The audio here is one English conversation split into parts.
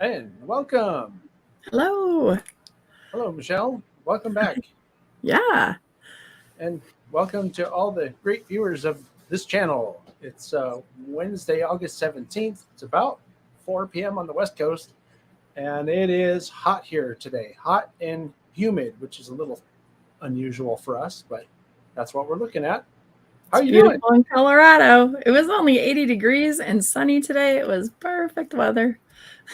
And welcome. Hello. Hello, Michelle. Welcome back. Yeah. And welcome to all the great viewers of this channel. It's Wednesday, August 17th. It's about 4 p.m. on the West Coast. And it is hot here today. Hot and humid, which is a little unusual for us, but that's what we're looking at. How are you doing? Beautiful in Colorado. It was only 80 degrees and sunny today. It was perfect weather.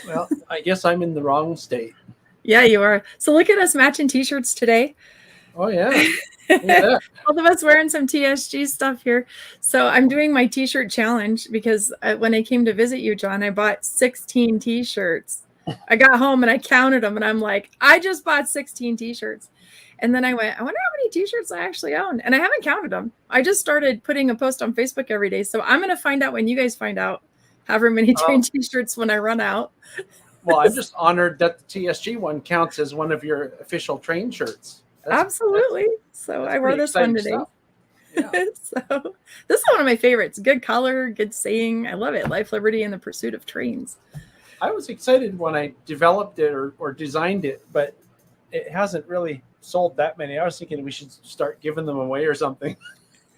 Well, I guess I'm in the wrong state. Yeah, you are. So look at us matching t-shirts today. Oh, yeah. Yeah. Both of us wearing some TSG stuff here. So I'm doing my t-shirt challenge because when I came to visit you, John, I bought 16 t-shirts. I got home and I counted them and I'm like, I just bought 16 t-shirts. And then I went, I wonder how many t-shirts I actually own. And I haven't counted them. I just started putting a post on Facebook every day. So I'm going to find out when you guys find out however many train t-shirts when I run out. Well, I'm just honored that the TSG one counts as one of your official train shirts. Absolutely. So I wore this one today. Yeah. So this is one of my favorites. Good color, good saying. I love it. Life, liberty, and the pursuit of trains. I was excited when I developed it or designed it, but it hasn't really sold that many. I was thinking we should start giving them away or something.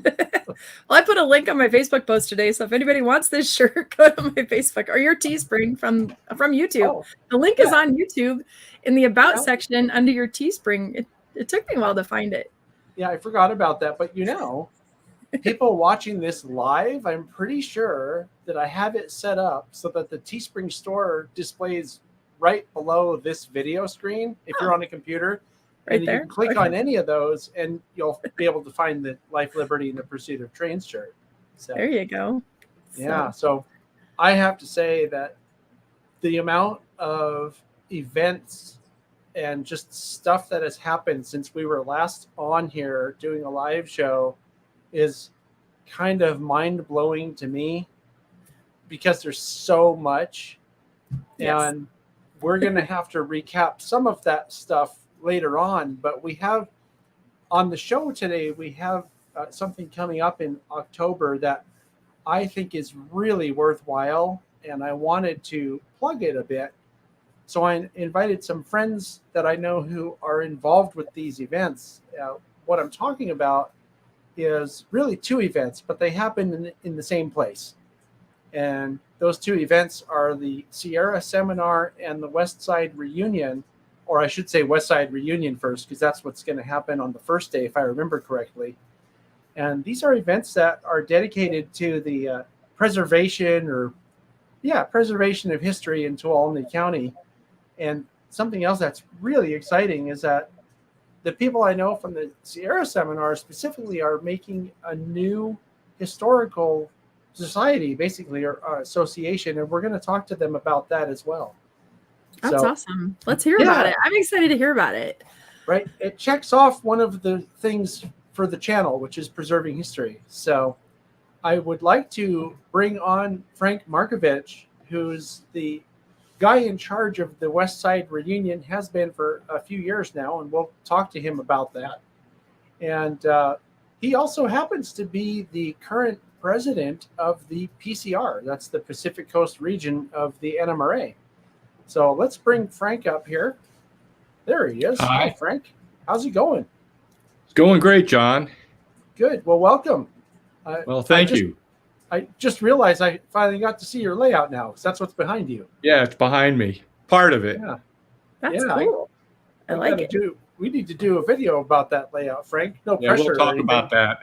Well, I put a link on my Facebook post today, so if anybody wants this shirt, go to my Facebook or your Teespring from YouTube. Oh, the link is on YouTube in the About section under your Teespring. It took me a while to find it. Yeah, I forgot about that. But people watching this live, I'm pretty sure that I have it set up so that the Teespring store displays right below this video screen if you're on a computer. Right and there. You can click on any of those and you'll be able to find the Life, Liberty, and the Pursuit of Trains shirt. So, there you go. Yeah. So I have to say that the amount of events and just stuff that has happened since we were last on here doing a live show is kind of mind-blowing to me because there's so much. Yes. And we're going to have to recap some of that stuff later on, but we have on the show today, we have something coming up in October that I think is really worthwhile, and I wanted to plug it a bit. So I invited some friends that I know who are involved with these events. What I'm talking about is really two events, but they happen in the same place. And those two events are the Sierra Seminar and the West Side Reunion, or I should say West Side Reunion first, because that's what's going to happen on the first day, if I remember correctly. And these are events that are dedicated to the preservation of history in Tuolumne County. And something else that's really exciting is that the people I know from the Sierra Seminar specifically are making a new historical society, basically, or association, and we're going to talk to them about that as well. That's awesome. Let's hear about it. I'm excited to hear about it. Right. It checks off one of the things for the channel, which is preserving history. So I would like to bring on Frank Markovich, who's the guy in charge of the West Side Reunion, has been for a few years now, and we'll talk to him about that. And he also happens to be the current president of the PCR. That's the Pacific Coast region of the NMRA. So let's bring Frank up here. There he is. Hi, Frank. How's it going? It's going great, John. Good. Well, welcome. Well, thank you. I just realized I finally got to see your layout now, because that's what's behind you. Yeah, it's behind me. Part of it. Yeah. That's cool. I like it. We need to do a video about that layout, Frank. No pressure. We'll talk about that.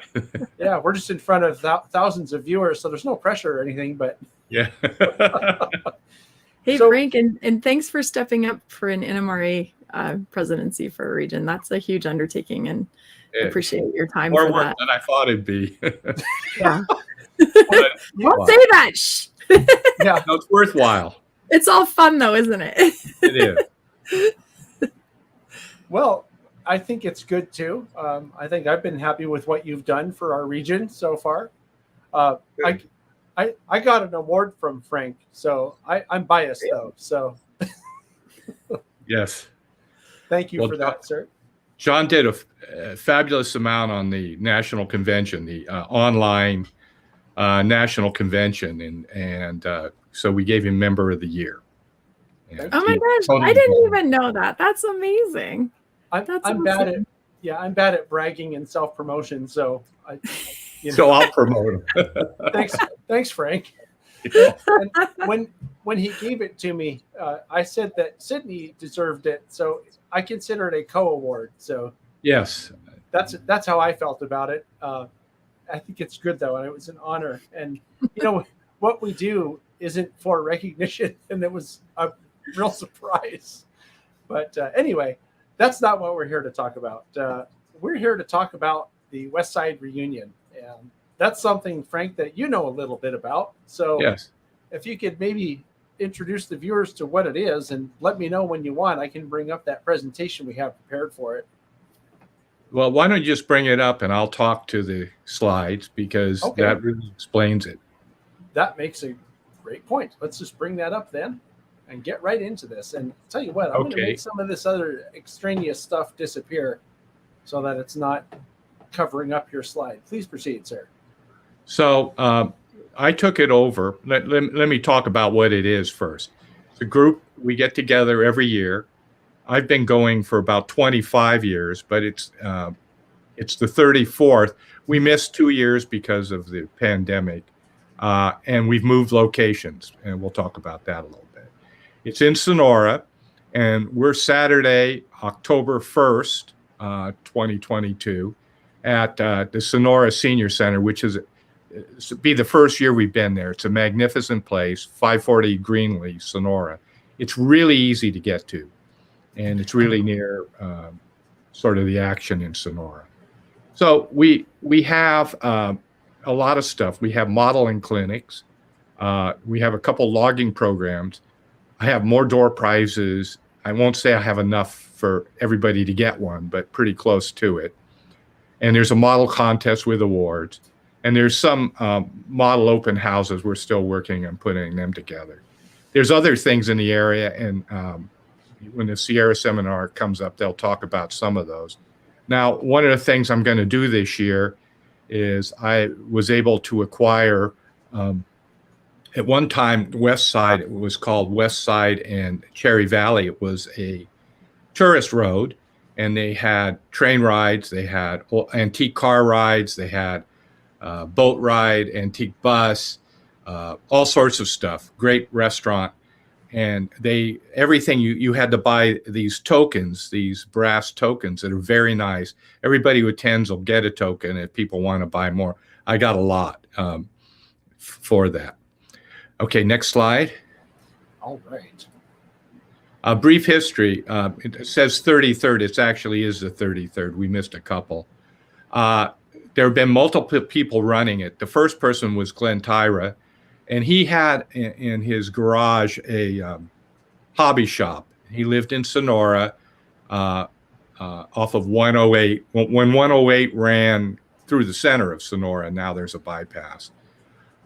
Yeah, we're just in front of thousands of viewers, so there's no pressure or anything, but yeah. Hey, Frank, and thanks for stepping up for an NMRA presidency for a region. That's a huge undertaking, and I appreciate your time More for work that. than I thought it'd be. Yeah. Don't say that. Shh. Yeah, no, it's worthwhile. It's all fun, though, isn't it? It is. Well, I think it's good, too. I think I've been happy with what you've done for our region so far. I got an award from Frank, so I'm biased, though. So Yes. Thank you for that, sir. John did a fabulous amount on the national convention, the online national convention, and so we gave him Member of the Year. And Oh my he gosh, totally I didn't does. even know that. That's amazing. That's I'm bad at awesome. I'm bad at bragging and self promotion. So So I'll promote him. thanks, Frank. And when he gave it to me, I said that Sydney deserved it, so I consider it a co-award. So Yes. that's how I felt about it. I think it's good though, and it was an honor. And what we do isn't for recognition, and it was a real surprise. But anyway, that's not what we're here to talk about. We're here to talk about the West Side reunion, and that's something, Frank, that you know a little bit about. So Yes. if you could maybe introduce the viewers to what it is and let me know when you want, I can bring up that presentation we have prepared for it. Well, why don't you just bring it up and I'll talk to the slides because Okay. that really explains it. That makes a great point. Let's just bring that up then and get right into this. And tell you what, I'm going to make some of this other extraneous stuff disappear so that it's not covering up your slide. Please proceed, sir. So I took it over. Let me talk about what it is first. It's a group. We get together every year. I've been going for about 25 years, but it's the 34th. We missed 2 years because of the pandemic, and we've moved locations, and we'll talk about that a little bit. It's in Sonora, and we're Saturday, October 1st, 2022, at the Sonora Senior Center, which is be the first year we've been there. It's a magnificent place, 540 Greenlee, Sonora. It's really easy to get to. And it's really near sort of the action in Sonora. So we have a lot of stuff. We have modeling clinics. We have a couple logging programs. I have more door prizes. I won't say I have enough for everybody to get one, but pretty close to it. And there's a model contest with awards. And there's some model open houses. We're still working on putting them together. There's other things in the area, and when the Sierra seminar comes up, they'll talk about some of those. Now, one of the things I'm going to do this year is I was able to acquire, at one time, West Side, it was called West Side and Cherry Valley. It was a tourist road, and they had train rides, they had antique car rides, they had boat ride, antique bus, all sorts of stuff, great restaurant. And everything you had to buy these tokens, these brass tokens that are very nice. Everybody who attends will get a token if people want to buy more. I got a lot for that. Okay, next slide. All right. A brief history. It says 33rd. It actually is the 33rd. We missed a couple. There have been multiple people running it. The first person was Glenn THRA. And he had in his garage a hobby shop. He lived in Sonora off of 108. When 108 ran through the center of Sonora, now there's a bypass.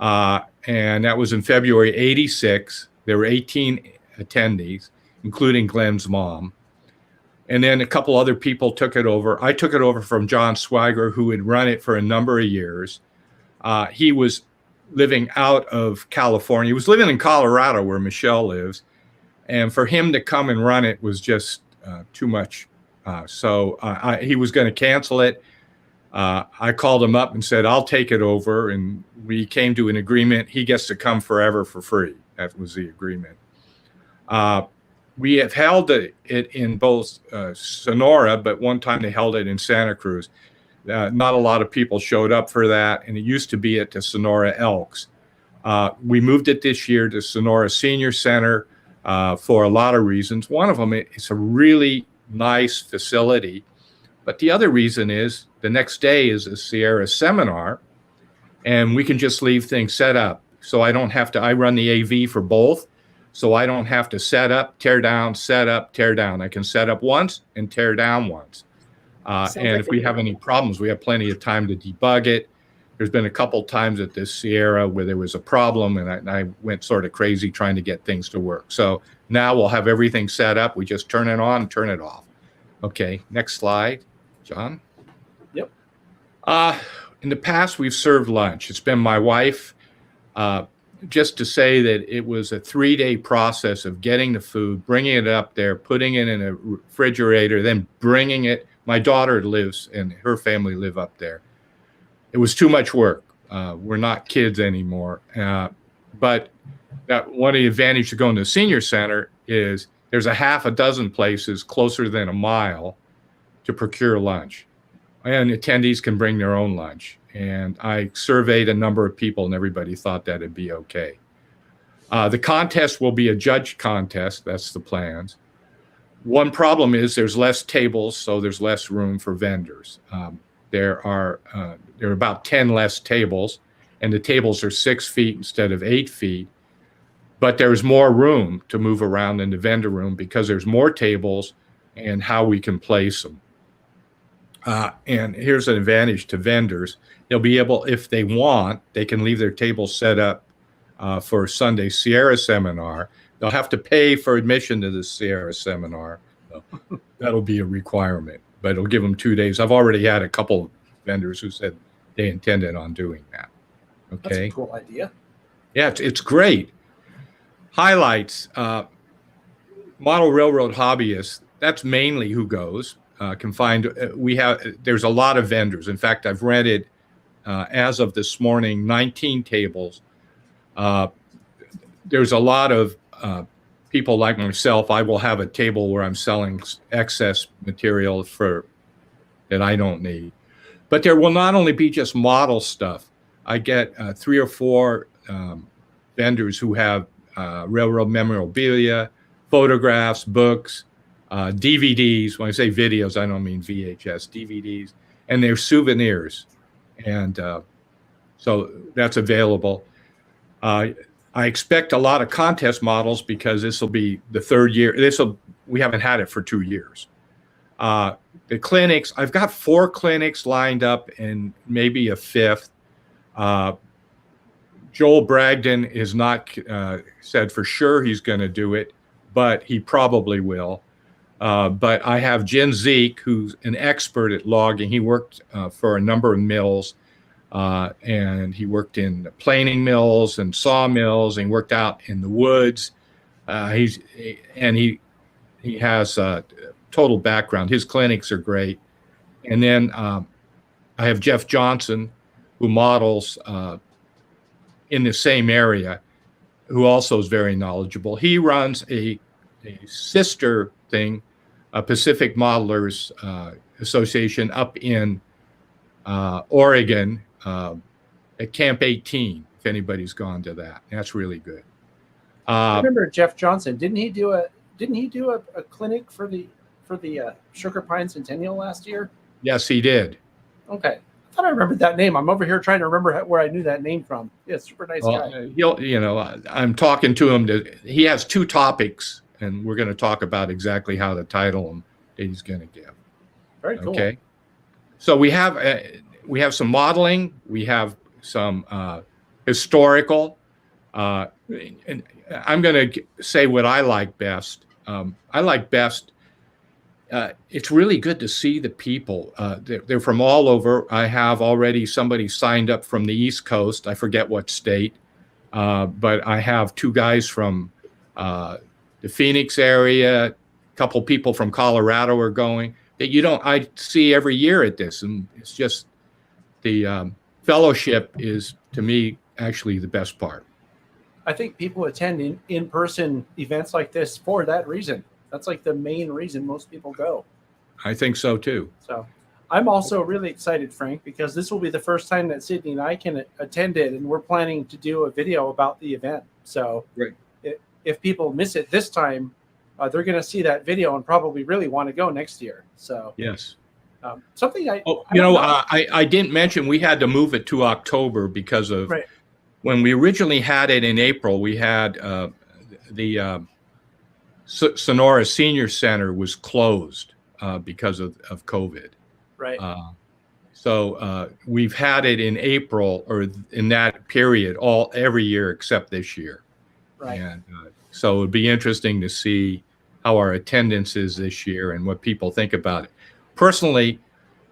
And that was in February '86. There were 18 attendees, including Glenn's mom. And then a couple other people took it over. I took it over from John Swagger, who had run it for a number of years. He was living out of California. He was living in Colorado where Michelle lives. And for him to come and run it was just too much. So he was going to cancel it. I called him up and said, I'll take it over. And we came to an agreement. He gets to come forever for free. That was the agreement. We have held it in both Sonora, but one time they held it in Santa Cruz. Not a lot of people showed up for that, and it used to be at the Sonora Elks. We moved it this year to Sonora Senior Center for a lot of reasons. One of them, it's a really nice facility, but the other reason is the next day is a Sierra seminar, and we can just leave things set up. So I don't have to, I run the AV for both, so I don't have to set up, tear down, set up, tear down. I can set up once and tear down once. And if we have any problems, we have plenty of time to debug it. There's been a couple times at this Sierra where there was a problem, and I went sort of crazy trying to get things to work. So now we'll have everything set up. We just turn it on and turn it off. Okay, next slide, John. Yep. In the past, we've served lunch. It's been my wife just to say that it was a 3-day process of getting the food, bringing it up there, putting it in a refrigerator, then bringing it. My daughter lives and her family live up there. It was too much work. We're not kids anymore. But one of the advantages of going to the senior center is there's a half a dozen places closer than a mile to procure lunch. And attendees can bring their own lunch. And I surveyed a number of people, and everybody thought that it'd be okay. The contest will be a judged contest. That's the plans. One problem is there's less tables, so there's less room for vendors. There are about 10 less tables, and the tables are 6 feet instead of 8 feet. But there's more room to move around in the vendor room because there's more tables and how we can place them. And here's an advantage to vendors. They'll be able, if they want, they can leave their table set up for Sunday Sierra seminar. They'll have to pay for admission to the Sierra seminar. So that'll be a requirement, but it'll give them 2 days. I've already had a couple vendors who said they intended on doing that. Okay. That's a cool idea. Yeah, it's great. Highlights, model railroad hobbyists, that's mainly who goes. There's a lot of vendors. In fact, I've rented, as of this morning, 19 tables. There's a lot of people like myself. I will have a table where I'm selling excess material that I don't need. But there will not only be just model stuff. I get 3 or 4 vendors who have railroad memorabilia, photographs, books, DVDs. When I say videos, I don't mean VHS, DVDs, and they're souvenirs. And so that's available. I expect a lot of contest models because this will be the 3rd year. We haven't had it for 2 years. The clinics, I've got 4 clinics lined up and maybe a 5th. Joel Bragdon is not said for sure he's going to do it, but he probably will. But I have Jen Zeke, who's an expert at logging. He worked for a number of mills, and he worked in planing mills and sawmills, and he worked out in the woods. He has a total background. His clinics are great. And then I have Jeff Johnson, who models in the same area, who also is very knowledgeable. He runs a sister thing, a Pacific Modelers Association up in Oregon at Camp 18, if anybody's gone to that. That's really good. I remember Jeff Johnson. Didn't he do a clinic for the Sugar Pine Centennial last year? Yes, he did. Okay. I thought I remembered that name. I'm over here trying to remember where I knew that name from. Yeah, super nice guy. I'm talking to him. He has 2 topics, and we're going to talk about exactly how to title them that he's going to give. Very cool. Okay. So we have some modeling. We have some historical. And I'm going to say what I like best. I like best. It's really good to see the people. They're from all over. I have already somebody signed up from the East Coast. I forget what state, but I have 2 guys from the Phoenix area. A couple people from Colorado are going. That I see every year at this, and it's just the fellowship is, to me, actually the best part. I think people attend in-person events like this for that reason. That's like the main reason most people go. I think so too. So I'm also really excited, Frank, because this will be the first time that Sydney and I can attend it, and we're planning to do a video about the event. So right. If people miss it this time, they're going to see that video and probably really want to go next year. So yes. Something I didn't mention we had to move it to October because of when we originally had it in April. We had the Sonora Senior Center was closed because of COVID. Right. So we've had it in April or in that period every year except this year. Right. And so it'd be interesting to see how our attendance is this year and what people think about it. Personally,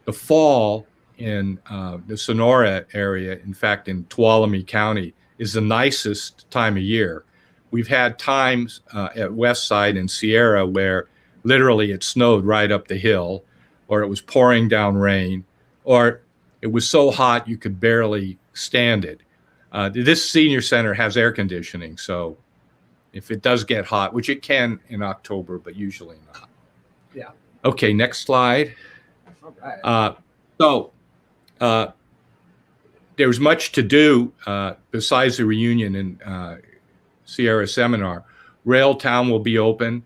the fall in the Sonora area, in fact, in Tuolumne County, is the nicest time of year. We've had times at West Side and Sierra where literally it snowed right up the hill, or it was pouring down rain, or it was so hot you could barely stand it. This senior center has air conditioning, so if it does get hot, which it can in October, but usually not. Yeah. Okay, next slide. All right. There's much to do besides the reunion and Sierra Seminar. Railtown will be open.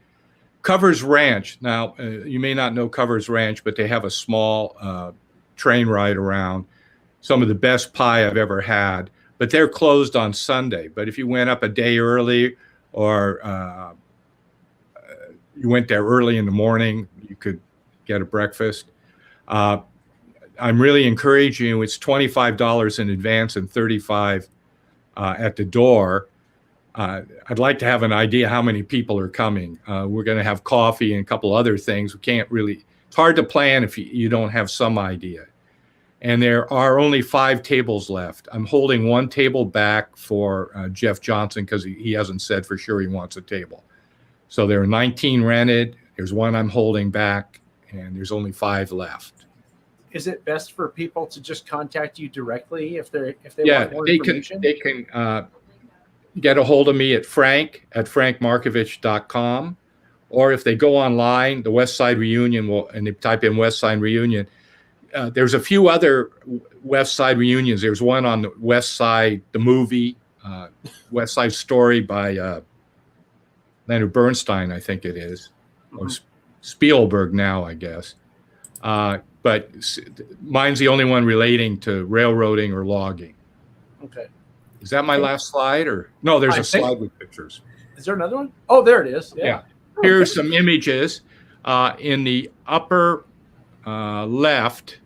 Covers Ranch. Now, you may not know Covers Ranch, but they have a small train ride around. Some of the best pie I've ever had, but they're closed on Sunday. But if you went up a day early, or you went there early in the morning, you could get a breakfast. I'm really encouraging you. It's $25 in advance and $35 at the door. I'd like to have an idea how many people are coming. We're going to have coffee and a couple other things. We can't really, it's hard to plan if you don't have some idea. And there are only 5 tables left. I'm holding 1 table back for Jeff Johnson because he hasn't said for sure he wants a table. So there are 19 rented. There's 1 I'm holding back, and there's only 5 left. Is it best for people to just contact you directly if they want more information? They can get a hold of me at frankmarkovich.com, or if they go online, the West Side Reunion and they type in West Side Reunion. There's a few other West Side reunions. There's one on the West Side, the movie, West Side Story by Leonard Bernstein, I think it is, or Spielberg now, I guess. But mine's the only one relating to railroading or logging. Okay. Is that my last slide, or no? There's a slide with pictures. Is there another one? Oh, there it is. Yeah. Here's some images. In the upper left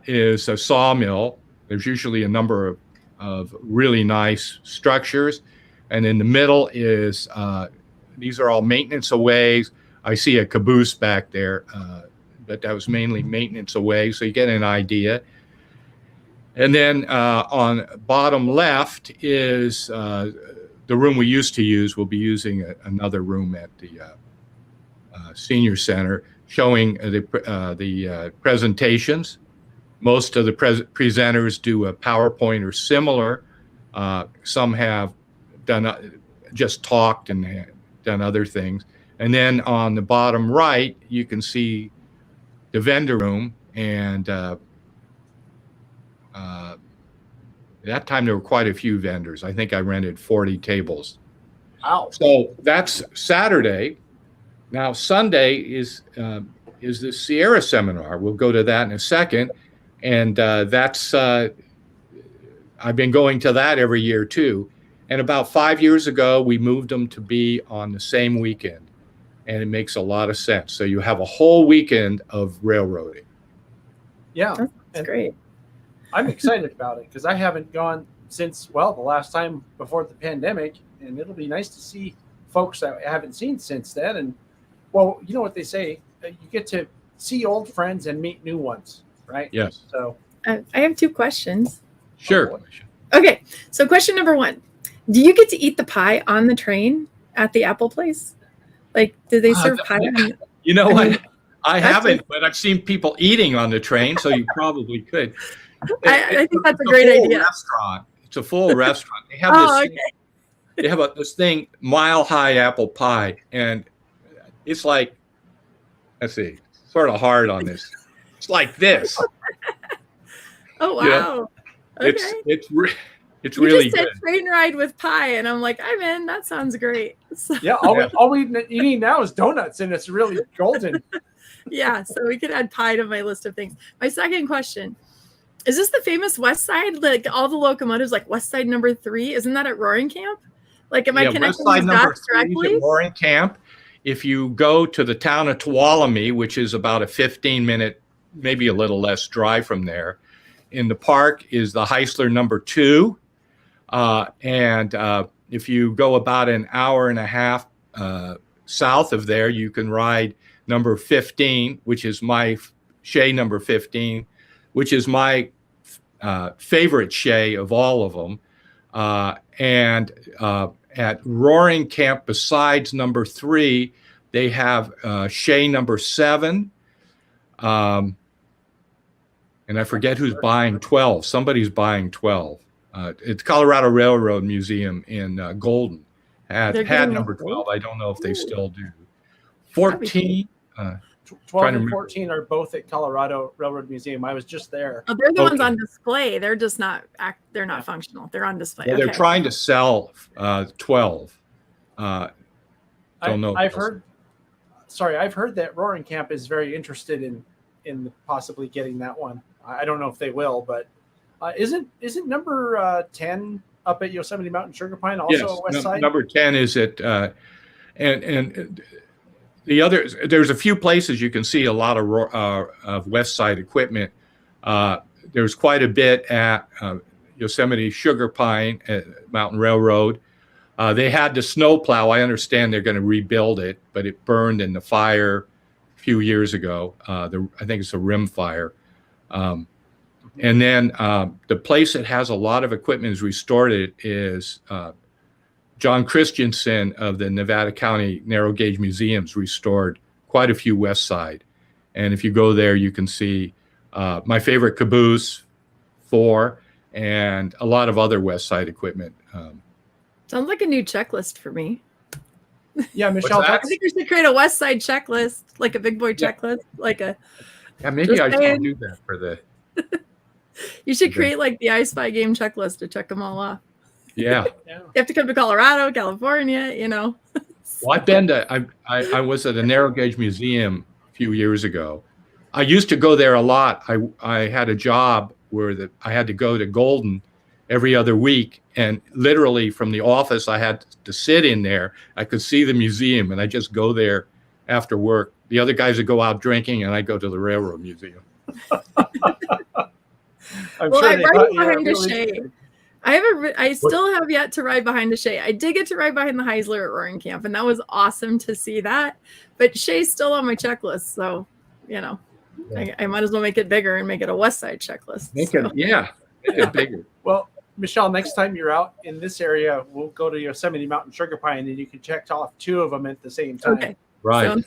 is a sawmill. There's usually a number of really nice structures. And in the middle is, these are all maintenance aways. I see a caboose back there, but that was mainly maintenance away. So you get an idea. And then on bottom left is the room we used to use. We'll be using another room at the senior center, showing the presentations. Most of the presenters do a PowerPoint or similar. Some have done just talked and done other things. And then on the bottom right, you can see the vendor room. And that time there were quite a few vendors. I think I rented 40 tables. Wow. So that's Saturday. Now Sunday is the Sierra Seminar. We'll go to that in a second. And that's I've been going to that every year too. And about 5 years ago, we moved them to be on the same weekend. And it makes a lot of sense. So you have a whole weekend of railroading. Yeah. That's great. I'm excited about it because I haven't gone since, well, the last time before the pandemic. And it'll be nice to see folks that I haven't seen since then. And, well, you know what they say, you get to see old friends and meet new ones, right? Yes. So I have 2 questions. Sure. Okay. So question number 1, do you get to eat the pie on the train at the Apple place? Like, do they serve pie? You know what? I haven't, but I've seen people eating on the train, so you probably could. I think that's a great idea. Restaurant. It's a full restaurant. They have They have this thing, Mile High apple pie, and it's like, let's see, sort of hard on this. It's like this. Oh wow! You know? Okay. It's really just said good. Train ride with pie, and I'm like, I'm in. That sounds great. So, yeah, all we need now is donuts, and it's really golden. Yeah, so we could add pie to my list of things. My second question: is this the famous West Side? Like all the locomotives, like West Side number 3, isn't that at Roaring Camp? Like, am I connecting West Side these number dots 3 directly? is at Roaring Camp. If you go to the town of Tuolumne, which is about a 15-minute, maybe a little less drive from there, in the park is the Heisler number 2. And if you go about an hour and a half south of there, you can ride number 15, which is my Shay number 15, which is my favorite Shay of all of them. And at Roaring Camp, besides number 3, they have Shea number 7. And I forget who's buying 12. Somebody's buying 12. It's Colorado Railroad Museum in Golden. Had number 12. I don't know if they still do. 14. 12 and 14 are both at Colorado Railroad Museum. I was just there. Oh, they're the ones on display. They're just not they're not functional. They're on display. Well, they're trying to sell 12. Don't know. I've heard that Roaring Camp is very interested in possibly getting that one. I don't know if they will, but isn't number 10 up at Yosemite Mountain Sugar Pine also Yes, West Side? Number 10 is at and the other, there's a few places you can see a lot of West Side equipment. There's quite a bit at Yosemite Sugar Pine Mountain Railroad. They had the snow plow. I understand they're going to rebuild it, but it burned in the fire a few years ago. I think it's a rim fire. And then the place that has a lot of equipment is restored is John Christensen of the Nevada County Narrow Gauge Museums restored quite a few West Side. And if you go there, you can see my favorite caboose, 4, and a lot of other West Side equipment. Sounds like a new checklist for me. Yeah, Michelle. I think we should create a West Side checklist, like a big boy checklist, like a. Yeah, maybe I should do that for the. You should create like the I Spy game checklist to check them all off. Yeah. You have to come to Colorado, California, you know. Well, I've been to. I was at a narrow gauge museum a few years ago. I used to go there a lot. I had a job where I had to go to Golden every other week, and literally from the office I had to sit in there. I could see the museum, and I just go there after work. The other guys would go out drinking, and I go to the Railroad Museum. I'm well, sure I ride behind a really Shea. I still have yet to ride behind a Shea. I did get to ride behind the Heisler at Roaring Camp, and that was awesome to see that. But Shea's still on my checklist, so you know, yeah. I might as well make it bigger and make it a West Side checklist. Make it bigger. Well, Michelle, next time you're out in this area, we'll go to Yosemite Mountain Sugar Pine, and you can check off 2 of them at the same time. Okay. Right.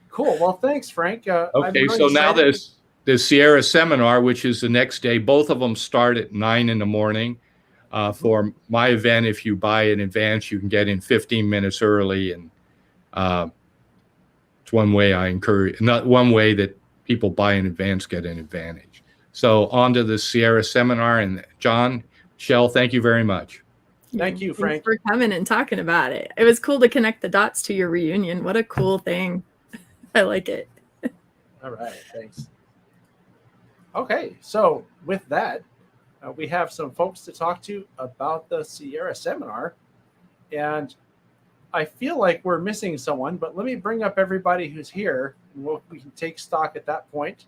Cool. Well, thanks, Frank. Okay, so now there's the Sierra Seminar, which is the next day. Both of them start at 9 in the morning. For my event, if you buy in advance, you can get in 15 minutes early, and it's one way I encourage. Not one way that people buy in advance get an advantage. So on to the Sierra Seminar, and John, Shell, thank you very much. Thank you, Frank, for coming and talking about it. It was cool to connect the dots to your reunion. What a cool thing. I like it. All right, thanks. Okay, so with that, we have some folks to talk to about the Sierra Seminar, and I feel like we're missing someone, but let me bring up everybody who's here, and we can take stock at that point.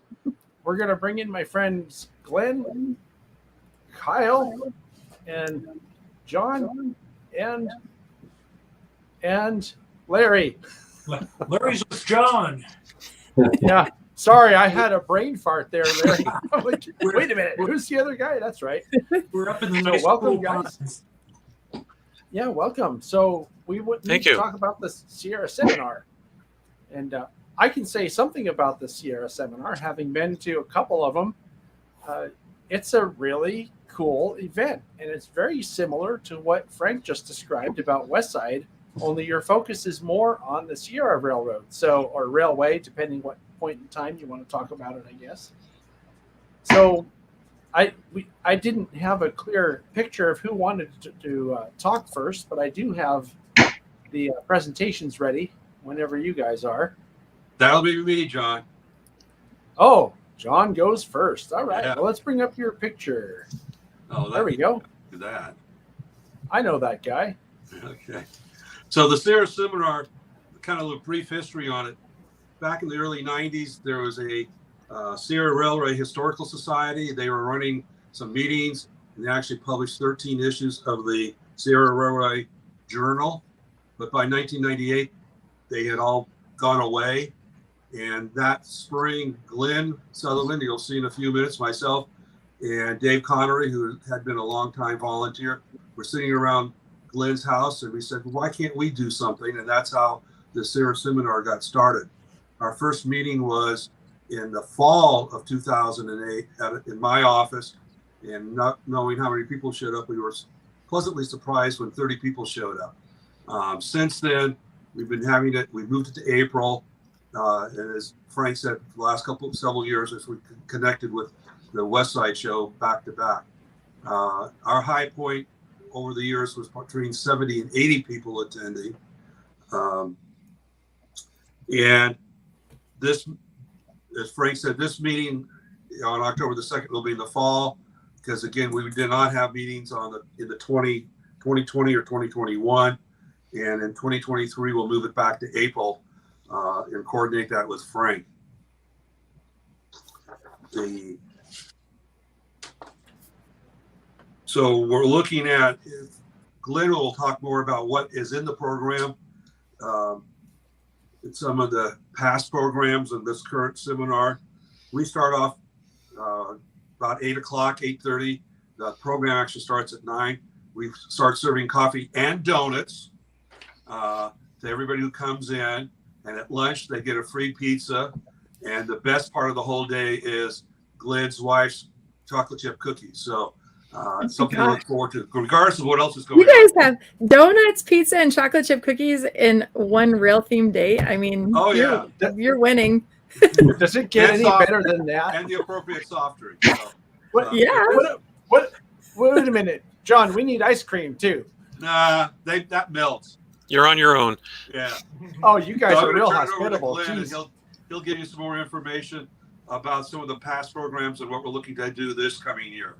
We're going to bring in my friends Glenn, Kyle, and John, and Larry. Larry's with John. Yeah. Sorry, I had a brain fart there, Larry. I'm like, wait a minute, who's the other guy? That's right. We're up in the nice welcome, guys. Yeah, welcome. So we would need to talk about the Sierra Seminar. And I can say something about the Sierra Seminar, having been to a couple of them. It's a really cool event, and it's very similar to what Frank just described about Westside, only your focus is more on the Sierra Railroad, or railway, depending what point in time you want to talk about it, I guess. So I didn't have a clear picture of who wanted to talk first, but I do have the presentations ready whenever you guys are. That'll be me, John. Oh, John goes first. All right. Yeah. Well, let's bring up your picture. Oh, there we go. Do that. I know that guy. Okay. So the Sierra Seminar, kind of a brief history on it. Back in the early 90s, there was a Sierra Railroad Historical Society. They were running some meetings, and they actually published 13 issues of the Sierra Railroad Journal. But by 1998, they had all gone away. And that spring, Glenn Sutherland, you'll see in a few minutes, myself, and Dave Connery, who had been a longtime volunteer, were sitting around Glenn's house, and we said, well, why can't we do something? And that's how the SERA seminar got started. Our first meeting was in the fall of 2008 in my office, and not knowing how many people showed up, we were pleasantly surprised when 30 people showed up. Since then, we've been having it. We moved it to April, and as Frank said, the last several years, as we connected with the West Side Show back to back. Our high point over the years was between 70 and 80 people attending. And this, as Frank said, this meeting on October the 2nd will be in the fall, because again, we did not have meetings in the 2020 or 2021. And in 2023, we'll move it back to April and coordinate that with Frank. So we're looking at, Glenn will talk more about what is in the program, and some of the past programs in this current seminar. We start off about 8 o'clock, 8:30. The program actually starts at 9. We start serving coffee and donuts to everybody who comes in. And at lunch, they get a free pizza. And the best part of the whole day is Glenn's wife's chocolate chip cookies. So it's something to look forward to, regardless of what else is going on. You guys have donuts, pizza, and chocolate chip cookies in one rail themed day. I mean, you're winning. Does it get any better than that? And the appropriate soft drink. So, Wait a minute, John. We need ice cream too. Nah, that melts. You're on your own. Yeah. Oh, you guys So are real I'm gonna turn it hospitable. over to Glenn, and he'll give you some more information about some of the past programs and what we're looking to do this coming year.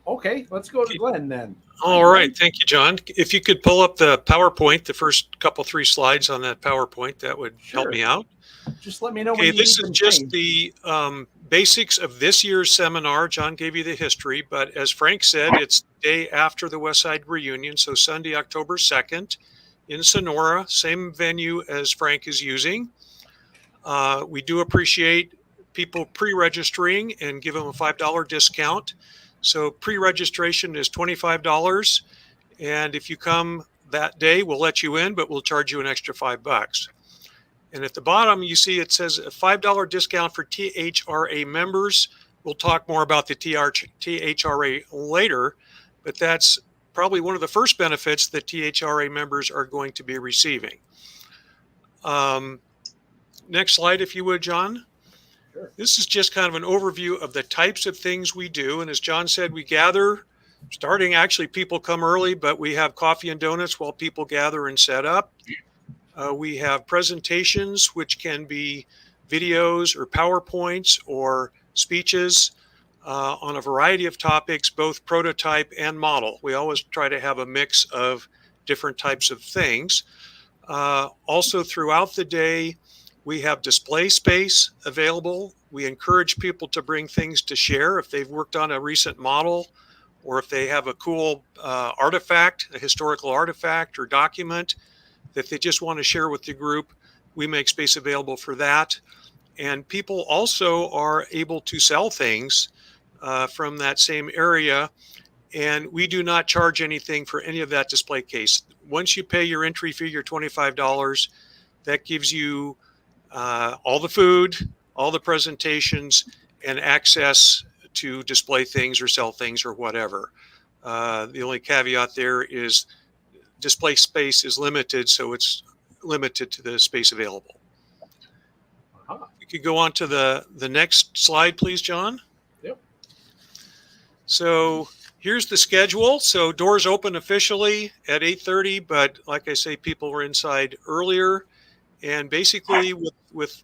Okay, let's go to Glenn then. All right. Thank you, John. If you could pull up the PowerPoint, the first three slides on that PowerPoint, that would help me out. Just let me know. Okay, this is just the basics of this year's seminar. John gave you the history, but as Frank said, it's the day after the West Side reunion, so Sunday, October 2nd in Sonora, same venue as Frank is using. We do appreciate people pre-registering and give them a $5 discount. So pre-registration is $25, and if you come that day, we'll let you in, but we'll charge you an extra $5. And at the bottom, you see it says a $5 discount for THRA members. We'll talk more about the THRA later, but that's probably one of the first benefits that THRA members are going to be receiving. Next slide, if you would, John. Sure. This is just kind of an overview of the types of things we do. And as John said, we gather, actually people come early, but we have coffee and donuts while people gather and set up. We have presentations, which can be videos or PowerPoints or speeches on a variety of topics, both prototype and model. We always try to have a mix of different types of things. Also, throughout the day, we have display space available. We encourage people to bring things to share if they've worked on a recent model, or if they have a cool artifact, a historical artifact or document that they just want to share with the group. We make space available for that. And people also are able to sell things from that same area. And we do not charge anything for any of that display case. Once you pay your entry fee, your $25, that gives you all the food, all the presentations, and access to display things or sell things or whatever. The only caveat there is display space is limited, so it's limited to the space available. You could go on to the next slide, please, John. Yep. So here's the schedule. So doors open officially at 8:30, but like I say, people were inside earlier. And basically with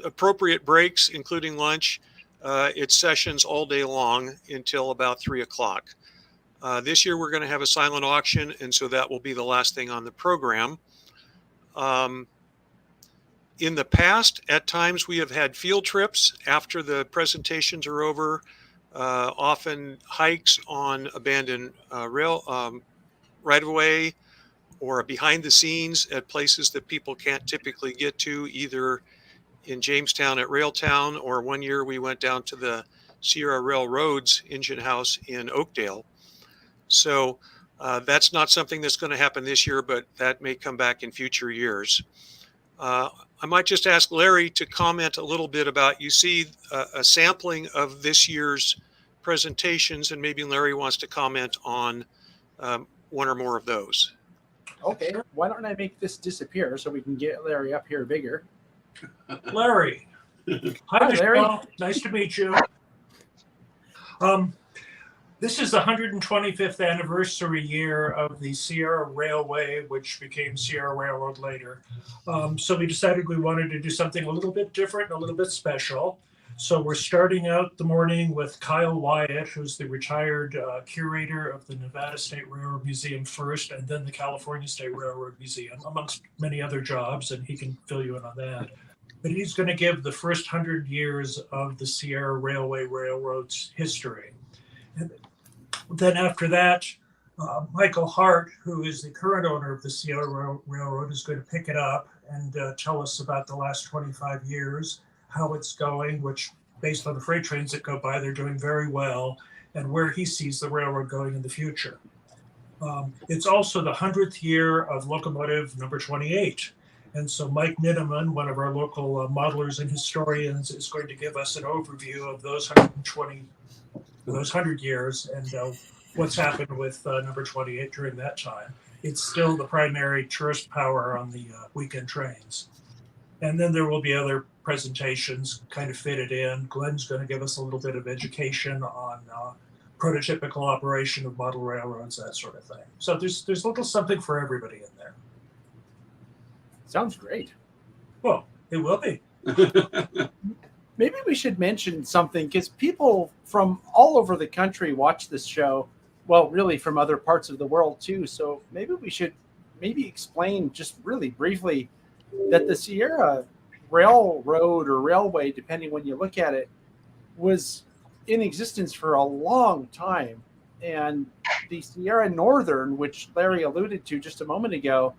appropriate breaks, including lunch, it's sessions all day long until about 3 o'clock. This year, we're going to have a silent auction, and so that will be the last thing on the program. In the past, at times, we have had field trips after the presentations are over, often hikes on abandoned rail right-of-way, or behind the scenes at places that people can't typically get to, either in Jamestown at Railtown, or one year we went down to the Sierra Railroad's engine house in Oakdale. So that's not something that's going to happen this year, but that may come back in future years. I might just ask Larry to comment a little bit about, you see a sampling of this year's presentations, and maybe Larry wants to comment on one or more of those. Okay, why don't I make this disappear so we can get Larry up here bigger? Larry. Hi, Larry. Michelle. Nice to meet you. This is the 125th anniversary year of the Sierra Railway, which became Sierra Railroad later. So we decided we wanted to do something a little bit different and a little bit special. So we're starting out the morning with Kyle Wyatt, who's the retired curator of the Nevada State Railroad Museum first, and then the California State Railroad Museum, amongst many other jobs, and he can fill you in on that. But he's going to give the first 100 years of the Sierra Railway Railroad's history. And then after that, Michael Hart, who is the current owner of the Sierra Railroad, is going to pick it up and tell us about the last 25 years, how it's going, which based on the freight trains that go by, they're doing very well, and where he sees the railroad going in the future. It's also the 100th year of locomotive number 28. And so Mike Nineman, one of our local modelers and historians, is going to give us an overview of those 100 years and what's happened with number 28 during that time. It's still the primary tourist power on the weekend trains. And then there will be other presentations kind of fitted in. Glenn's going to give us a little bit of education on prototypical operation of model railroads, that sort of thing. So there's a little something for everybody in there. Sounds great. Well, it will be. Maybe we should mention something, because people from all over the country watch this show. Well, really from other parts of the world too. So maybe we should explain just really briefly that the Sierra Railroad or Railway, depending when you look at it, was in existence for a long time. And the Sierra Northern, which Larry alluded to just a moment ago,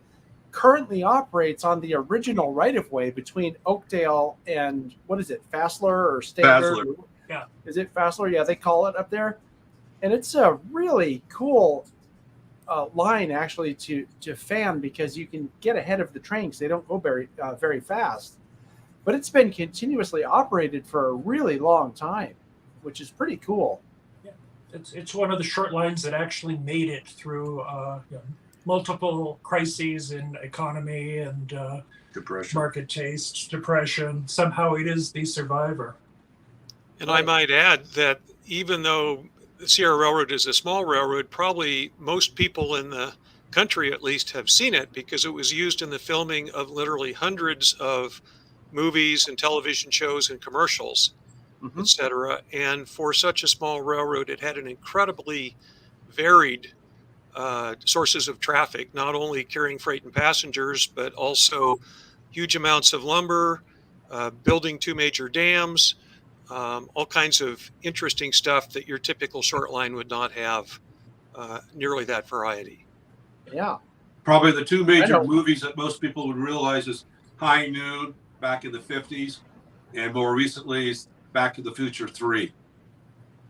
currently operates on the original right-of-way between Oakdale and, what is it, Fassler or Standard? Fassler. Yeah. Is it Fassler? Yeah, they call it up there. And it's a really cool line, actually, to fan, because you can get ahead of the train because they don't go very fast. But it's been continuously operated for a really long time, which is pretty cool. Yeah. It's one of the short lines that actually made it through multiple crises in economy and Depression. market taste, depression. Somehow it is the survivor. And I might add that even though the Sierra Railroad is a small railroad, probably most people in the country at least have seen it, because it was used in the filming of literally hundreds of movies and television shows and commercials, etc. And for such a small railroad, it had an incredibly varied sources of traffic, not only carrying freight and passengers, but also huge amounts of lumber, building two major dams, all kinds of interesting stuff that your typical short line would not have nearly that variety. Yeah. Probably the two major movies that most people would realize is High Noon back in the 50s, and more recently is Back to the Future 3.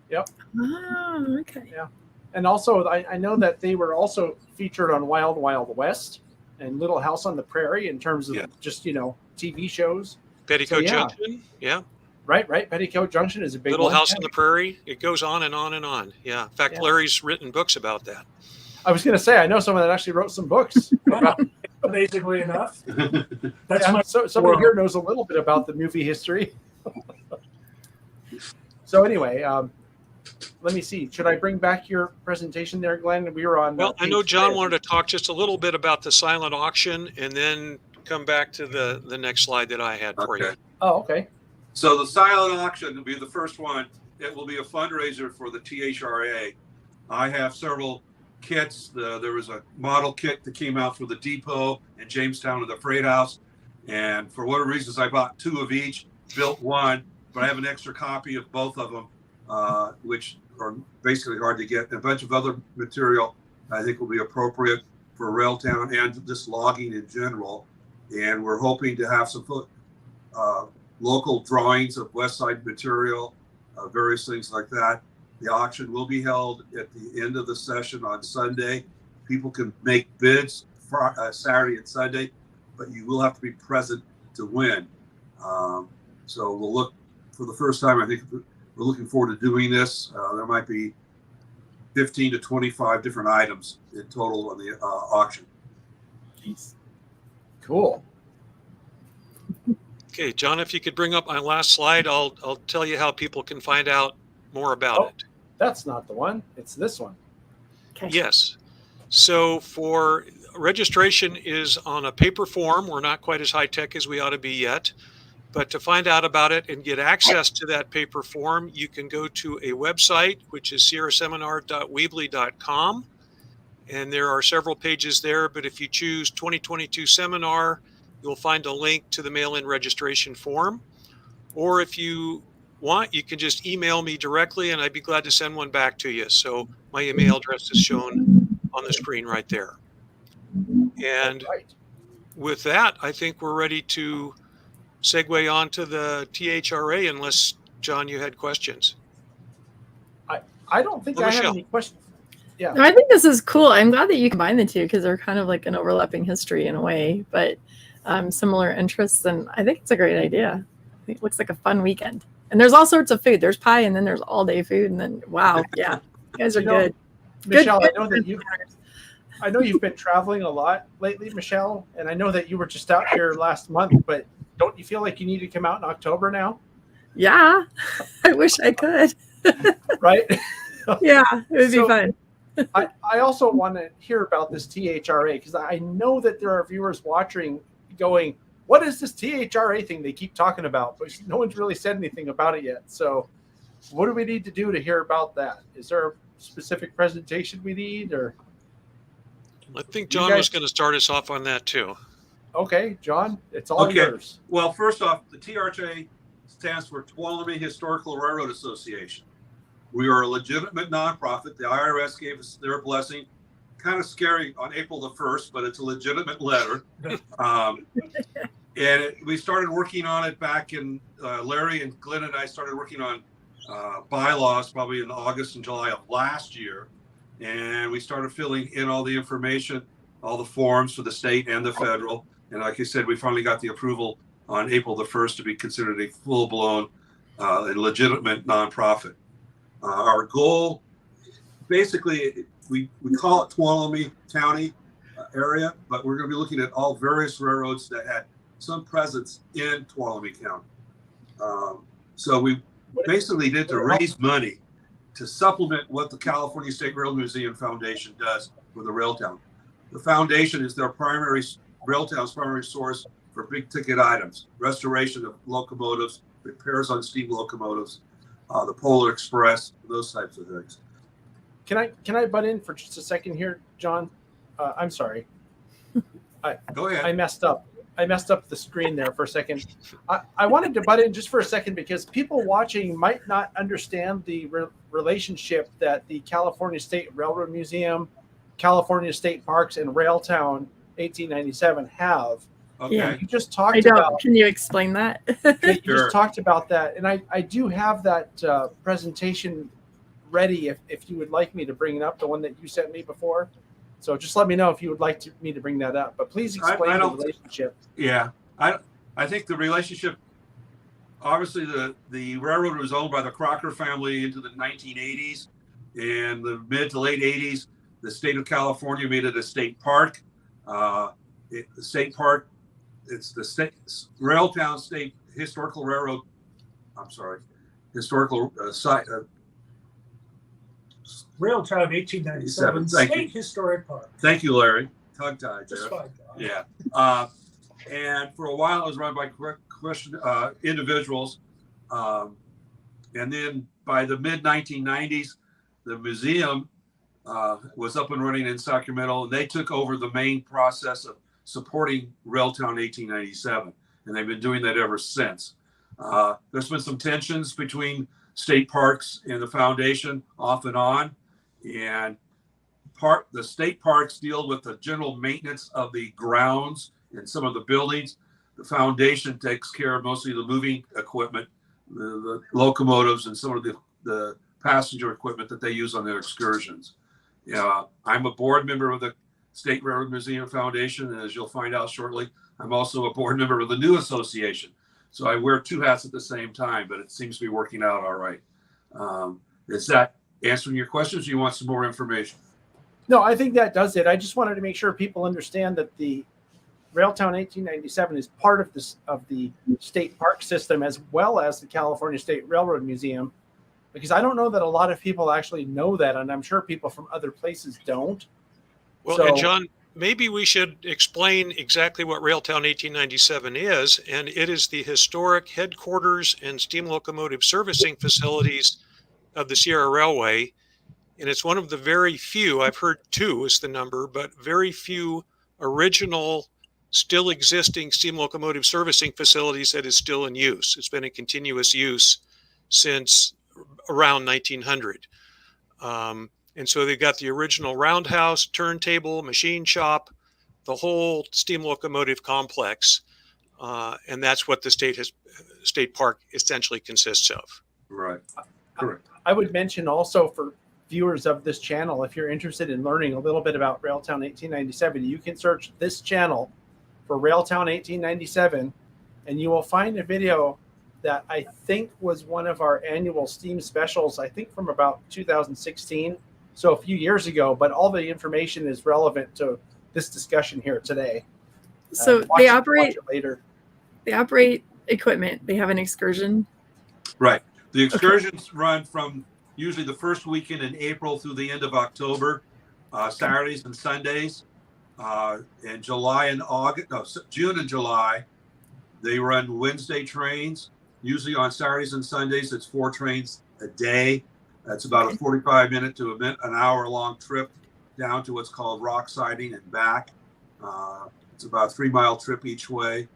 Yep. Oh, okay. Yeah. And also, I know that they were also featured on Wild Wild West and Little House on the Prairie in terms of just, TV shows. Petticoat Junction, yeah. Right. Petticoat Junction is a big Little one. House on the Prairie. It goes on and on and on. Yeah. In fact, Larry's written books about that. I was going to say, I know someone that actually wrote some books. Amazingly enough. That's so somebody here knows a little bit about the movie history. So anyway, let me see. Should I bring back your presentation there, Glenn? We were on. Well, I know John wanted to talk just a little bit about the silent auction, and then come back to the next slide that I had for you. Oh, okay. So the silent auction will be the first one. It will be a fundraiser for the THRA. I have several kits. There was a model kit that came out for the depot in Jamestown at the freight house. And for whatever reasons, I bought two of each, built one, but I have an extra copy of both of them, which are basically hard to get. And a bunch of other material I think will be appropriate for Railtown and just logging in general. And we're hoping to have some local drawings of West Side material various things like that. The auction will be held at the end of the session on Sunday. People can make bids for Saturday and Sunday, but you will have to be present to win. So we'll look for the first time. I think we're looking forward to doing this. There might be 15 to 25 different items in total on the auction. Jeez. Cool. Okay, John, if you could bring up my last slide, I'll tell you how people can find out more about it. That's not the one. It's this one. Okay. Yes. So for registration is on a paper form. We're not quite as high tech as we ought to be yet. But to find out about it and get access to that paper form, you can go to a website, which is sierraseminar.weebly.com. And there are several pages there. But if you choose 2022 seminar, you'll find a link to the mail-in registration form. Or if you want, you can just email me directly and I'd be glad to send one back to you. So my email address is shown on the screen right there. And with that, I think we're ready to segue on to the THRA, unless, John, you had questions. I don't think I have any questions. Yeah. No, I think this is cool. I'm glad that you combine the two because they're kind of like an overlapping history in a way, but similar interests. And I think it's a great idea. I think it looks like a fun weekend. And there's all sorts of food. There's pie, and then there's all day food. And then, wow, yeah, you guys are good. Michelle, good. I know you've been traveling a lot lately, Michelle, and I know that you were just out here last month, but don't you feel like you need to come out in October now? Yeah, I wish I could. Right? Yeah, it would be fun. I also want to hear about this THRA because I know that there are viewers watching going, what is this THRA thing they keep talking about? But no one's really said anything about it yet. So what do we need to do to hear about that? Is there a specific presentation we need? Or I think John was going to start us off on that too. Okay, John, it's all yours. Well, first off, the THRA stands for Tuolumne Historical Railroad Association. We are a legitimate nonprofit. The IRS gave us their blessing. Kind of scary on April the 1st, but it's a legitimate letter. We started working on it back in, Larry and Glenn and I started working on bylaws probably in August and July of last year. And we started filling in all the information, all the forms for the state and the federal. And like I said, we finally got the approval on April the 1st to be considered a full-blown and legitimate nonprofit. Our goal, basically, we call it Tuolumne County area, but we're going to be looking at all various railroads that had some presence in Tuolumne County. So we basically did to raise money to supplement what the California State Rail Museum Foundation does for the Railtown. The foundation is their Railtown's primary source for big ticket items, restoration of locomotives, repairs on steam locomotives, the Polar Express, those types of things. Can I butt in for just a second here, John? I'm sorry. Go ahead. I messed up the screen there for a second. I wanted to butt in just for a second because people watching might not understand the relationship that the California State Railroad Museum, California State Parks, and Railtown 1897 have. Okay. Yeah. You just talked about. Can you explain that? You just talked about that, and I do have that presentation ready if you would like me to bring it up, the one that you sent me before. So just let me know if you would like me to bring that up. But please explain the relationship. Yeah, I think the relationship. Obviously, the railroad was owned by the Crocker family into the 1980s, and the mid to late 80s, the state of California made it a state park. The state park, it's the state Railtown State Historical Railroad. I'm sorry, historical site. Railtown 1897 State Historic Park. Thank you, Larry. Tongue-tied there. Just fine, John. Yeah. And for a while, it was run by individuals. And then by the mid-1990s, the museum was up and running in Sacramento, and they took over the main process of supporting Railtown 1897. And they've been doing that ever since. There's been some tensions between state parks and the foundation off and on. And the state parks deal with the general maintenance of the grounds and some of the buildings. The foundation takes care of mostly the moving equipment, the locomotives and some of the passenger equipment that they use on their excursions. I'm a board member of the State Railroad Museum Foundation, and as you'll find out shortly, I'm also a board member of the new association. So I wear two hats at the same time, but it seems to be working out all right. Is that answering your questions, or you want some more information? No, I think that does it. I just wanted to make sure people understand that the Railtown 1897 is part of the state park system, as well as the California State Railroad Museum, because I don't know that a lot of people actually know that, and I'm sure people from other places don't. Well, So, and John, maybe we should explain exactly what Railtown 1897 is, and it is the historic headquarters and steam locomotive servicing facilities of the Sierra Railway. And it's one of the very few, I've heard 2 is the number, but very few original, still existing steam locomotive servicing facilities that is still in use. It's been in continuous use since around 1900. And so they've got the original roundhouse, turntable, machine shop, the whole steam locomotive complex. And that's what the state park essentially consists of. Right. Correct. I would mention also for viewers of this channel, if you're interested in learning a little bit about Railtown 1897, you can search this channel for Railtown 1897, and you will find a video that I think was one of our annual Steam specials, I think from about 2016, so a few years ago, but all the information is relevant to this discussion here today. So Watch it later. They operate equipment. They have an excursion. Right. The excursions run from usually the first weekend in April through the end of October, Saturdays and Sundays. In July and June and July, they run Wednesday trains. Usually on Saturdays and Sundays, it's 4 trains a day. That's about a 45-minute to an hour-long trip down to what's called rock siding and back. It's about a 3-mile trip each way.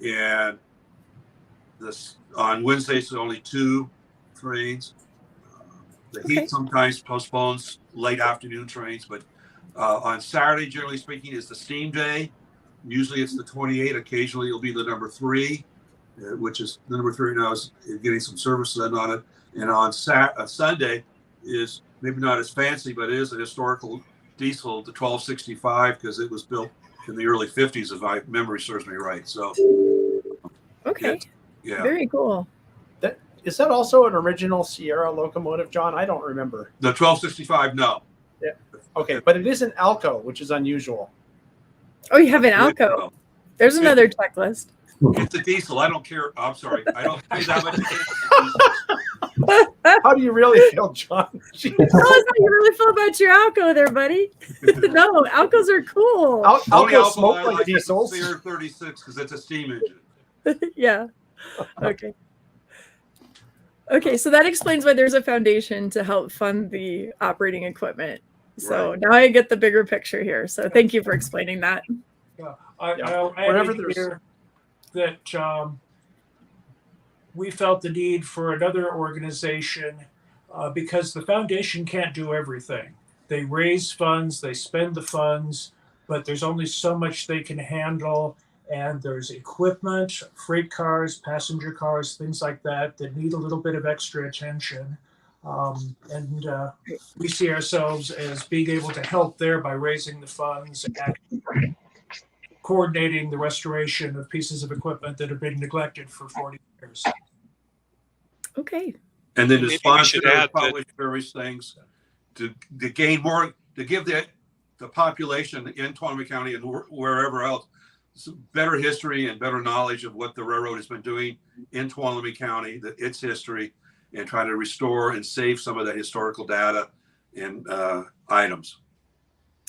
And on Wednesdays, there's only 2 trains. The heat sometimes postpones late afternoon trains, but on Saturday, generally speaking, is the steam day. Usually it's the 28. Occasionally it'll be the number 3, which is the number 3 now is getting some service done on it. And on Sunday is maybe not as fancy, but it is a historical diesel, the 1265, because it was built in the early 50s, if my memory serves me right. So, yeah, very cool. Is that also an original Sierra locomotive, John? I don't remember. The 1265, no. Yeah. Okay, but it is an Alco, which is unusual. Oh, you have an Alco. There's another checklist. It's a diesel. I don't care. I'm sorry. I don't pay that much attention. How do you really feel, John? Tell us how you really feel about your Alco there, buddy. No, Alcos are cool. Alcos smoke like diesels. CR36 because it's a steam engine. Yeah. Okay. Okay, so that explains why there's a foundation to help fund the operating equipment. So now I get the bigger picture here. So thank you for explaining that. Yeah, I'll add here that we felt the need for another organization because the foundation can't do everything. They raise funds, they spend the funds, but there's only so much they can handle. And there's equipment, freight cars, passenger cars, things like that need a little bit of extra attention. And we see ourselves as being able to help there by raising the funds and coordinating the restoration of pieces of equipment that have been neglected for 40 years. Okay. And then to sponsor publish various things to gain more, to give the population in Tuolumne County and wherever else some better history and better knowledge of what the railroad has been doing in Tuolumne County, its history, and try to restore and save some of the historical data and items.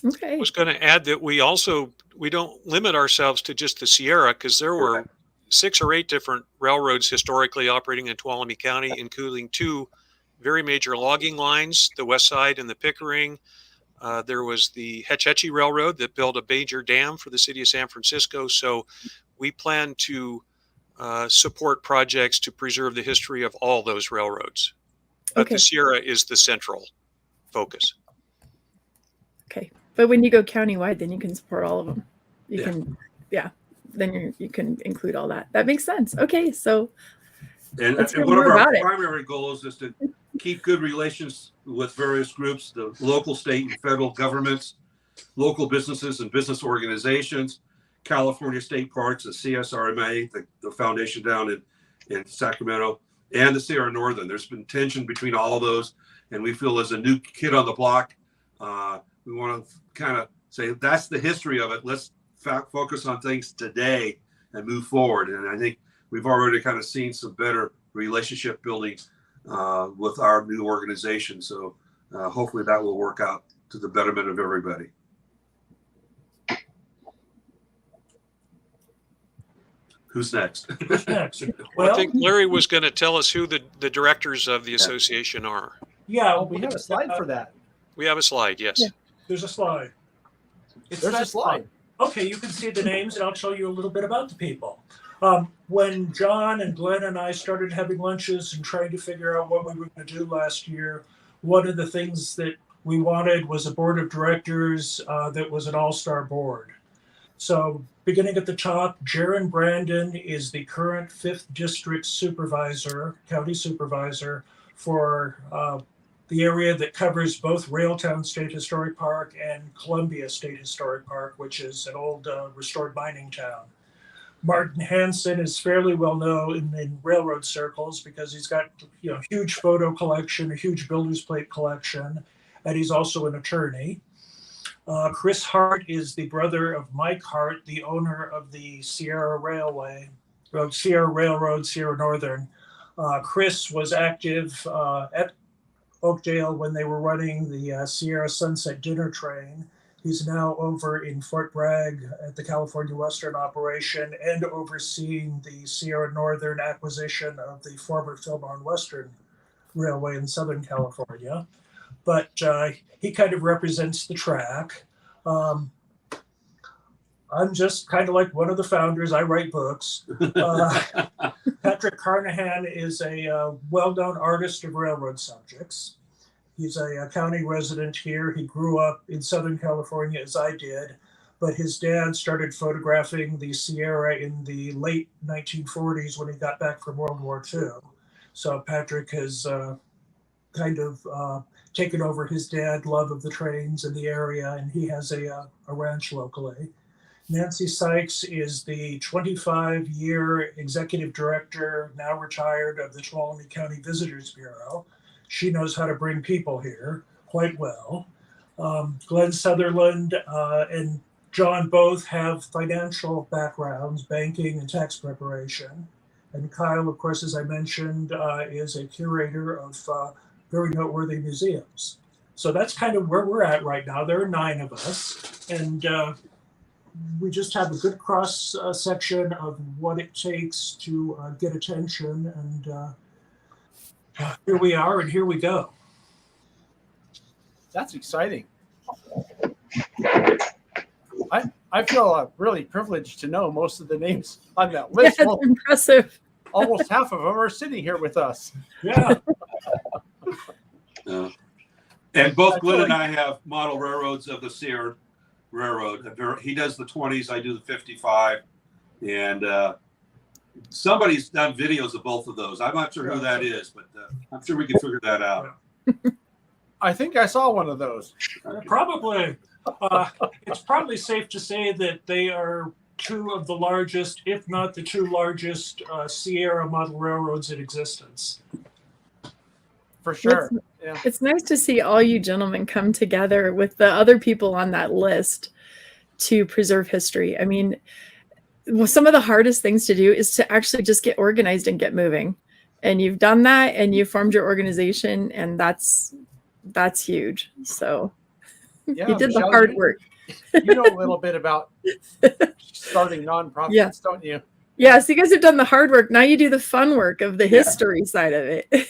Okay. I was going to add that we don't limit ourselves to just the Sierra, because there were 6 or 8 different railroads historically operating in Tuolumne County, including 2 very major logging lines, the West Side and the Pickering. There was the Hetch Hetchy Railroad that built a major dam for the city of San Francisco. So we plan to support projects to preserve the history of all those railroads. But the Sierra is the central focus. Okay. But when you go countywide, then you can support all of them. You can, then you can include all that. That makes sense. Okay. So And, Let's hear one of more our about it. primary goals is to keep good relations with various groups, the local, state, and federal governments, local businesses and business organizations, California State Parks, the CSRMA, the foundation down in Sacramento, and the Sierra Northern. There's been tension between all of those, and we feel as a new kid on the block, we want to kind of say that's the history of it. Let's focus on things today and move forward. And I think we've already kind of seen some better relationship building with our new organization. So hopefully that will work out to the betterment of everybody. Who's next? Who's next? Well, I think Larry was going to tell us who the directors of the association are. Yeah, Oh, we have a slide for that. We have a slide, yes. Yeah. There's a slide. There's a slide. Okay, you can see the names, and I'll tell you a little bit about the people. When John and Glenn and I started having lunches and trying to figure out what we were going to do last year, one of the things that we wanted was a board of directors that was an all-star board. So beginning at the top, Jaron Brandon is the current 5th District Supervisor, County Supervisor for the area that covers both Railtown State Historic Park and Columbia State Historic Park, which is an old restored mining town. Martin Hansen is fairly well known in railroad circles because he's got huge photo collection, a huge builder's plate collection, and he's also an attorney. Chris Hart is the brother of Mike Hart, the owner of the Sierra Railroad, Sierra Northern. Chris was active at Oakdale when they were running the Sierra Sunset Dinner Train. He's now over in Fort Bragg at the California Western operation and overseeing the Sierra Northern acquisition of the former Fillmore and Western Railway in Southern California. But he kind of represents the track. I'm just kind of like one of the founders. I write books. Patrick Carnahan is a well-known artist of railroad subjects. He's a county resident here. He grew up in Southern California as I did, but his dad started photographing the Sierra in the late 1940s when he got back from World War II. So Patrick has kind of taken over his dad's love of the trains in the area, and he has a ranch locally. Nancy Sykes is the 25-year executive director, now retired, of the Tuolumne County Visitors Bureau. She knows how to bring people here quite well. Glenn Sutherland and John both have financial backgrounds, banking and tax preparation. And Kyle, of course, as I mentioned, is a curator of very noteworthy museums. So that's kind of where we're at right now. There are 9 of us, and we just have a good cross section of what it takes to get attention, and here we are, and here we go. That's exciting. I feel really privileged to know most of the names on that list. Yeah, Well, it's impressive. almost half of them are sitting here with us. Yeah. And both Glenn and I have model railroads of the Sierra Railroad. He does the 20s, I do the 55. And somebody's done videos of both of those. I'm not sure who that is, but I'm sure we can figure that out. I think I saw one of those. Probably. It's probably safe to say that they are 2 of the largest, if not the 2 largest, Sierra model railroads in existence. For sure. Yeah. It's nice to see all you gentlemen come together with the other people on that list to preserve history. I mean, some of the hardest things to do is to actually just get organized and get moving. And you've done that, and you formed your organization, and that's huge. So Yeah, you did Michelle, the hard work. You know a little bit about starting nonprofits, Yeah. don't you? Yeah, so you guys have done the hard work. Now you do the fun work of the history side of it.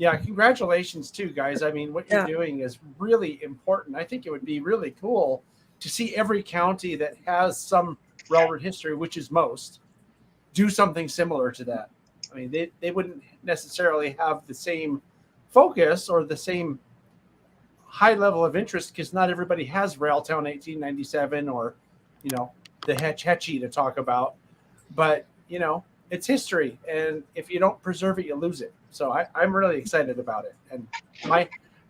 Yeah, congratulations too, guys. I mean, what you're doing is really important. I think it would be really cool to see every county that has some railroad history, which is most, do something similar to that. I mean, they wouldn't necessarily have the same focus or the same high level of interest because not everybody has Railtown 1897 or, the Hetch Hetchy to talk about. But, it's history, and if you don't preserve it, you lose it. So I'm really excited about it, and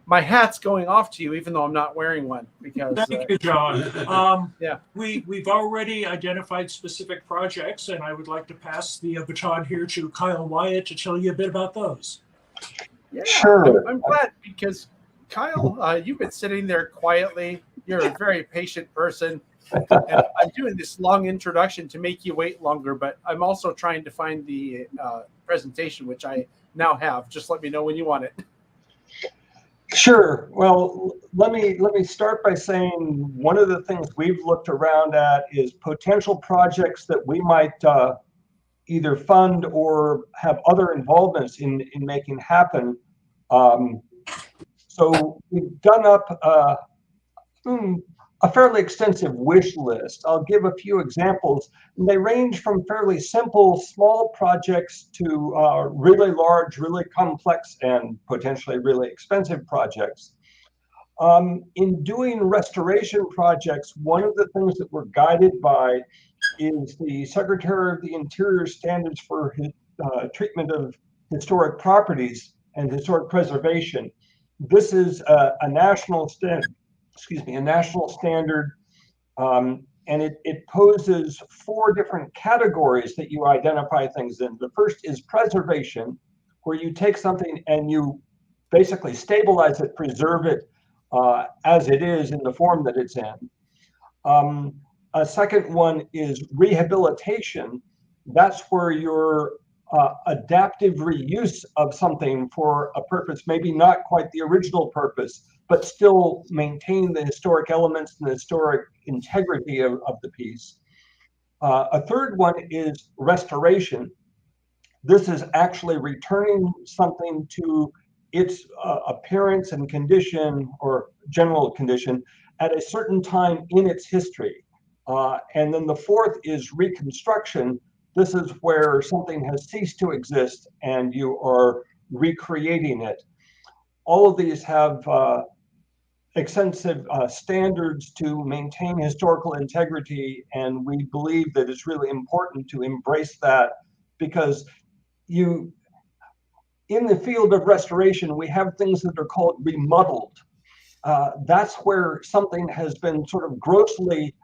my hat's going off to you, even though I'm not wearing one, because Thank you, John. yeah, We've already identified specific projects, and I would like to pass the baton here to Kyle Wyatt to tell you a bit about those. yeah. Sure. I'm glad, because Kyle, you've been sitting there quietly. You're a very patient person. And I'm doing this long introduction to make you wait longer, but I'm also trying to find the presentation, which I now have. Just let me know when you want it. Sure. Well, let me start by saying one of the things we've looked around at is potential projects that we might either fund or have other involvements in making happen. So we've done up a fairly extensive wish list. I'll give a few examples. And they range from fairly simple, small projects to really large, really complex, and potentially really expensive projects. In doing restoration projects, one of the things that we're guided by is the Secretary of the Interior standards for treatment of historic properties and historic preservation. This is a national standard. A national standard, and it poses 4 different categories that you identify things in. The first is preservation, where you take something and you basically stabilize it, preserve it as it is in the form that it's in. A second one is rehabilitation. That's where you're adaptive reuse of something for a purpose, maybe not quite the original purpose, but still maintain the historic elements and the historic integrity of the piece. A third one is restoration. This is actually returning something to its appearance and condition, or general condition, at a certain time in its history. And then the fourth is reconstruction. This is where something has ceased to exist and you are recreating it. All of these have extensive standards to maintain historical integrity, and we believe that it's really important to embrace that, because in the field of restoration, we have things that are called remodeled. That's where something has been sort of grossly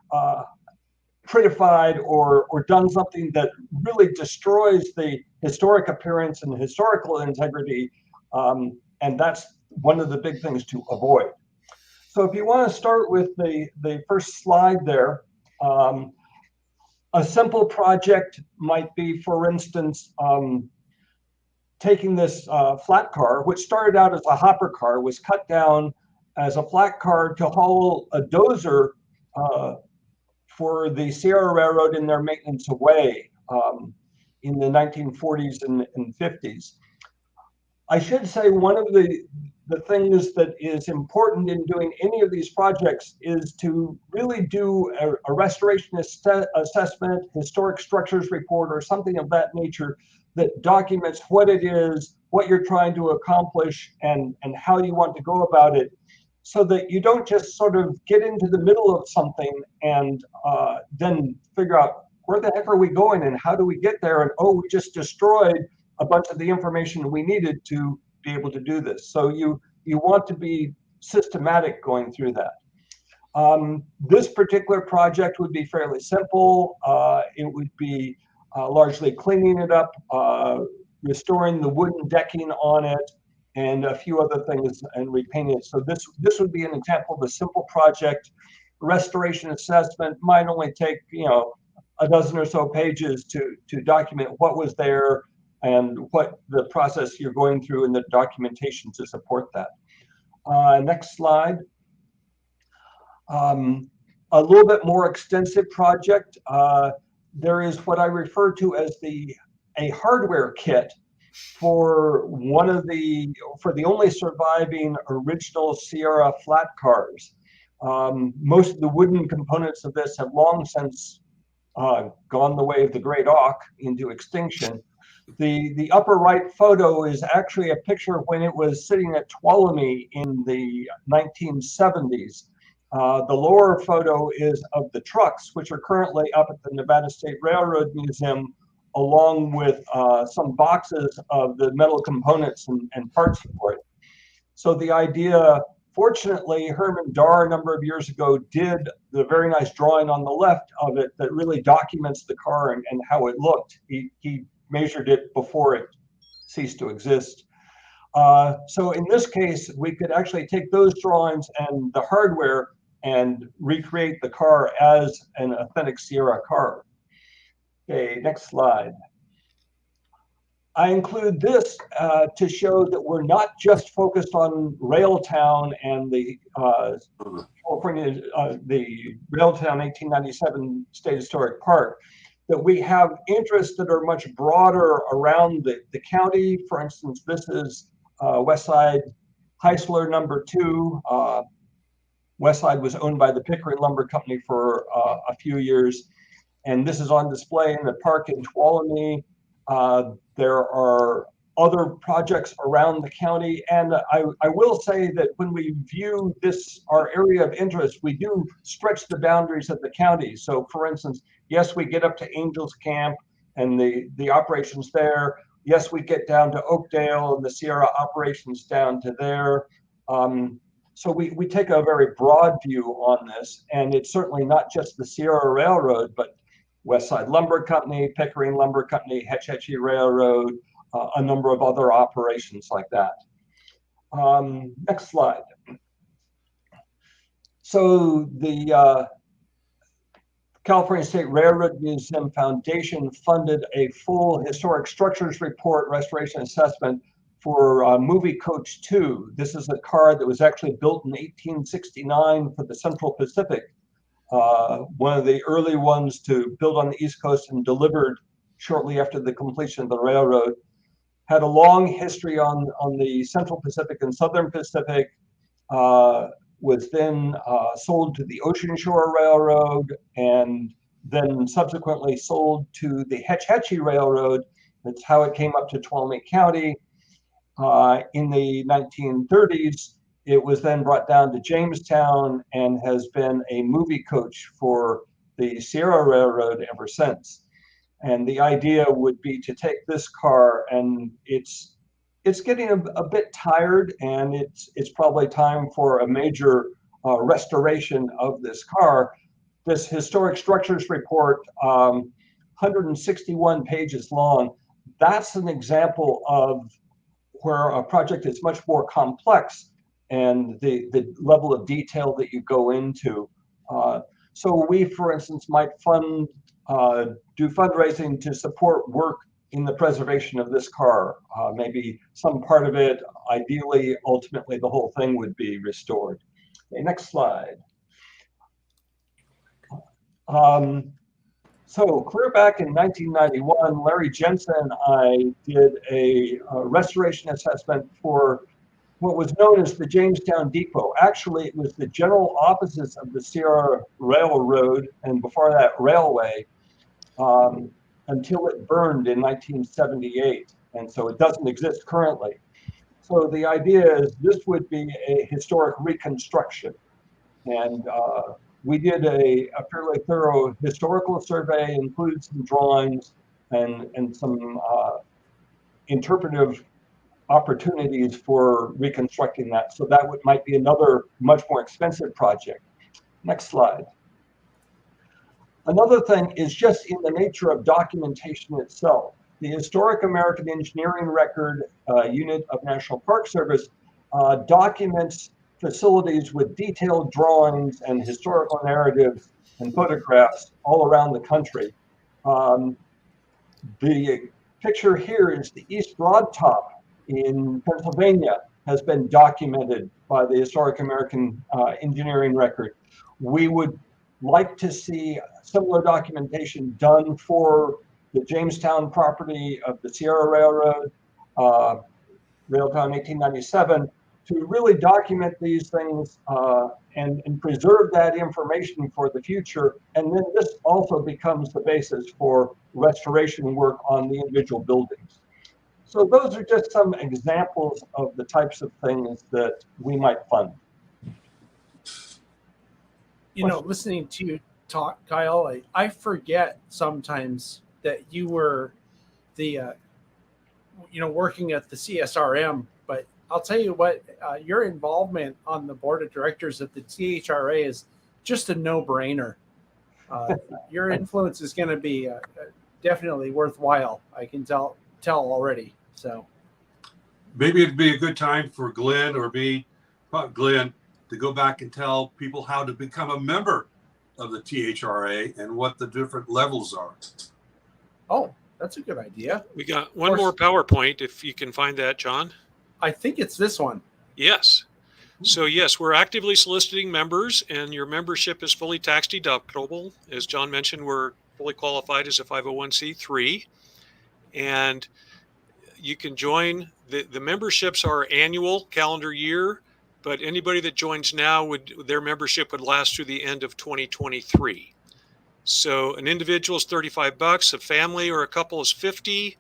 prettified or done something that really destroys the historic appearance and historical integrity, and that's one of the big things to avoid. So if you want to start with the first slide there, a simple project might be, for instance, taking this flat car, which started out as a hopper car, was cut down as a flat car to haul a dozer for the Sierra Railroad in their maintenance away in the 1940s and 50s. I should say one of the things that is important in doing any of these projects is to really do a restoration assessment, historic structures report, or something of that nature that documents what it is, what you're trying to accomplish, and how you want to go about it, so that you don't just sort of get into the middle of something and then figure out where the heck are we going and how do we get there, and oh, we just destroyed a bunch of the information we needed to be able to do this. So you want to be systematic going through that. This particular project would be fairly simple. It would be largely cleaning it up, restoring the wooden decking on it, and a few other things, and repainting it. So this would be an example of a simple project. Restoration assessment might only take a dozen or so pages to document what was there and what the process you're going through and the documentation to support that. Next slide. A little bit more extensive project. There is what I refer to as a hardware kit for the only surviving original Sierra flat cars. Most of the wooden components of this have long since gone the way of the great auk into extinction. The upper right photo is actually a picture when it was sitting at Tuolumne in the 1970s. The lower photo is of the trucks, which are currently up at the Nevada State Railroad Museum along with some boxes of the metal components and parts for it. So the idea, fortunately, Herman Darr a number of years ago did the very nice drawing on the left of it that really documents the car and how it looked. He measured it before it ceased to exist. So in this case, we could actually take those drawings and the hardware and recreate the car as an authentic Sierra car. Okay, next slide. I include this to show that we're not just focused on Railtown and the California, the Railtown 1897 State Historic Park, that we have interests that are much broader around the county. For instance, this is Westside Heisler #2. Westside was owned by the Pickering Lumber Company for a few years. And this is on display in the park in Tuolumne. There are other projects around the county. And I will say that when we view this, our area of interest, we do stretch the boundaries of the county. So for instance, yes, we get up to Angels Camp and the operations there. Yes, we get down to Oakdale and the Sierra operations down to there. So we take a very broad view on this. And it's certainly not just the Sierra Railroad, but Westside Lumber Company, Pickering Lumber Company, Hetch Hetchy Railroad, a number of other operations like that. Next slide. So the California State Railroad Museum Foundation funded a full historic structures report restoration assessment for Movie Coach 2. This is a car that was actually built in 1869 for the Central Pacific. One of the early ones to build on the East Coast and delivered shortly after the completion of the railroad. Had a long history on the Central Pacific and Southern Pacific, was then sold to the Ocean Shore Railroad and then subsequently sold to the Hetch Hetchy Railroad. That's how it came up to Tuolumne County. In the 1930s, it was then brought down to Jamestown and has been a movie coach for the Sierra Railroad ever since. And the idea would be to take this car, and it's getting a bit tired, and it's probably time for a major restoration of this car. This historic structures report, 161 pages long, that's an example of where a project is much more complex and the level of detail that you go into. So we, for instance, might do fundraising to support work in the preservation of this car. Maybe some part of it, ideally, ultimately, the whole thing would be restored. Okay, next slide. So clear back in 1991, Larry Jensen and I did a restoration assessment for what was known as the Jamestown Depot. Actually, it was the general offices of the Sierra Railroad, and before that, railway, until it burned in 1978. And so it doesn't exist currently. So the idea is this would be a historic reconstruction. And we did a fairly thorough historical survey, included some drawings and some interpretive opportunities for reconstructing that. So that might be another much more expensive project. Next slide. Another thing is just in the nature of documentation itself. The Historic American Engineering Record Unit of National Park Service documents facilities with detailed drawings and historical narratives and photographs all around the country. The picture here is the East Broad Top in Pennsylvania, has been documented by the Historic American Engineering Record. We would like to see similar documentation done for the Jamestown property of the Sierra Railroad, Railtown 1897, to really document these things and preserve that information for the future. And then this also becomes the basis for restoration work on the individual buildings. So those are just some examples of the types of things that we might fund. You know, listening to you talk, Kyle, I forget sometimes that you were the working at the CSRM. But I'll tell you what, your involvement on the board of directors at the THRA is just a no-brainer. Your influence is going to be definitely worthwhile. I can tell already. So maybe it'd be a good time for Glenn or me, Glenn, to go back and tell people how to become a member of the THRA and what the different levels are. Oh, that's a good idea. We got one more PowerPoint if you can find that, John. I think it's this one. Yes. So yes, we're actively soliciting members, and your membership is fully tax deductible. As John mentioned, we're fully qualified as a 501c3, and you can join. The memberships are annual calendar year, but anybody that joins now their membership would last through the end of 2023. So an individual is $35, a family or a couple is $50.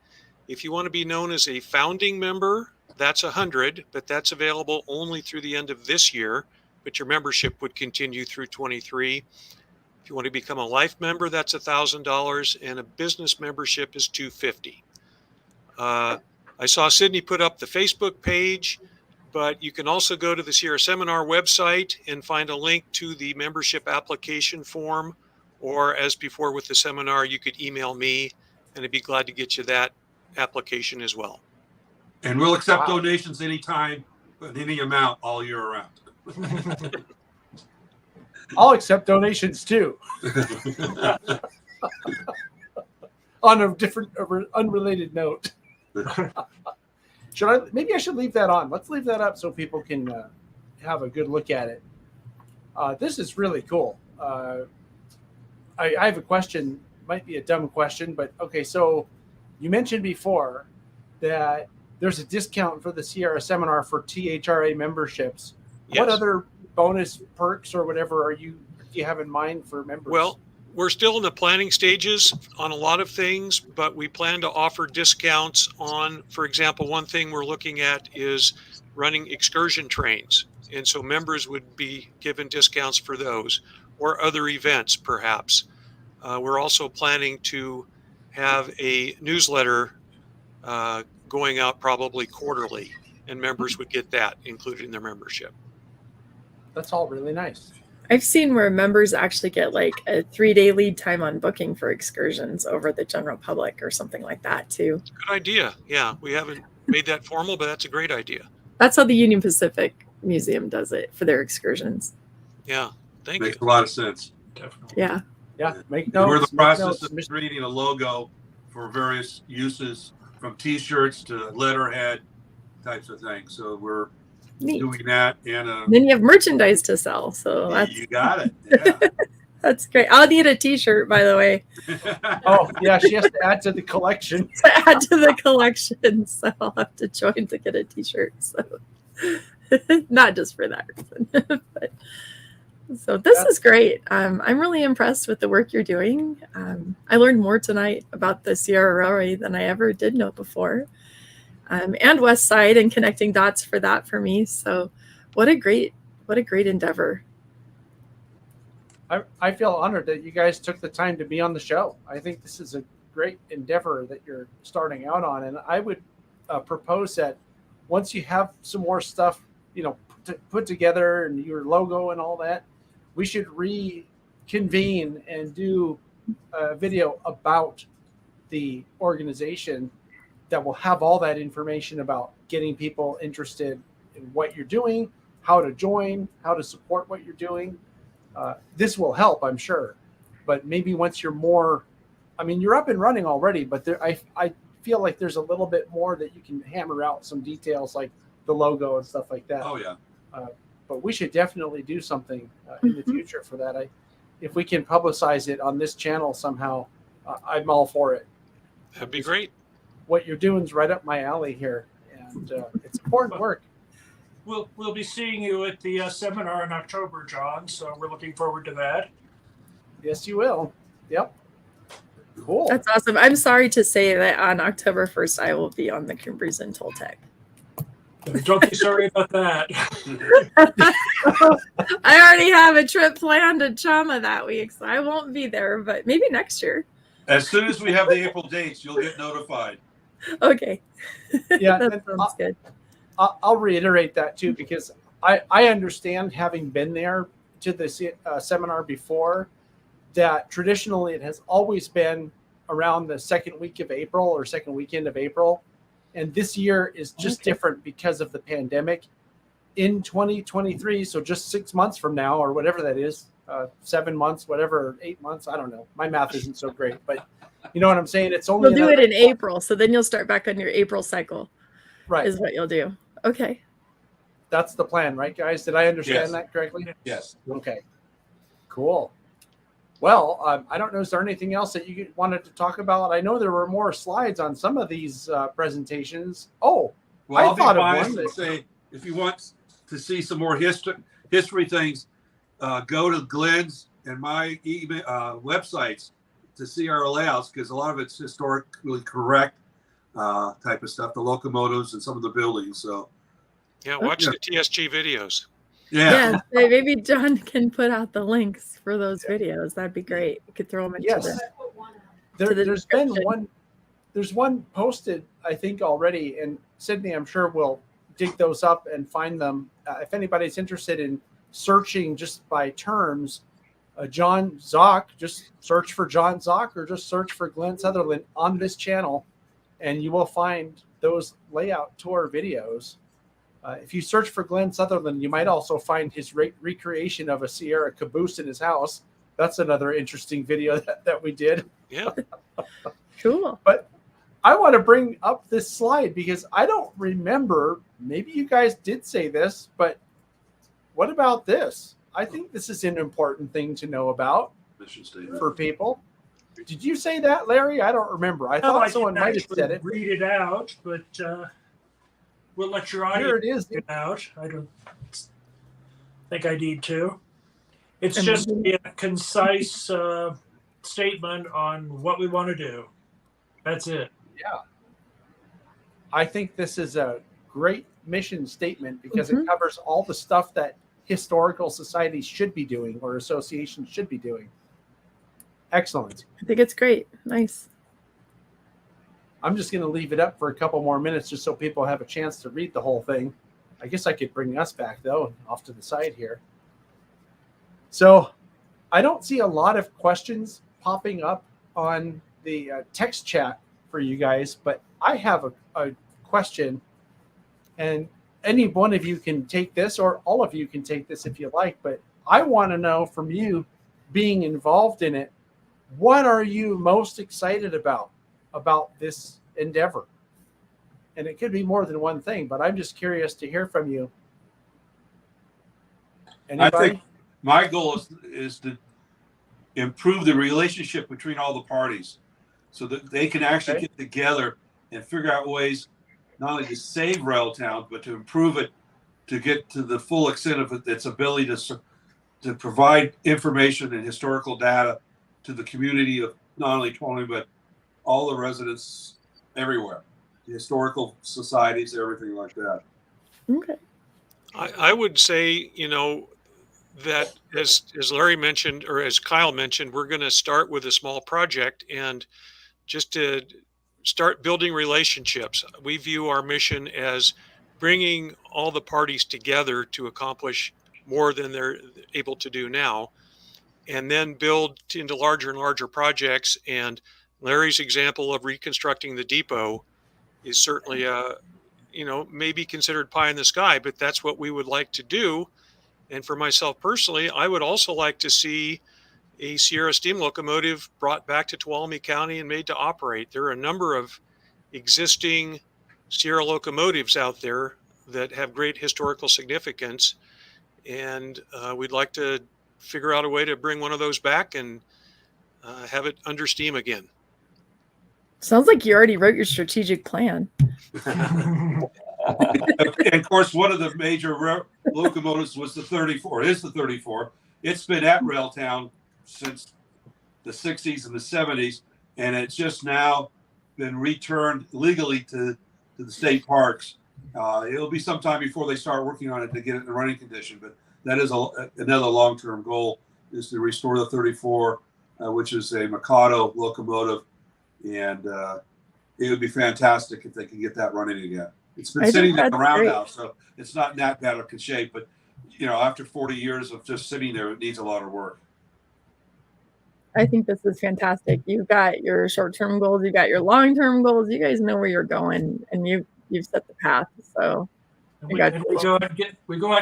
If you want to be known as a founding member, that's $100, but that's available only through the end of this year, but your membership would continue through 23. If you want to become a life member, that's $1,000, and a business membership is $250. I saw Sydney put up the Facebook page, but you can also go to the Sierra Seminar website and find a link to the membership application form, or as before with the seminar, you could email me, and I'd be glad to get you that application as well. And we'll accept donations anytime, but any amount all year round. I'll accept donations too. On a different, unrelated note. Maybe I should leave that on. Let's leave that up so people can have a good look at it. This is really cool. I have a question. Might be a dumb question, but okay. So you mentioned before that there's a discount for the Sierra Seminar for THRA memberships. Yes. What other bonus perks or whatever do you have in mind for members? Well, we're still in the planning stages on a lot of things, but we plan to offer discounts on, for example, one thing we're looking at is running excursion trains. And so members would be given discounts for those or other events, perhaps. We're also planning to have a newsletter going out probably quarterly, and members would get that included in their membership. That's all really nice. I've seen where members actually get like a 3-day lead time on booking for excursions over the general public or something like that too. Good idea. Yeah, we haven't made that formal, but that's a great idea. That's how the Union Pacific Museum does it for their excursions. Yeah, thank you. Makes a lot of sense. Definitely. Yeah. Yeah, make notes. We're in the make process notes. of creating a logo for various uses, from T-shirts to letterhead types of things. So we're Neat. doing that, and Then you have merchandise to sell. So that's, you got it. Yeah. that's great. I'll need a t-shirt, by the way, Oh, yeah, she has to add to the collection. to add to the collection. So I'll have to join to get a t-shirt. So not just for that reason. But, so this is great. I'm really impressed with the work you're doing. I learned more tonight about the Sierra Railway than I ever did know before. And West Side, and connecting dots for that for me. So what a great endeavor. I feel honored that you guys took the time to be on the show. I think this is a great endeavor that you're starting out on. And I would propose that once you have some more stuff, put together and your logo and all that, we should reconvene and do a video about the organization that will have all that information about getting people interested in what you're doing, how to join, how to support what you're doing. This will help, I'm sure. But maybe once you're more, you're up and running already, but I feel like there's a little bit more that you can hammer out some details like the logo and stuff like that. Oh, yeah. But we should definitely do something in the future for that. If we can publicize it on this channel somehow, I'm all for it. That'd be great. What you're doing is right up my alley here, and it's important work. We'll be seeing you at the seminar in October, John. So we're looking forward to that. Yes, you will. Yep. Cool. That's awesome. I'm sorry to say that on October 1st, I will be on the Crumbers and Toltec. Don't be sorry about that. I already have a trip planned to Chama that week, so I won't be there, but maybe next year. As soon as we have the April dates, you'll get notified. Okay. Yeah, That and sounds good. I'll reiterate that too, because I understand, having been there to the seminar before, that traditionally it has always been around the second week of April or second weekend of April. And this year is just different because of the pandemic. In 2023, so just 6 months from now, or whatever that is, 7 months, whatever, 8 months, I don't know. My math isn't so great, but you know what I'm saying? It's only You'll do it in April, so then you'll start back on your April cycle. Right. Is what you'll do. Okay. That's the plan, right, guys? Did I understand that correctly? Yes. Okay. Cool. Well, I don't know. Is there anything else that you wanted to talk about? I know there were more slides on some of these presentations. Oh, well, I'll thought be of biased one and say, if you want to see some more history things, go to Glenn's and my websites to see our layouts, because a lot of it's historically correct type of stuff, the locomotives and some of the buildings. So Yeah, watch the TSG videos. Yeah. Maybe John can put out the links for those videos. That'd be great. We could throw them into Yes. There's been one. There's one posted, I think, already, and Sydney, I'm sure, will dig those up and find them. If anybody's interested in searching just by terms, John Zock, just search for John Zock or just search for Glenn Sutherland on this channel, and you will find those layout tour videos. If you search for Glenn Sutherland, you might also find his recreation of a Sierra caboose in his house. That's another interesting video that we did. Yeah. Cool. But I want to bring up this slide because I don't remember, maybe you guys did say this, but what about this? I think this is an important thing to know about for people. Did you say that, Larry? I don't remember. I thought someone might have said it. Read it out, but we'll let your audience Here it is. read it out. I don't think I need to. It's just a concise statement on what we want to do. That's it. Yeah. I think this is a great mission statement because it covers all the stuff that historical societies should be doing or associations should be doing. Excellent. I think it's great. Nice. I'm just going to leave it up for a couple more minutes just so people have a chance to read the whole thing. I guess I could bring us back, though, off to the side here. So I don't see a lot of questions popping up on the text chat for you guys, but I have a question, and any one of you can take this, or all of you can take this if you like, but I want to know from you, being involved in it, what are you most excited about this endeavor? And it could be more than one thing, but I'm just curious to hear from you. Anybody? I think my goal is to improve the relationship between all the parties so that they can actually get together and figure out ways not only to save Railtown, but to improve it, to get to the full extent of its ability to provide information and historical data to the community of not only Tuolumne, but all the residents everywhere, the historical societies, everything like that. Okay. I would say, that as Larry mentioned, or as Kyle mentioned, we're going to start with a small project and just to start building relationships. We view our mission as bringing all the parties together to accomplish more than they're able to do now, and then build into larger and larger projects. And Larry's example of reconstructing the depot is certainly maybe considered pie in the sky, but that's what we would like to do. And for myself personally, I would also like to see a Sierra steam locomotive brought back to Tuolumne County and made to operate. There are a number of existing Sierra locomotives out there that have great historical significance, and we'd like to figure out a way to bring one of those back and have it under steam again. Sounds like you already wrote your strategic plan. And of course, one of the major locomotives was the 34. It is the 34. It's been at Railtown since the 60s and the 70s, and it's just now been returned legally to the state parks. It'll be some time before they start working on it to get it in running condition, but that is another long-term goal, is to restore the 34 which is a Mikado locomotive, and it would be fantastic if they could get that running again. It's been sitting there around now, so it's not in that bad of a shape. But after 40 years of just sitting there, it needs a lot of work. I think this is fantastic. You've got your short-term goals, you've got your long-term goals. You guys know where you're going, and you've set the path. So we go out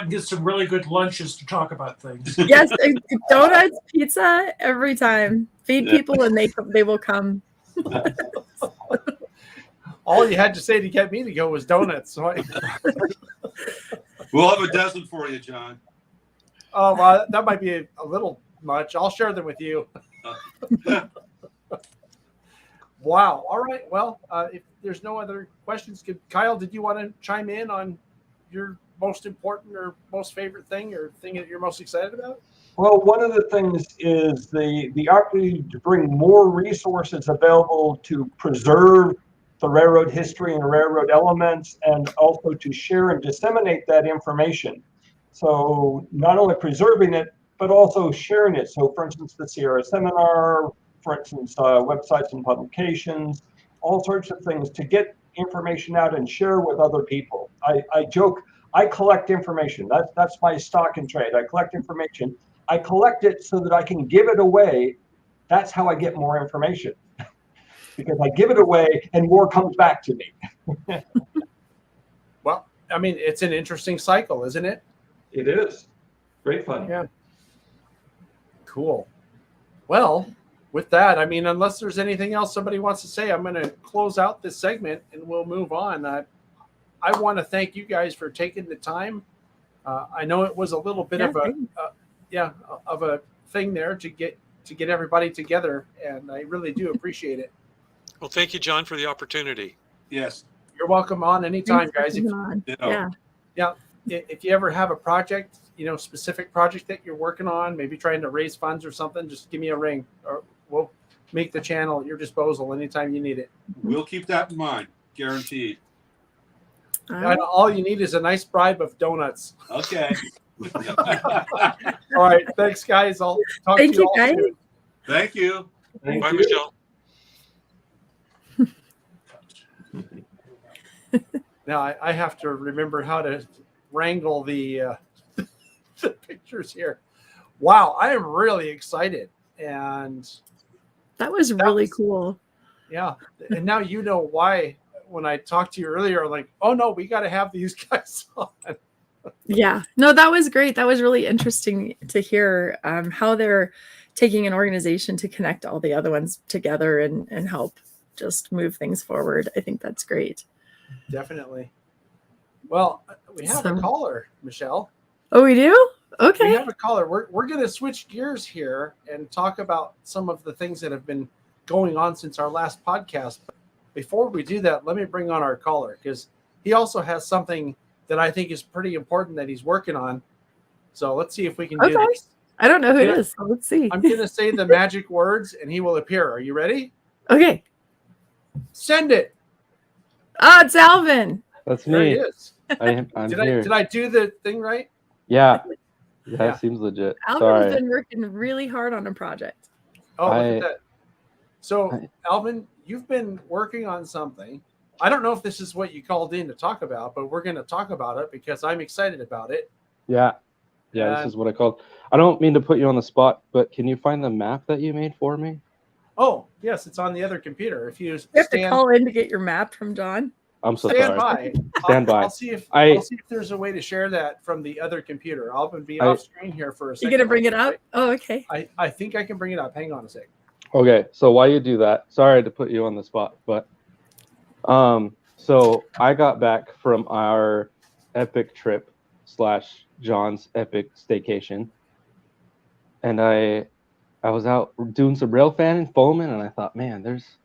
and get some really good lunches to talk about things. Yes, donuts, pizza every time. Feed people, and they will come. All you had to say to get me to go was donuts. So We'll have a dozen for you, John. Oh, well, that might be a little much. I'll share them with you. Wow. All right. Well, if there's no other questions, Kyle, did you want to chime in on your most important or most favorite thing or thing that you're most excited about? Well, one of the things is the opportunity to bring more resources available to preserve the railroad history and railroad elements, and also to share and disseminate that information. So not only preserving it, but also sharing it. So for instance, the Sierra Seminar, for instance, websites and publications, all sorts of things to get information out and share with other people. I joke, I collect information. That's my stock and trade. I collect information. I collect it so that I can give it away. That's how I get more information. Because I give it away and more comes back to me. Well, I mean, it's an interesting cycle, isn't it? It is. Great fun. Yeah. Cool. Well, with that, I mean, unless there's anything else somebody wants to say, I'm going to close out this segment and we'll move on. I want to thank you guys for taking the time. I know it was a little bit of a thing there to get everybody together, and I really do appreciate it. Well, thank you, John, for the opportunity. Yes. You're welcome on anytime, guys. Yeah. If you ever have a project, specific project that you're working on, maybe trying to raise funds or something, just give me a ring, or we'll make the channel at your disposal anytime you need it. We'll keep that in mind, guaranteed. And all you need is a nice bribe of donuts. Okay. All right. Thanks, guys. I'll talk to you all guys. soon. Thank you. Bye, Michelle. Now I have to remember how to wrangle the pictures here. Wow, I am really excited, and that was really cool. Yeah, and now you know why. When I talked to you earlier, like, oh no, we got to have these guys on. Yeah, no, that was great. That was really interesting to hear how they're taking an organization to connect all the other ones together and help just move things forward. I think that's great. Definitely. Well, we have a caller, Michelle. Oh, we do? Okay. We have a caller. We're going to switch gears here and talk about some of the things that have been going on since our last podcast. But before we do that, let me bring on our caller, because he also has something that I think is pretty important that he's working on. So let's see if we can do this. I don't know who it is. So let's see. I'm going to say the magic words and he will appear. Are you ready? Okay. Send it. Oh, it's Alvin. That's me. There he is. I'm here. Did I do the thing right? Yeah. That seems legit. Alvin's been working really hard on a project. Oh, look at that. So, Alvin, you've been working on something. I don't know if this is what you called in to talk about, but we're going to talk about it because I'm excited about it. Yeah. Yeah, this is what I called. I don't mean to put you on the spot, but can you find the map that you made for me? Oh, yes, it's on the other computer. If you have to call in to get your map from John. I'm so stand sorry. Stand by. I'll see if there's a way to share that from the other computer. I'll be off screen here for a second. You gonna bring it up? Oh, okay. I think I can bring it up. Hang on a sec. Okay, so while you do that, sorry to put you on the spot, but so I got back from our epic trip / John's epic staycation, and I was out doing some rail fanning, foaming, and I thought, man, there's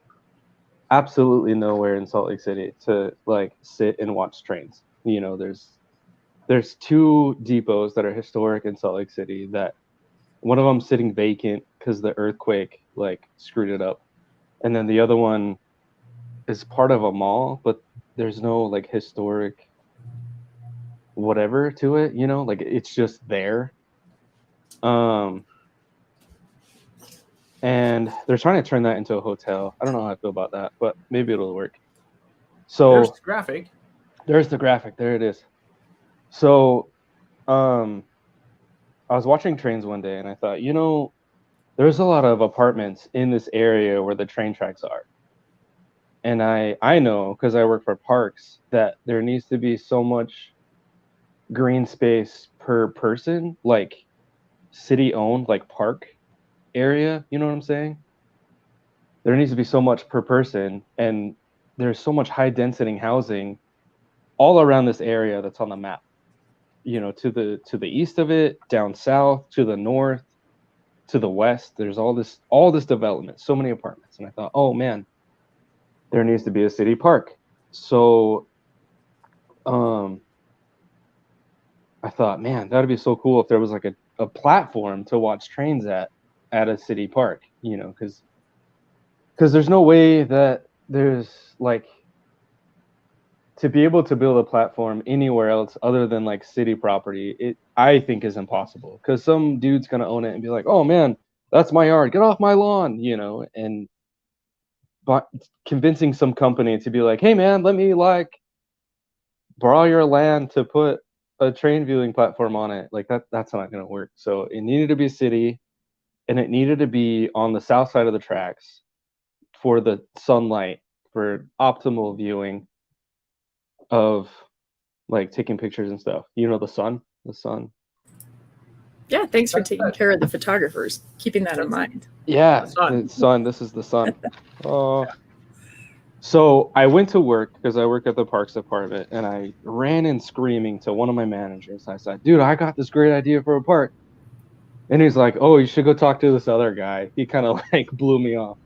absolutely nowhere in Salt Lake City to like sit and watch trains. You know, there's two depots that are historic in Salt Lake City, that one of them sitting vacant because the earthquake like screwed it up, and then the other one is part of a mall, but there's no like historic whatever to it, you know, like it's just there. and they're trying to turn that into a hotel. I don't know how I feel about that, but maybe it'll work. So There's the graphic. there's the graphic. There it is. So, I was watching trains one day, and I thought, there's a lot of apartments in this area where the train tracks are. And I know, because I work for parks, that there needs to be so much green space per person, like city-owned, like park area. You know what I'm saying? There needs to be so much per person, and there's so much high-density housing all around this area that's on the map. To the east of it, down south, to the north, to the west. There's all this development, so many apartments, and I thought, oh man, there needs to be a city park. So, I thought, man, that'd be so cool if there was like a platform to watch trains at a city park. Because there's no way that there's like, to be able to build a platform anywhere else other than like city property, I think is impossible, because some dude's gonna own it and be like, oh man, that's my yard, get off my lawn, but convincing some company to be like, hey man, let me like borrow your land to put a train viewing platform on it, like that's not gonna work. So it needed to be a city, and it needed to be on the south side of the tracks for the sunlight, for optimal viewing of like taking pictures and stuff. The sun. Yeah, thanks for taking care of the photographers, keeping that in mind. Yeah, The sun. the sun. This is the sun. Oh. So I went to work, because I work at the parks department, and I ran in screaming to one of my managers. I said, dude, I got this great idea for a park. And he's like, oh, you should go talk to this other guy. He kind of like blew me off,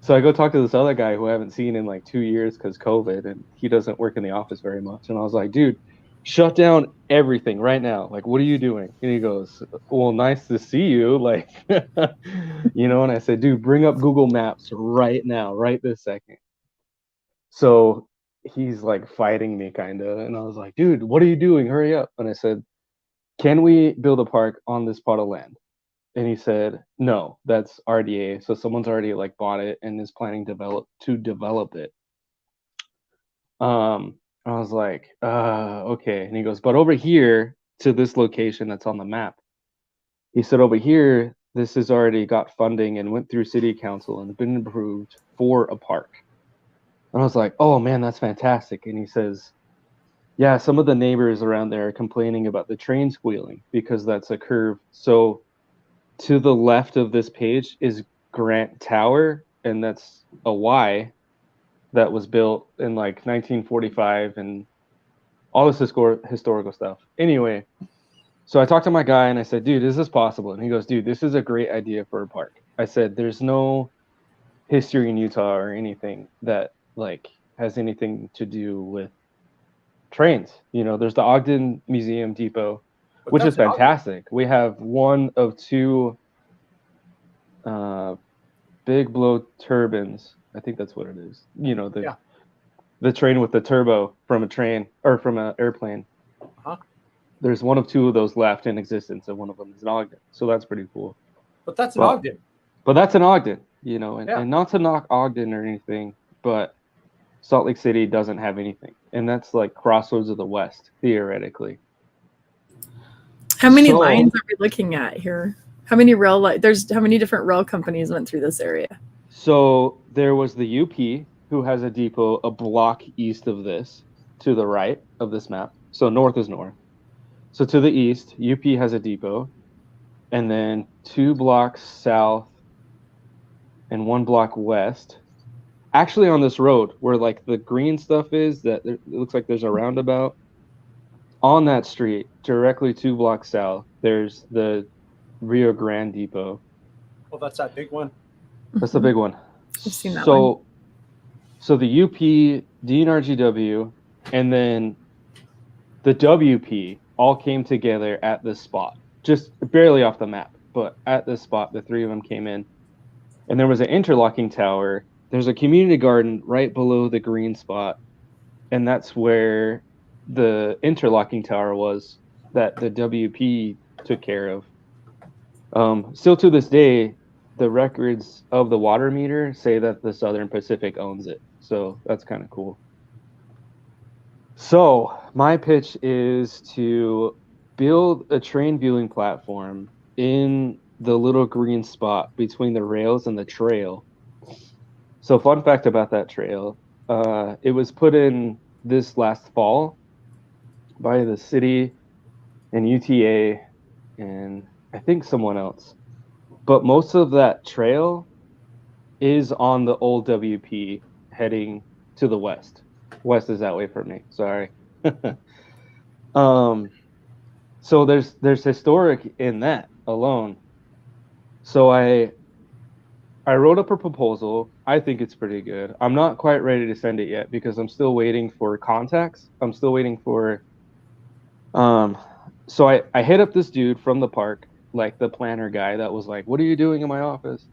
So I go talk to this other guy who I haven't seen in like 2 years because COVID, and he doesn't work in the office very much. And I was like, dude, shut down everything right now. Like, what are you doing? And he goes, well, nice to see you. Like, and I said, dude, bring up Google Maps right now, right this second. So he's like fighting me kind of. And I was like, dude, what are you doing? Hurry up. And I said, can we build a park on this plot of land? And he said, no, that's RDA. So someone's already like bought it and is planning to develop it. I was like, okay. And he goes, but over here to this location that's on the map, he said, over here, this has already got funding and went through city council and been approved for a park. And I was like, oh man, that's fantastic. And he says, yeah, some of the neighbors around there are complaining about the train squealing because that's a curve. So to the left of this page is Grant Tower, and that's a Y that was built in like 1945 and all this historical stuff. Anyway, so I talked to my guy and I said, dude, is this possible? And he goes, dude, this is a great idea for a park. I said, there's no history in Utah or anything that like has anything to do with trains. There's the Ogden Museum Depot, which is fantastic. We have one of two big blow turbines. I think that's what it is. The train with the turbo from a train or from an airplane. Uh-huh. There's one of two of those left in existence, and one of them is in Ogden. So that's pretty cool. But that's in Ogden. But that's in Ogden, and not to knock Ogden or anything, but Salt Lake City doesn't have anything. And that's like crossroads of the West, theoretically. How many lines are we looking at here? How many how many different rail companies went through this area? So there was the UP, who has a depot a block east of this, to the right of this map. So north is north. So to the east, UP has a depot, and then 2 blocks south and 1 block west. Actually, on this road where like the green stuff is, it looks like there's a roundabout. On that street, directly 2 blocks south, there's the Rio Grande Depot. Well, that's that big one. That's the big one. I've seen that one. So the UP, DNRGW, and then the WP all came together at this spot, just barely off the map, but at this spot, the 3 of them came in. And there was an interlocking tower. There's a community garden right below the green spot, and that's where the interlocking tower was that the WP took care of. Still to this day, the records of the water meter say that the Southern Pacific owns it. So that's kind of cool. So my pitch is to build a train viewing platform in the little green spot between the rails and the trail. So fun fact about that trail, it was put in this last fall by the city and UTA and I think someone else. But most of that trail is on the old WP heading to the west. West is that way for me. Sorry. So there's historic in that alone. So I wrote up a proposal. I think it's pretty good. I'm not quite ready to send it yet because I'm still waiting for contacts. I'm still waiting for so I hit up this dude from the park, like the planner guy that was like, "What are you doing in my office?"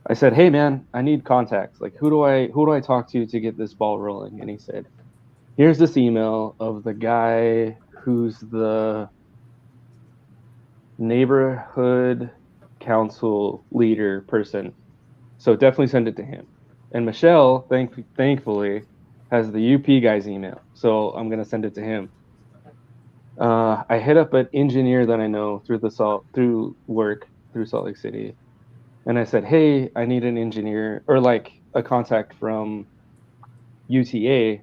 I said, "Hey man, I need contacts. Like who do I talk to get this ball rolling?" And he said, "Here's this email of the guy who's the neighborhood council leader person. So definitely send it to him." And Michelle, thankfully, has the UP guy's email. So I'm going to send it to him. I hit up an engineer that I know through Salt Lake City. And I said, "Hey, I need an engineer or like a contact from UTA."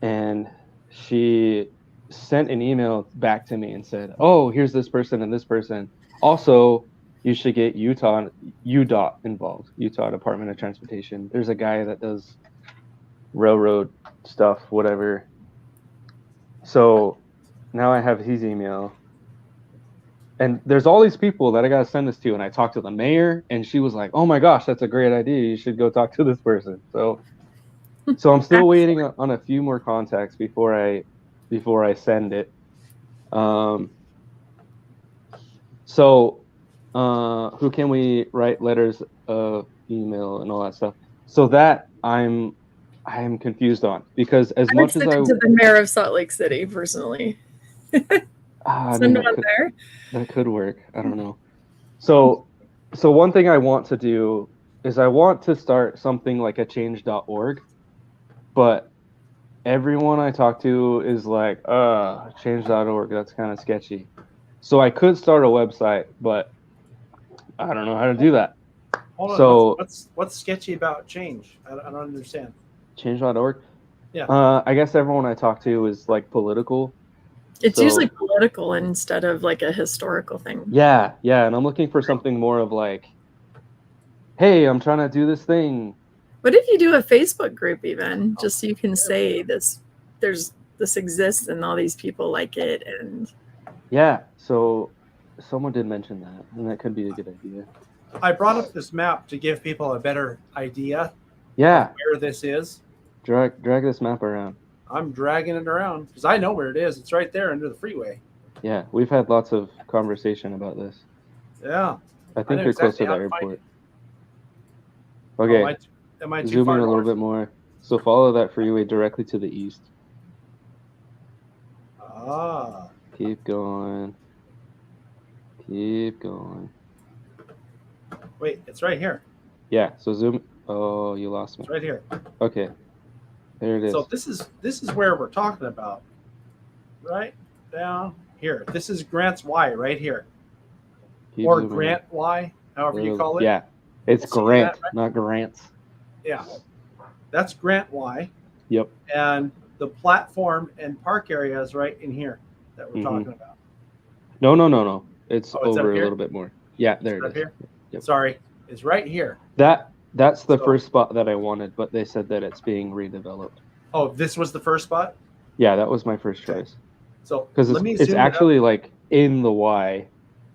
And she sent an email back to me and said, "Oh, here's this person and this person. Also, you should get UDOT involved, Utah Department of Transportation. There's a guy that does railroad stuff, whatever." So now I have his email. And there's all these people that I got to send this to. And I talked to the mayor and she was like, "Oh my gosh, that's a great idea. You should go talk to this person." So I'm still waiting on a few more contacts before I send it. So who can we write letters of email and all that stuff? So that I am confused on because as much as I to the mayor of Salt Lake City personally. Send one there. That could work. I don't know. So one thing I want to do is I want to start something like a change.org, but everyone I talk to is like, change.org, that's kind of sketchy. So I could start a website, but I don't know how to do that. Hold on. So what's sketchy about change? I don't understand. Change.org? Yeah. I guess everyone I talk to is like political. It's usually political instead of like a historical thing. Yeah. And I'm looking for something more of like, "Hey, I'm trying to do this thing." What if you do a Facebook group even, just so you can say this exists and all these people like it and Yeah, so someone did mention that, and that could be a good idea. I brought up this map to give people a better idea Yeah, of where this is. drag this map around. I'm dragging it around because I know where it is. It's right there under the freeway. Yeah, we've had lots of conversation about this. Yeah. I think know you're close exactly to how that to find airport. Oh, Okay, am I too zoom far in a little north? bit more. So follow that freeway directly to the east. Ah. Keep going. Keep going. Wait, it's right here. Yeah, so zoom. Oh, you lost me. It's right here. Okay, there it is. So this is where we're talking about. Right down here. This is Grant's Y right here. Keep Or zooming in. Grant Y, however you call it. Yeah, it's See Grant, that, right? not Grants. Yeah. That's Grant Y. Yep. And the platform and park area is right in here that we're Mhm. talking about. No. It's Oh, it's up over a here? little bit more. Yeah, there It's it up is. here? Yep. Sorry. It's right here. That's the So- first spot that I wanted, but they said that it's being redeveloped. Oh, this was the first spot? Yeah, that was my first Okay. choice So because let me it's zoom it up. actually like in the Y,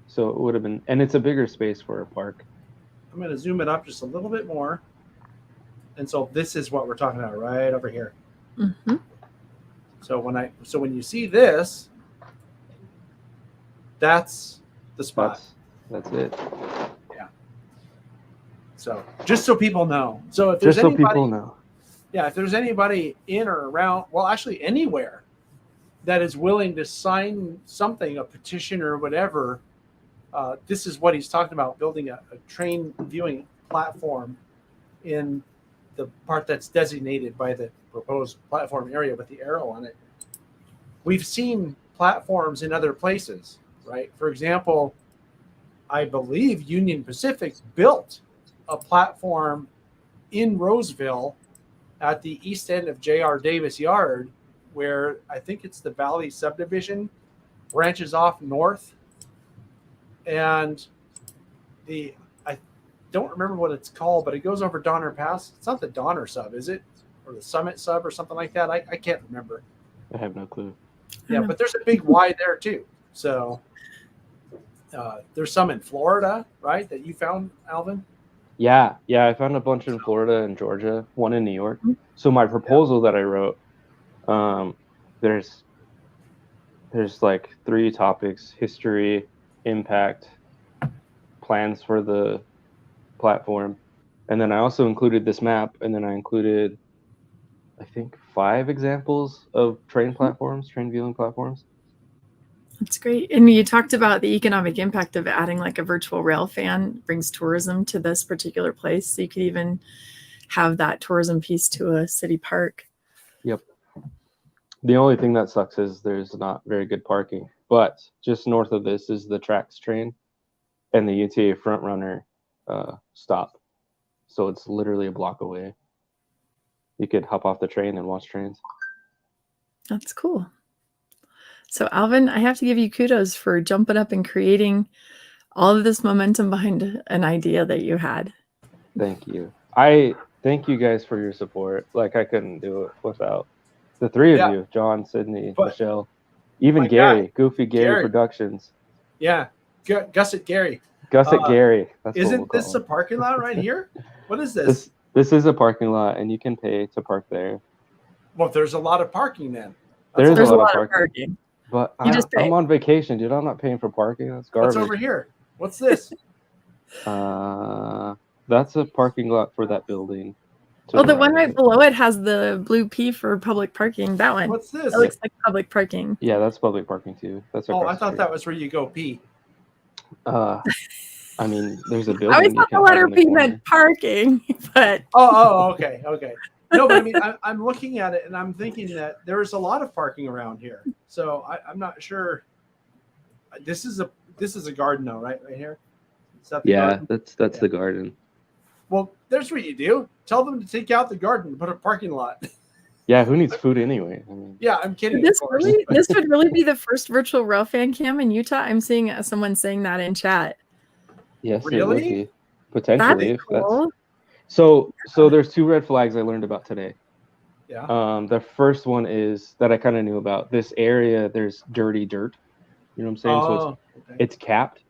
so it would have been, and it's a bigger space for a park. I'm going to zoom it up just a little bit more. And so this is what we're talking about right over here. Mhm. So when you see this, that's the spot. That's it. So just so people know. So if there's Just so anybody, people know. yeah, if there's anybody in or around, well, actually anywhere that is willing to sign something, a petition or whatever, this is what he's talking about, building a train viewing platform in the part that's designated by the proposed platform area with the arrow on it. We've seen platforms in other places, right? For example, I believe Union Pacific built a platform in Roseville at the east end of J.R. Davis Yard, where I think it's the Valley subdivision branches off north. And I don't remember what it's called, but it goes over Donner Pass. It's not the Donner sub, is it? Or the Summit sub or something like that. I can't remember. I have no clue. Yeah, but there's a big Y there too. So there's some in Florida, right, that you found, Alvin? Yeah, I found a bunch in Florida and Georgia, one in New York. So my proposal that I wrote, there's like 3 topics: history, impact, plans for the platform, and then I also included this map, and then I included, I think, 5 examples of train viewing platforms. That's great. And you talked about the economic impact of adding like a virtual rail fan brings tourism to this particular place. So you could even have that tourism piece to a city park. Yep. The only thing that sucks is there's not very good parking. But just north of this is the tracks train and the UTA front runner stop. So it's literally a block away. You could hop off the train and watch trains. That's cool. So Alvin, I have to give you kudos for jumping up and creating all of this momentum behind an idea that you had. Thank you. I thank you guys for your support. Like, I couldn't do it without the 3 of you, John, Sydney, Michelle, even Gary, Goofy Gary Productions. Yeah, Gusset Gary. Gusset Gary. That's isn't this a parking lot right here? What is this? This is a parking lot, and you can pay to park there. Well, there's a lot of parking then. There's a lot of parking. But I'm on vacation, dude. I'm not paying for parking. That's garbage. What's over here? What's this? That's a parking lot for that building. Oh, the one right below it has the blue P for public parking. That one. What's this? It looks like public parking. Yeah, that's public parking too. That's I thought that was where you go pee. I mean, there's a building. I always thought the letter P meant parking, but okay. No, but I mean, I'm looking at it and I'm thinking that there's a lot of parking around here. So I'm not sure. This is a garden though, right here. Garden? That's the garden. Well, there's what you do. Tell them to take out the garden and put a parking lot. Yeah, who needs food anyway? I mean, yeah, I'm kidding. This would really be the first virtual rail fan cam in Utah. I'm seeing someone saying that in chat. Yes, really? It would be. Potentially. That's cool. So there's 2 red flags I learned about today. Yeah. The first one is that I kind of knew about. This area, there's dirty dirt. You know what I'm saying? So it's capped.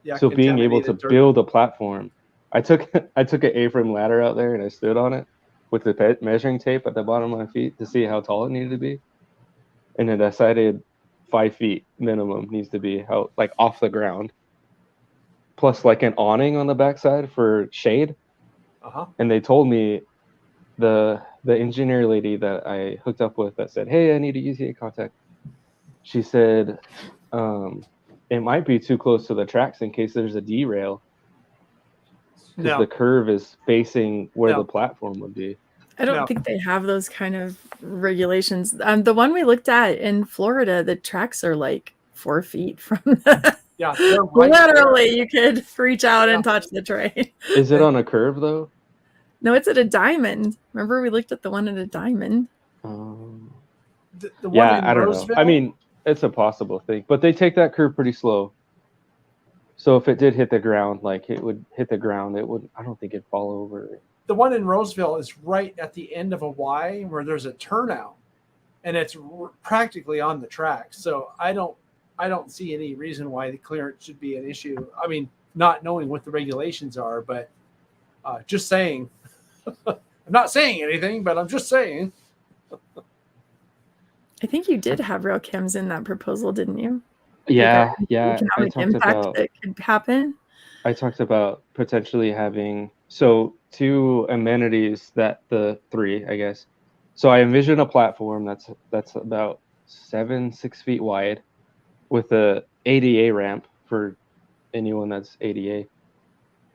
Yeah. So being able to build a platform, I took an A-frame ladder out there and I stood on it with the measuring tape at the bottom of my feet to see how tall it needed to be, and I decided 5 feet minimum needs to be out, like off the ground, plus like an awning on the backside for shade. And they told me, the engineer lady that I hooked up with that said, hey, I need a UTA contact. She said, it might be too close to the tracks in case there's a derail. Because the curve is facing where the platform would be. I don't think they have those kind of regulations. The one we looked at in Florida, the tracks are like 4 feet from the... Yeah, literally, you could reach out and touch the train. Is it on a curve though? No, it's at a diamond. Remember, we looked at the one at a diamond. The one I don't know. I mean, it's a possible thing, but they take that curve pretty slow. So if it did hit the ground, like it would hit the ground, it would. I don't think it'd fall over. The one in Roseville is right at the end of a Y where there's a turnout, and it's practically on the track. So I don't see any reason why the clearance should be an issue. I mean, not knowing what the regulations are, but just saying. I'm not saying anything, but I'm just saying. I think you did have rail cams in that proposal, didn't you? Yeah. Economic impact that could happen. I talked about potentially having 2 amenities that the 3, I guess. So I envision a platform that's about 6 feet wide, with a ADA ramp for anyone that's ADA,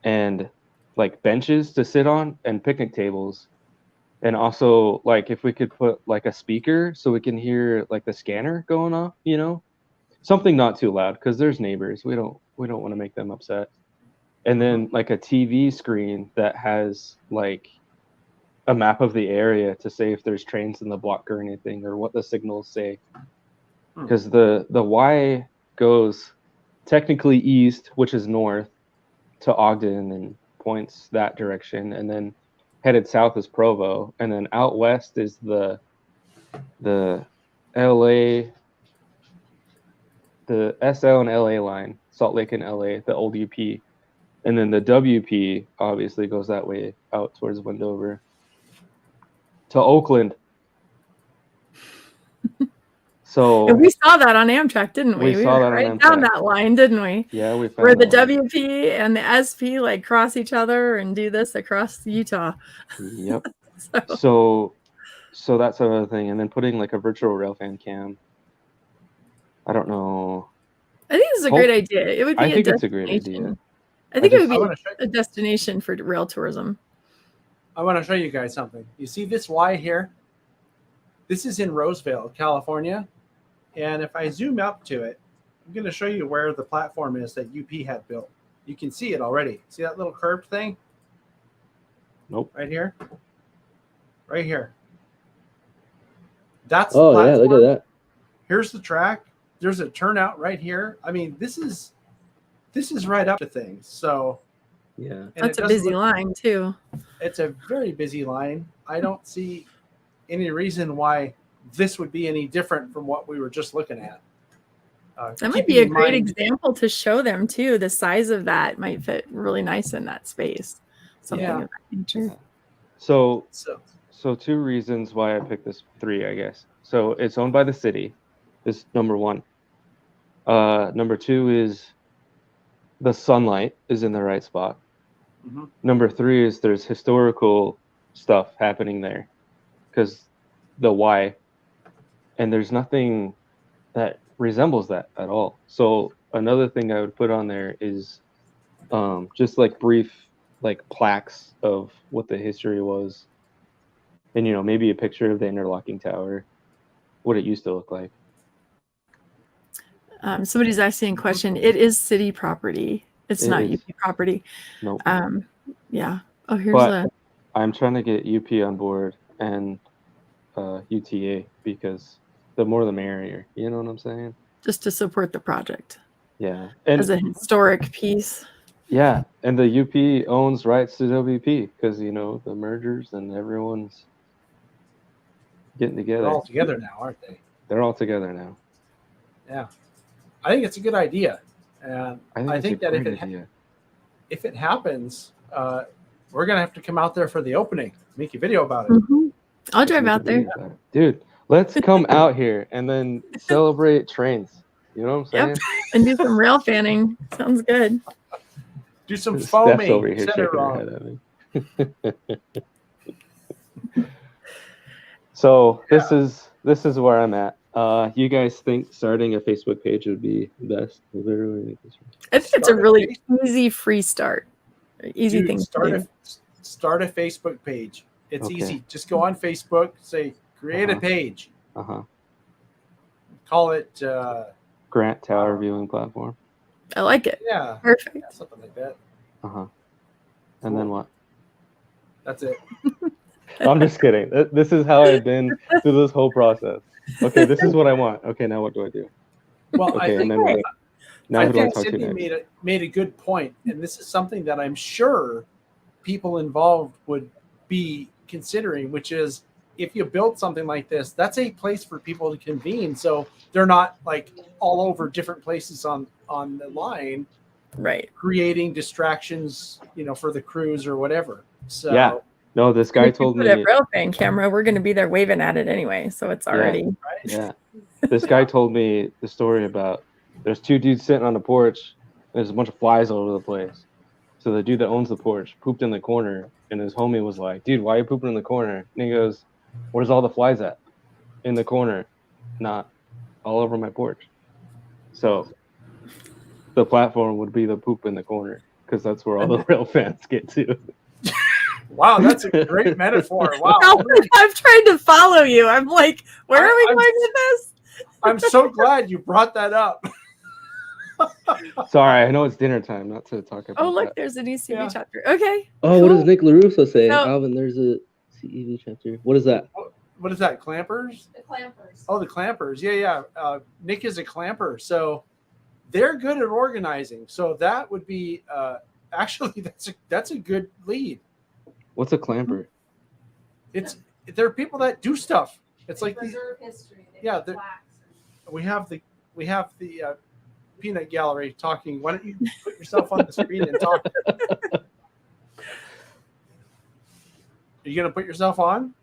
and like benches to sit on and picnic tables. And also, like, if we could put like a speaker so we can hear like the scanner going off, you know, something not too loud because there's neighbors. We don't want to make them upset. And then like a TV screen that has like a map of the area to say if there's trains in the block or anything, or what the signals say. Because the Y goes technically east, which is north, to Ogden and points that direction, and then headed south is Provo, and then out west is the LA, the SL and LA line, Salt Lake and LA, the old UP, and then the WP obviously goes that way out towards Wendover to Oakland. So And we saw that on Amtrak, didn't we? We saw that on right down Amtrak. that line, didn't we? yeah, we found Where the that one. WP and the SP like cross each other and do this across Utah. Yep. So, So that's another thing, and then putting like a virtual railfan cam. I don't know. I think this is a great idea. It would be I think a it's a great destination. idea. I think it would I be wanna show- a destination for rail tourism. I want to show you guys something. You see this Y here? This is in Roseville, California. And if I zoom up to it, I'm going to show you where the platform is that UP had built. You can see it already. See that little curved thing? Nope. Right here? Right here. That's Oh the yeah, look platform. at that. Here's the track. There's a turnout right here. I mean, this is right up to things. So Yeah. and That's it a doesn't busy look- line too. It's a very busy line. I don't see any reason why this would be any different from what we were just looking at. That might keeping be a in great mind- example to show them too. The size of that might fit really nice in that space. Something Yeah. of that nature. So So 2 reasons why I picked this, 3, I guess. So it's owned by the city. Is number 1. Number 2 is the sunlight is in the right spot. Mhm. Number 3 is there's historical stuff happening there, because the Y, and there's nothing that resembles that at all. So another thing I would put on there is just like brief like plaques of what the history was, and maybe a picture of the interlocking tower, what it used to look like. Somebody's asking a question. It is city property. It's It not is. UP property. Nope. Yeah. Oh, here's But a. I'm trying to get UP on board and UTA, because the more the merrier. You know what I'm saying? Just to support the project Yeah. as And a historic piece. yeah, and the UP owns rights to WP because the mergers and everyone's getting they're together. all together now, aren't they? They're all together now. Yeah. I think it's a good idea. And I think it's a that great idea. if it happens, we're going to have to come out there for the opening, make a video about it. Mhm. I'll drive Make a out there. video about it. Dude, let's come out here and then celebrate trains. You know what I'm saying? Yep. And do some rail fanning. Sounds good. Do some Steph's foaming, over here set shaking it her wrong. head at me. So this is where I'm at. You guys think starting a Facebook page would be best? Literally. I think it's a Start a really easy free start. Easy Dude, thing to start do. start a Facebook page. It's Okay. easy. Just go on Facebook, say create a Uh-huh. page. Uh-huh. Call it Grant Tower viewing platform. I like it. yeah, Perfect. something like that. Uh-huh. And then what? That's it. I'm just kidding. This is how I've been through this whole process. Okay, this is what I want. Okay, now what do I do? Well, Okay, I and think then what? Now I who do I think talk to Sydney next? made a good point, and this is something that I'm sure people involved would be considering, which is if you build something like this, that's a place for people to convene, so they're not like all over different places on the line, Right. creating distractions, for the crews or whatever. So Yeah. No, this guy If you told put me. a rail fan camera, we're going to be there waving at it anyway, so it's already. Yeah. This guy told me the story about there's 2 dudes sitting on the porch. There's a bunch of flies all over the place. So the dude that owns the porch pooped in the corner, and his homie was like, "Dude, why are you pooping in the corner?" And he goes, "Where's all the flies at? In the corner, not all over my porch." So the platform would be the poop in the corner because that's where all the rail fans get to. Wow, that's a great metaphor. Wow. I'm trying to follow you. I'm like, where are we going with this? I'm so glad you brought that up. Sorry, I know it's dinner time, not to talk about Oh, look, that. there's an ECV Yeah. chapter. Okay. Oh, what does cool. Nick LaRusso say? So- Alvin, there's a CEV chapter. What is that? What is that? Clampers? The clampers. Oh, the clampers. Yeah. Nick is a clamper, so they're good at organizing. So that would be actually that's a good lead. What's a clamper? There are people that do stuff. It's like preserve history. Yeah, we have the peanut gallery talking. Why don't you put yourself on the screen and talk? Are you gonna put yourself on?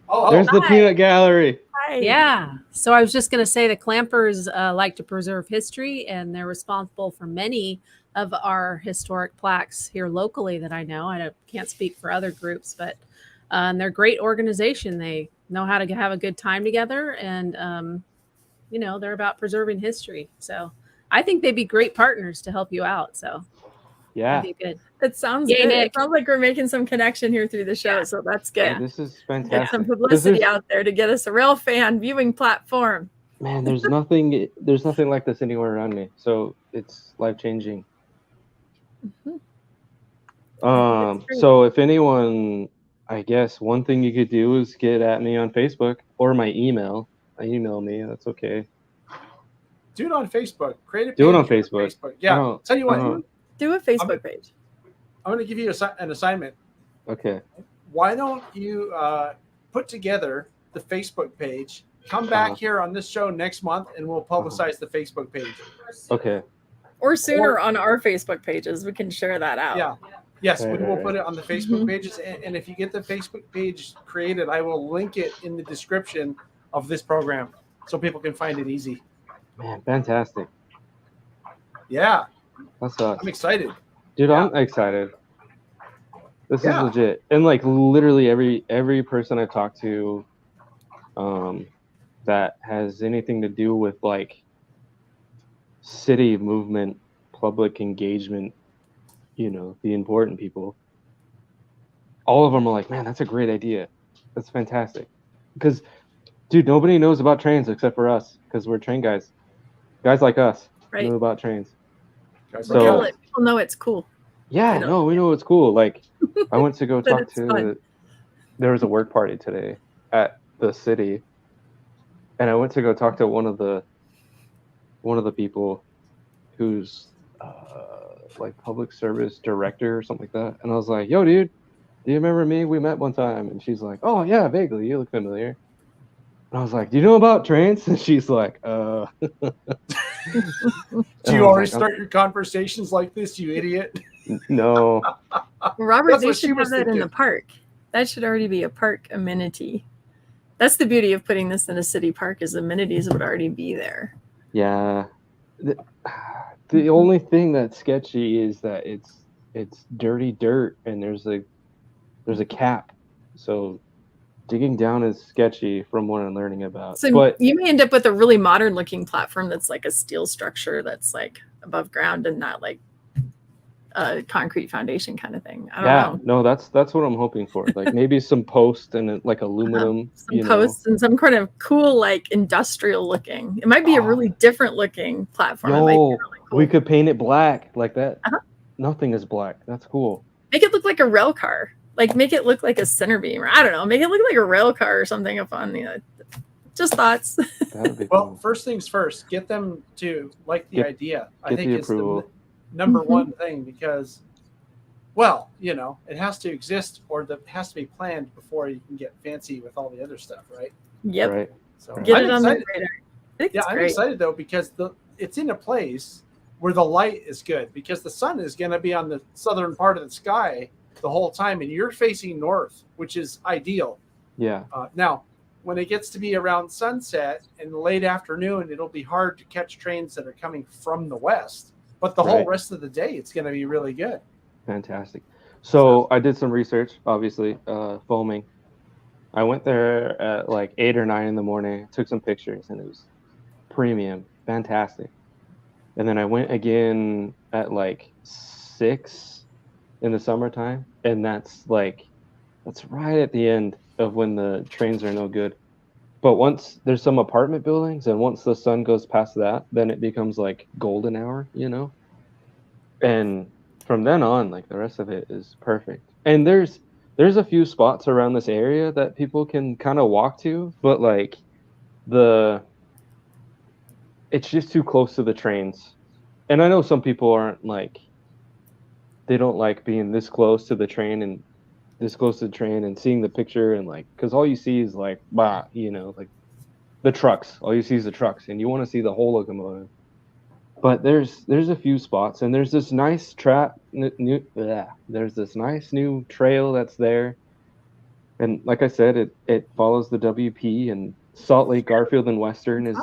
Oh, There's the peanut gallery. Hi. Yeah. So I was just going to say the clampers like to preserve history, and they're responsible for many of our historic plaques here locally that I know. Can't speak for other groups, but they're a great organization. They know how to have a good time together, and they're about preserving history. So I think they'd be great partners to help you out. So Yeah, that'd be good. It sounds Yay, good. Nick. It sounds like we're making some connection here through the show, Yeah. so that's good. this is Get some fantastic. publicity out there to get us a rail fan viewing platform. Man, there's nothing like this anywhere around me. So it's life-changing. That's great. So if anyone, I guess one thing you could do is get at me on Facebook or my email. Email me, that's okay. do it on Facebook. Create a page Do it on for Facebook. Yeah. Oh, Tell you what, Do a Facebook page. I'm going to give you an assignment. Okay. Why don't you put together the Facebook page? Come back here on this show next month, and we'll publicize the Facebook page. Okay. Or sooner on our Facebook pages. We can share that out. Yeah. Yes, we will Right. put it on the Facebook Mhm. pages, and if you get the Facebook page created, I will link it in the description of this program so people can find it easy. Man, fantastic. Yeah, That's us. I'm excited. Dude, Yeah. I'm excited. This Yeah. is legit. And like literally every person I've talked to that has anything to do with like city movement, public engagement, the important people, all of them are like, man, that's a great idea. That's fantastic. Because, dude, nobody knows about trains except for us because we're train guys. Guys like us Right. know about trains. Guys, So- Kill it. People know it's cool. Yeah, I know. no, we know it's cool. Like, I went to go But talk it's to. fun. There was a work party today at the city, and I went to go talk to one of the people who's like public service director or something like that. And I was like, "Yo, dude, do you remember me? We met one time." And she's like, "Oh yeah, vaguely. You look familiar." And I was like, "Do you know about trains?" And she's like, Do And I you was always like, start your conversations like this, you idiot? No. Robert, That's they what she should was have that in the thinking. park. That should already be a park amenity. That's the beauty of putting this in a city park is amenities would already be there. Yeah. The only thing that's sketchy is that it's dirty dirt and there's a cap. So digging down is sketchy from what I'm learning about. So But you may end up with a really modern looking platform that's like a steel structure that's like above ground and not like a concrete foundation kind of thing. I don't know. no, that's what I'm hoping for. Like maybe some post and like aluminum, Some posts and some kind of cool like industrial looking. It might be a really different looking platform. It might be Yo, really cool. we could paint it black like that. Uh-huh. Nothing is black. That's cool. Make it look like a rail car. Like make it look like a center beam, or I don't know. Make it look like a rail car or something up on just thoughts. That'd be Well, cool. first things first, get them to like the Get- idea. I get think the it's the approval. number Mhm. one thing because, well, it has to exist or it has to be planned before you can get fancy with all the other stuff, right? Yep. Right. So Get I'm it on the excited. radar. I think Yeah, it's I'm great. excited though because it's in a place where the light is good because the sun is going to be on the southern part of the sky the whole time, and you're facing north, which is ideal. Yeah. Now, when it gets to be around sunset and late afternoon, it'll be hard to catch trains that are coming from the west. But the whole Right. rest of the day, it's going to be really good. Fantastic. So I did some research, obviously, foaming. I went there at like 8 or 9 in the morning, took some pictures, and it was premium, fantastic. And then I went again at like 6 in the summertime, and that's right at the end of when the trains are no good. But once there's some apartment buildings, and once the sun goes past that, then it becomes like golden hour, you know? And from then on, like the rest of it is perfect. And there's a few spots around this area that people can kind of walk to, but like it's just too close to the trains. And I know some people aren't like, they don't like being this close to the train and this close to the train and seeing the picture, and like, because all you see is like, bah, you know, like the trucks. All you see is the trucks, and you want to see the whole locomotive. But there's a few spots, and there's this nice there's this nice new trail that's there. And like I said, it follows the WP, and Salt Lake, Garfield, and Western is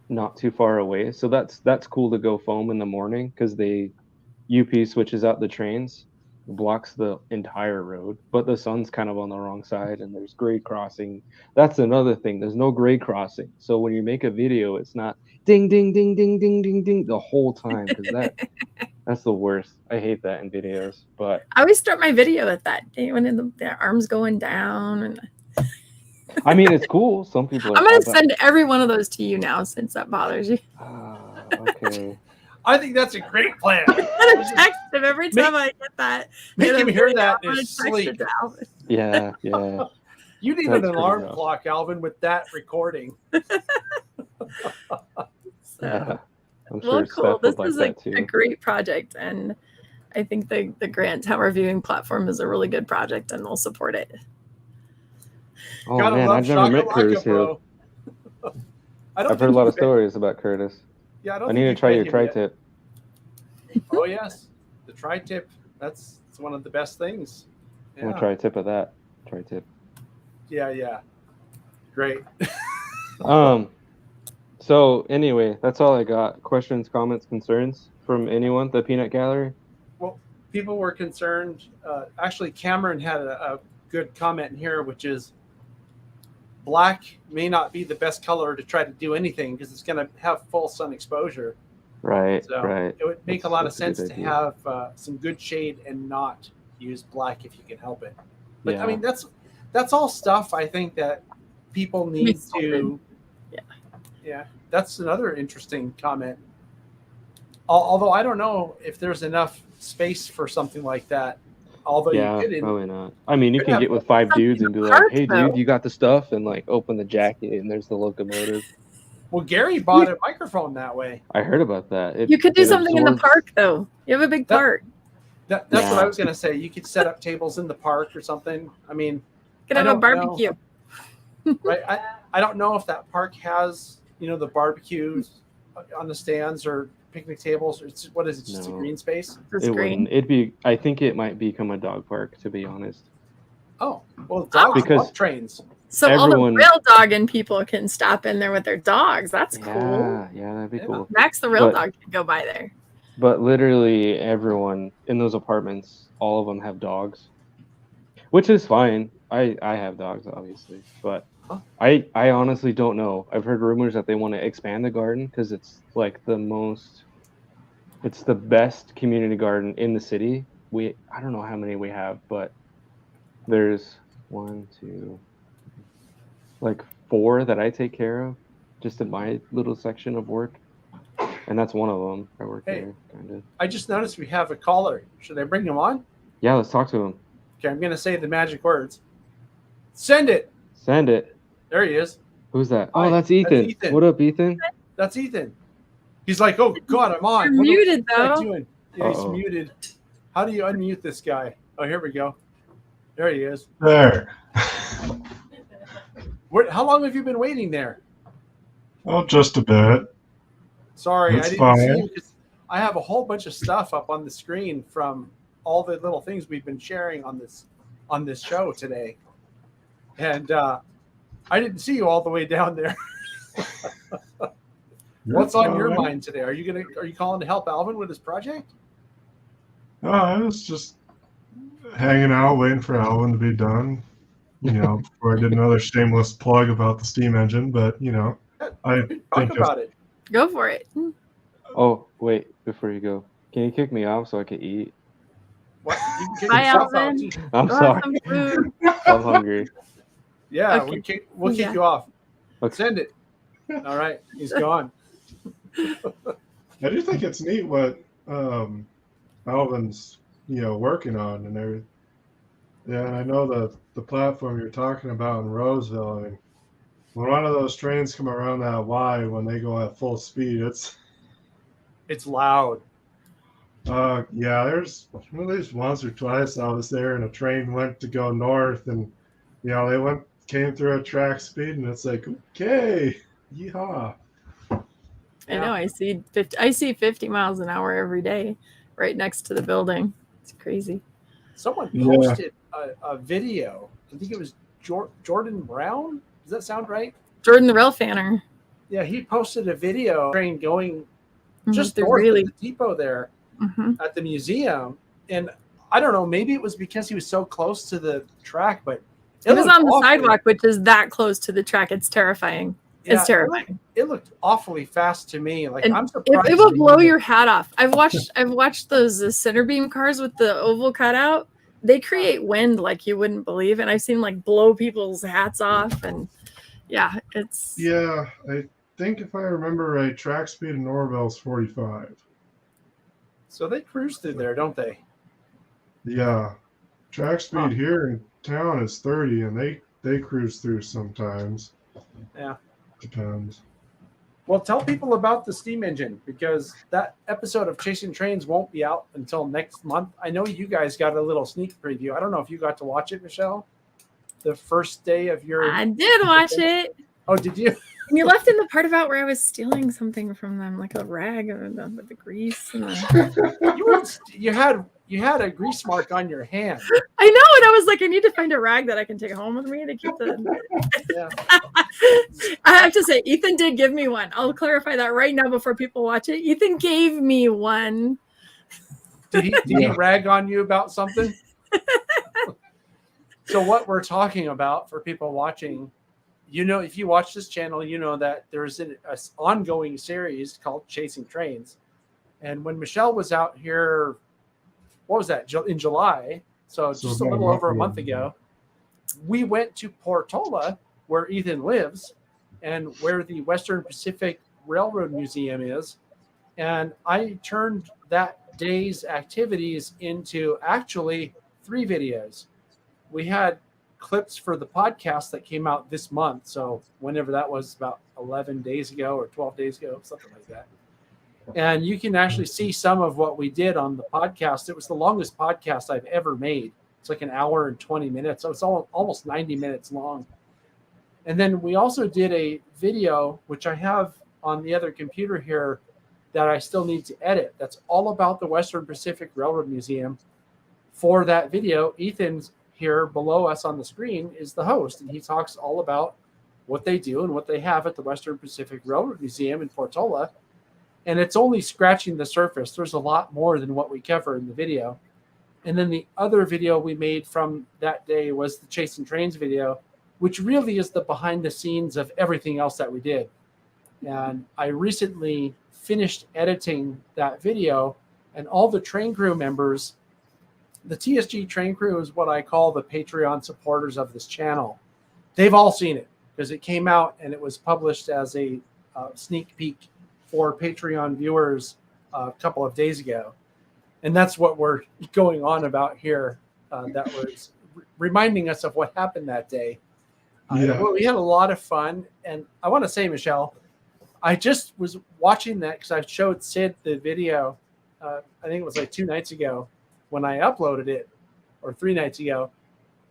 not too far away. So that's cool to go foam in the morning, because UP switches out the trains, blocks the entire road, but the sun's kind of on the wrong side, and there's grade crossing. That's another thing. There's no grade crossing. So when you make a video, it's not ding, ding, ding, ding, ding, ding, ding the whole time, because that's the worst. I hate that in videos. But I always start my video with that when the arms going down. And I mean, it's cool. Some people. I'm going to send every one of those to you now, since that bothers you. Okay. I think that's a great plan. I'm going to text him every time I get that. Make him hear that in I'm his gonna text sleep. it to Alvin. Yeah. You need That's an pretty alarm rough. clock, Alvin, with that recording. Yeah. I'm sure Well, cool. Steph This would is like that a too. great project, and I think the Grant Tower viewing platform is a really good project, and we'll support it. Oh Gotta man, love I've never met Shakalaka, Curtis Hill. bro. I don't I've heard a think lot you've of stories about Curtis. Yeah, I don't I think need to you've try met your him tri-tip. yet. Oh yes, the tri-tip. That's one of the best things. I'm gonna try a tip of that. Tri-tip. Yeah. Great. So anyway, that's all I got. Questions, comments, concerns from anyone? The Peanut Gallery. Well, people were concerned. Actually, Cameron had a good comment in here, which is black may not be the best color to try to do anything, because it's going to have full sun exposure. Right. So Right. it would make a lot of That's a good sense to idea. have some good shade and not use black if you can help it. But Yeah. I mean, that's all stuff I think that people need to. Yeah, that's another interesting comment. Although I don't know if there's enough space for something like that. Although Yeah, you could, probably not. I mean, you could can have get with 5 dudes and be like, park, "Hey, though. dude, you got the stuff," and like open the jacket, and there's the locomotive. well, Gary bought a microphone that way. I heard about that. You could do it something in the absorbs- park, though. You have a big That- park. That's what Yeah. I was going to say. You could set up tables in the park or something. I mean, You could I have a don't barbecue. right? I don't know if that park has, the barbecues on the stands or picnic tables. Or what is it? Just a No. green space? It's It green. wouldn't. I think it might become a dog park, to be honest. Oh, well, dogs Because- love trains. So all everyone- the rail dogging people can stop in there with their dogs. That's cool. Yeah, that'd be Yeah. cool. Max the rail But- dog can go by there. But literally everyone in those apartments, all of them have dogs, which is fine. I have dogs, obviously, but Huh. I honestly don't know. I've heard rumors that they want to expand the garden because it's like it's the best community garden in the city. I don't know how many we have, but there's 1, 2, like 4 that I take care of just in my little section of work. And that's one of them. I work Hey. there, kind of. I just noticed we have a caller. Should I bring him on? Yeah, let's talk to him. Okay, I'm going to say the magic words. Send it. Send it. There he is. Who's that? Hi, Oh, that's that's Ethan. Ethan. What up, Ethan? That's Ethan. He's like, oh, God, I'm on. You're What muted, am I though. doing? Yeah, he's Uh-oh. muted. How do you unmute this guy? Oh, here we go. There he is. There. How long have you been waiting there? Oh, just a bit. Sorry, That's I didn't fine. see you because I have a whole bunch of stuff up on the screen from all the little things we've been sharing on this show today, and I didn't see you all the way down there. What's on your mind today? Are you calling to help Alvin with his project? Oh, I was just hanging out, waiting for Alvin to be done. Before I did another shameless plug about the steam engine, but I Talk think about it. Go for it. Oh, wait, before you go, can you kick me off so I can eat? What? You can kick Bye, yourself out, Alvin. too. I'm Go have sorry. some food. I'm hungry. Yeah, Okay. we'll kick Yeah. you off. Okay. Send it. All right, he's gone. I do think it's neat what Alvin's working on and everything. Yeah, and I know the platform you're talking about in Roseville. I mean, when one of those trains come around that Y when they go at full speed, it's loud. yeah. There's at least once or twice I was there and a train went to go north, and they came through at track speed, and it's like, okay, yeehaw. I know. I see 50 miles an hour every day, right next to the building. It's crazy. Someone Yeah. posted a video. I think it was Jordan Brown. Does that sound right? Jordan the rail fanner. Yeah, he posted a video train going just They're north really. of the depot there Mhm. at the museum, and I don't know. Maybe it was because he was so close to the track, but It was looked on the awfully- sidewalk, which is that close to the track. It's terrifying. Yeah, It's terrifying. It looked awfully fast to me. Like, And I'm surprised. It will blow your hat off. I've watched those center beam cars with the oval cutout. They create wind like you wouldn't believe, and I've seen like blow people's hats off. And yeah, it's Yeah, I think if I remember right, track speed in Norville is 45. So they cruise through there, don't they? Yeah, track speed Huh. here in town is 30, and they cruise through sometimes. Yeah. Depends. Well, tell people about the steam engine, because that episode of Chasing Trains won't be out until next month. I know you guys got a little sneak preview. I don't know if you got to watch it, Michelle. The first day of your. I did watch it. Oh, did you? And you left in the part about where I was stealing something from them, like a rag with the grease. And You had a grease mark on your hand. I know, and I was like, I need to find a rag that I can take home with me to keep the. Yeah. I have to say, Ethan did give me one. I'll clarify that right now before people watch it. Ethan gave me one. Did he rag on you about something? So what we're talking about for people watching, if you watch this channel, you know that there's an ongoing series called Chasing Trains. And when Michelle was out here, what was that, in July? So just a little over a month ago, we went to Portola, where Ethan lives, and where the Western Pacific Railroad Museum is. And I turned that day's activities into actually 3 videos. We had clips for the podcast that came out this month. So whenever that was, about 11 days ago or 12 days ago, something like that. And you can actually see some of what we did on the podcast. It was the longest podcast I've ever made. It's like an hour and 20 minutes. So it's almost 90 minutes long. And then we also did a video, which I have on the other computer here, that I still need to edit. That's all about the Western Pacific Railroad Museum. For that video, Ethan's here below us on the screen is the host, and he talks all about what they do and what they have at the Western Pacific Railroad Museum in Portola. And it's only scratching the surface. There's a lot more than what we cover in the video. And then the other video we made from that day was the Chasing Trains video, which really is the behind the scenes of everything else that we did. And I recently finished editing that video, and all the train crew members, the TSG train crew is what I call the Patreon supporters of this channel. They've all seen it because it came out and it was published as a sneak peek for Patreon viewers a couple of days ago. And that's what we're going on about here. That was reminding us of what happened that day. We had a lot of fun. And I want to say, Michelle, I just was watching that because I showed Sid the video, I think it was like 2 nights ago when I uploaded it, or 3 nights ago.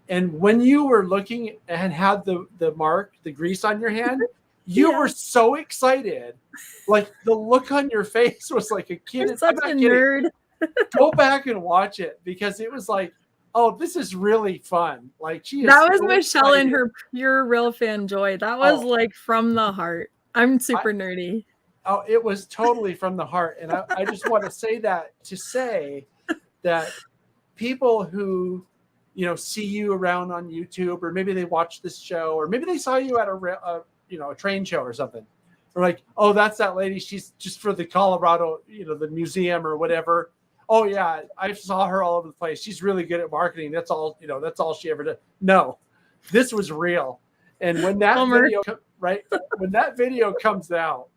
And when you were looking and had the mark, the grease on your hand, you were so excited. Like the look on your face was like a kid. You're such a nerd. Go back and watch it, because it was like, oh, this is really fun. Like that was so Michelle excited. and her pure rail fan joy. That was like from the heart. I'm super nerdy. Oh, it was totally from the heart. And I just want to say that to say that people who, see you around on YouTube, or maybe they watch this show, or maybe they saw you at a train show or something. We're like, oh, that's that lady. She's just for the Colorado, the museum or whatever. Oh yeah, I saw her all over the place. She's really good at marketing. That's all, that's all she ever did. No, this was real. And when that when that video comes out,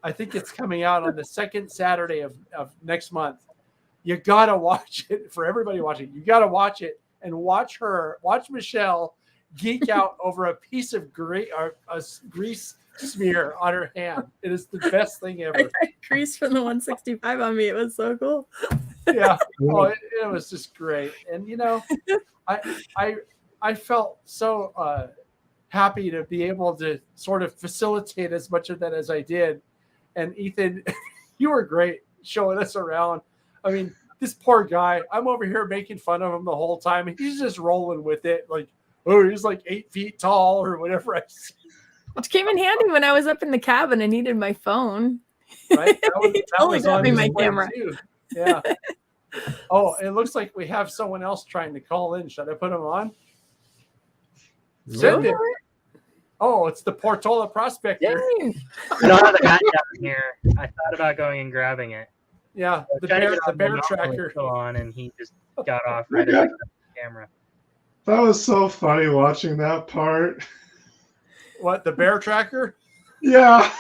I think it's coming out on the second Saturday of next month. You gotta watch it. For everybody watching. You gotta watch it and watch Michelle geek out over a piece of grease smear on her hand. It is the best thing ever. I got grease from the 165 on me. It was so cool. Yeah. Oh, it was just great. And I felt so happy to be able to sort of facilitate as much of that as I did. And Ethan, you were great showing us around. I mean, this poor guy, I'm over here making fun of him the whole time. And he's just rolling with it. Like, oh, he's like 8 feet tall or whatever I see. Which came in handy when I was up in the cabin and needed my phone. Right? That totally was got on me my display camera. too. Yeah. Oh, it looks like we have someone else trying to call in. Should I put him on? Send it. Oh, it's the Portola Prospector. I don't have the hat down here. I thought about going and grabbing it. Yeah, the bear tracker. On, and he just got off right at the camera. That was so funny watching that part. What, the bear tracker? Yeah.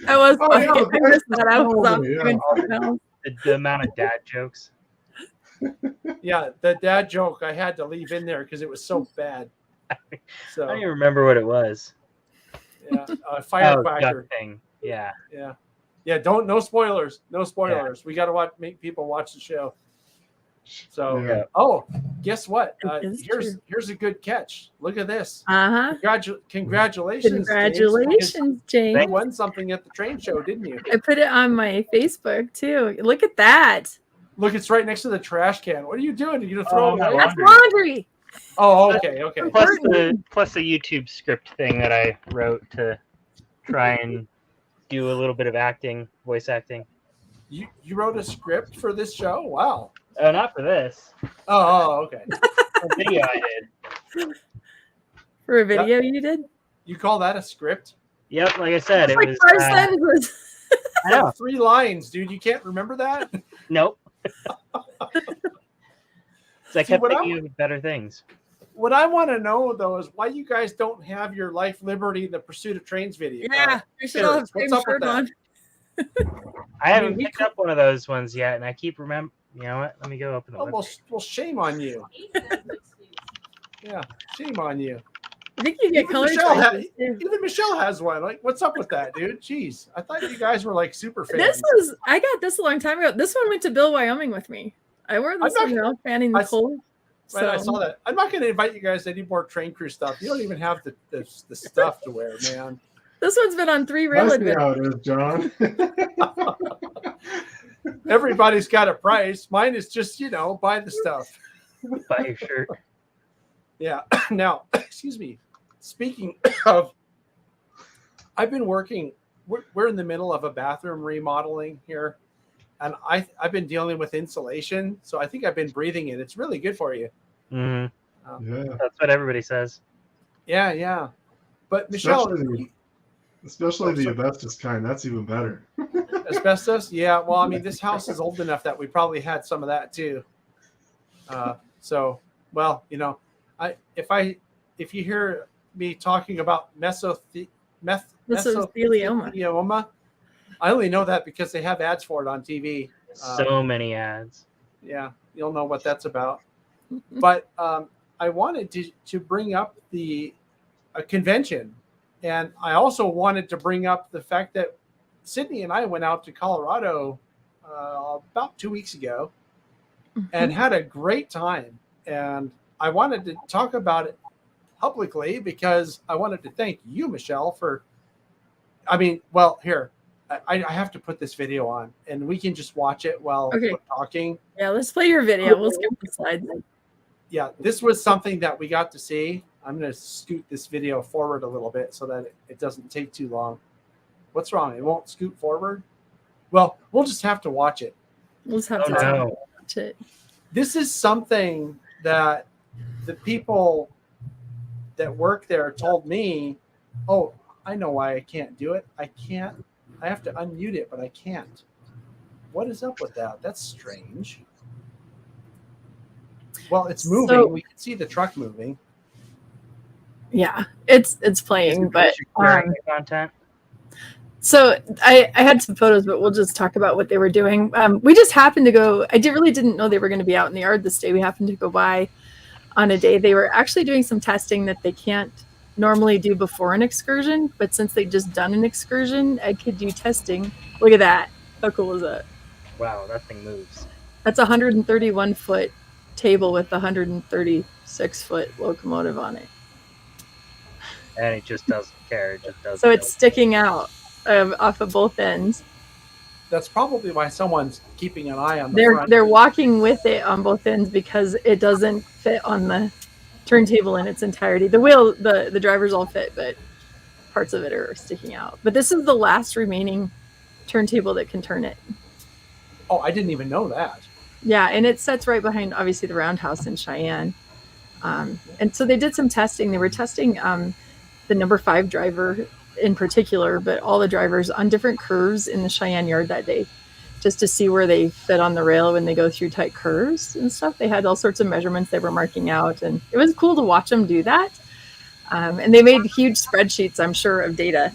I was funny. Yeah, I missed that. I was off yeah. doing something else. The amount of dad jokes. Yeah, the dad joke I had to leave in there because it was so bad. I So don't even remember what it was. yeah, firecracker. Duck thing. Yeah. Yeah. No spoilers. No spoilers. We got to make people watch the show. So, Yeah. oh, guess what? It is Here's a good catch. Look at this. Uh-huh. Congratulations. Congratulations, James. You won something at the train show, didn't you? I put it on my Facebook too. Look at that. Look, it's right next to the trash can. What are you doing? Are you gonna throw it away? That's laundry. Oh, okay. Plus the YouTube script thing that I wrote to try and do a little bit of acting, voice acting. You wrote a script for this show? Wow. Oh, not for this. Oh, okay. For video I did. For a video you did? You call that a script? Yep, like I said, It's it like was. 5 sentences. I know. 3 lines, dude. You can't remember that? Nope. So I See, kept what thinking of better things. What I want to know, though, is why you guys don't have your Life, Liberty, and the Pursuit of Trains video. Yeah, we should all have the What's same up with shirt that? on. I haven't picked up one of those ones yet, and I keep remember. You know what? Let me go open the website. Well, shame on you. Yeah, shame on you. I think you get Even color Michelle, choices too. even Michelle has one. Like, what's up with that, dude? Jeez, I thought you guys were like super fans. I got this a long time ago. This one went to Bill, Wyoming with me. I wore this one now, fanning the cold. Right, I saw that. I'm not going to invite you guys to any more train crew stuff. You don't even have the stuff to wear, man. This one's been on 3 I railroad see how it is, John. Everybody's got a price. Mine is just, buy the stuff. Buy your shirt. Yeah. Now, excuse me. Speaking of, I've been working. We're in the middle of a bathroom remodeling here, and I've been dealing with insulation. So I think I've been breathing it. It's really good for you. Mm-hmm. Yeah. That's what everybody says. Yeah. But Michelle, especially the asbestos kind. That's even better. asbestos. Yeah. Well, I mean, this house is old enough that we probably had some of that too. So, well, if you hear me talking about mesothelioma, I only know that because they have ads for it on TV. So many ads. Yeah, you'll know what that's about. But I wanted to bring up a convention, and I also wanted to bring up the fact that Sydney and I went out to Colorado about 2 weeks ago and had a great time. And I wanted to talk about it publicly because I wanted to thank you, Michelle, for, here, I have to put this video on and we can just watch it while we're talking. Yeah, let's play your video. We'll skip the slides. Yeah, this was something that we got to see. I'm going to scoot this video forward a little bit so that it doesn't take too long. What's wrong? It won't scoot forward? Well, we'll just have to watch it. We'll just have to watch it. This is something that the people that work there told me, I know why I can't do it. I have to unmute it, but I can't. What is up with that? That's strange. Well, it's moving. So- We can see the truck moving. Yeah, it's playing, but sharing the content. so I had some photos, but we'll just talk about what they were doing. We just happened to go. Really didn't know they were going to be out in the yard this day. We happened to go by on a day they were actually doing some testing that they can't normally do before an excursion, but since they just done an excursion, I could do testing. Look at that! How cool is that? Wow, that thing moves. That's a 131 foot table with a 136 foot locomotive on it. And it just doesn't care. It just does. So it's sticking out off of both ends. That's probably why someone's keeping an eye on the front. They're walking with it on both ends because it doesn't fit on the turntable in its entirety. The wheel, the drivers all fit, but parts of it are sticking out. But this is the last remaining turntable that can turn it. Oh, I didn't even know that. Yeah, and it sits right behind, obviously, the roundhouse in Cheyenne. And so they did some testing. They were testing the number 5 driver in particular, but all the drivers on different curves in the Cheyenne yard that day, just to see where they fit on the rail when they go through tight curves and stuff. They had all sorts of measurements they were marking out, and it was cool to watch them do that. And they made huge spreadsheets, I'm sure, of data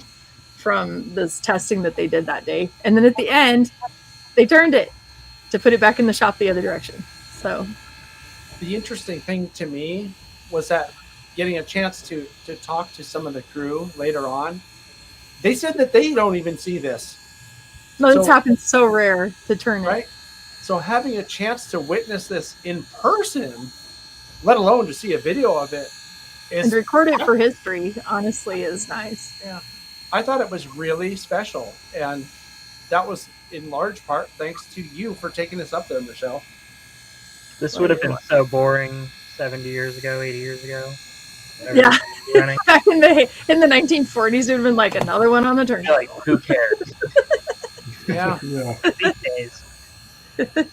from this testing that they did that day. And then at the end, they turned it to put it back in the shop the other direction. So the interesting thing to me was that getting a chance to talk to some of the crew later on, they said that they don't even see this. no, it's happened so rare to turn Right? it. So having a chance to witness this in person, let alone to see a video of it, And is record it for history, honestly, is nice. yeah. I thought it was really special. And that was in large part thanks to you for taking us up there, Michelle. This would have been so boring 70 years ago, 80 years ago. Yeah. Running. Back in the 1940s, it would have been like another one on the turntable. Like, who cares? Yeah. Yeah. These days.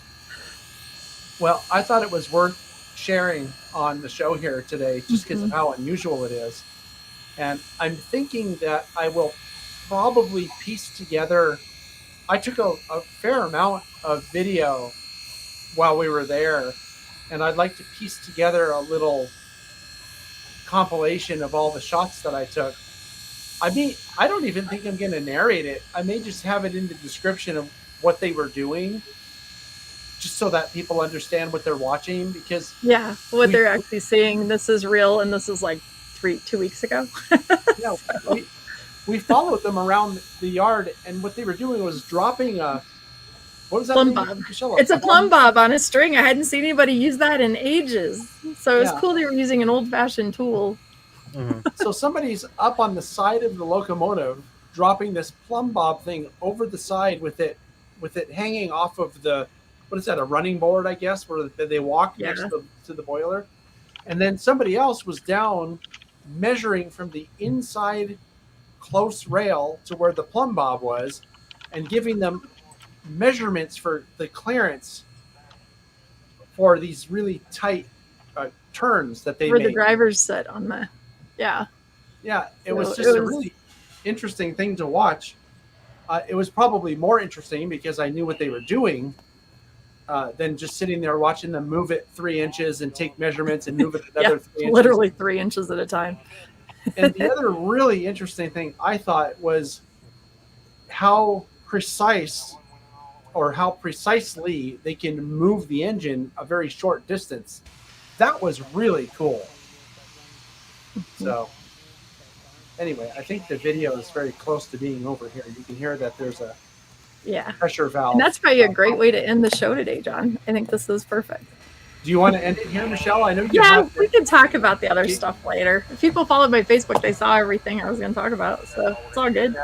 Well, I thought it was worth sharing on the show here today just because of how unusual it is. And I'm thinking that I will probably piece together. I took a fair amount of video while we were there, and I'd like to piece together a little compilation of all the shots that I took. I mean, I don't even think I'm going to narrate it. I may just have it in the description of what they were doing, just so that people understand what they're watching, because Yeah, what they're actually seeing. This is real, and this is like 2 weeks ago. yeah, we followed them around the yard, and what they were doing was dropping a, what was that? Plumb thing, bob. Michelle? It's a plumb bob on a string. I hadn't seen anybody use that in ages. So it was Yeah. cool they were using an old-fashioned tool. So somebody's up on the side of the locomotive dropping this plumb bob thing over the side with it hanging off of the, what is that, a running board, I guess, where they walk next to the boiler. And then somebody else was down measuring from the inside close rail to where the plumb bob was and giving them measurements for the clearance for these really tight turns that they Where made. the drivers sit on the, yeah. Yeah, it So was it just a was- really interesting thing to watch. It was probably more interesting because I knew what they were doing than just sitting there watching them move it 3 inches and take measurements and move it another 3 inches. Literally 3 inches at a time. And the other really interesting thing I thought was how precise or how precisely they can move the engine a very short distance. That was really cool. So anyway, I think the video is very close to being over here. You can hear that there's a Yeah. pressure valve. And that's probably a great way to end the show today, John. I think this is perfect. Do you want to end it here, Michelle? I know you Yeah, have we can talk about the other stuff later. If people followed my Facebook, they saw everything I was going to talk about. So it's all good.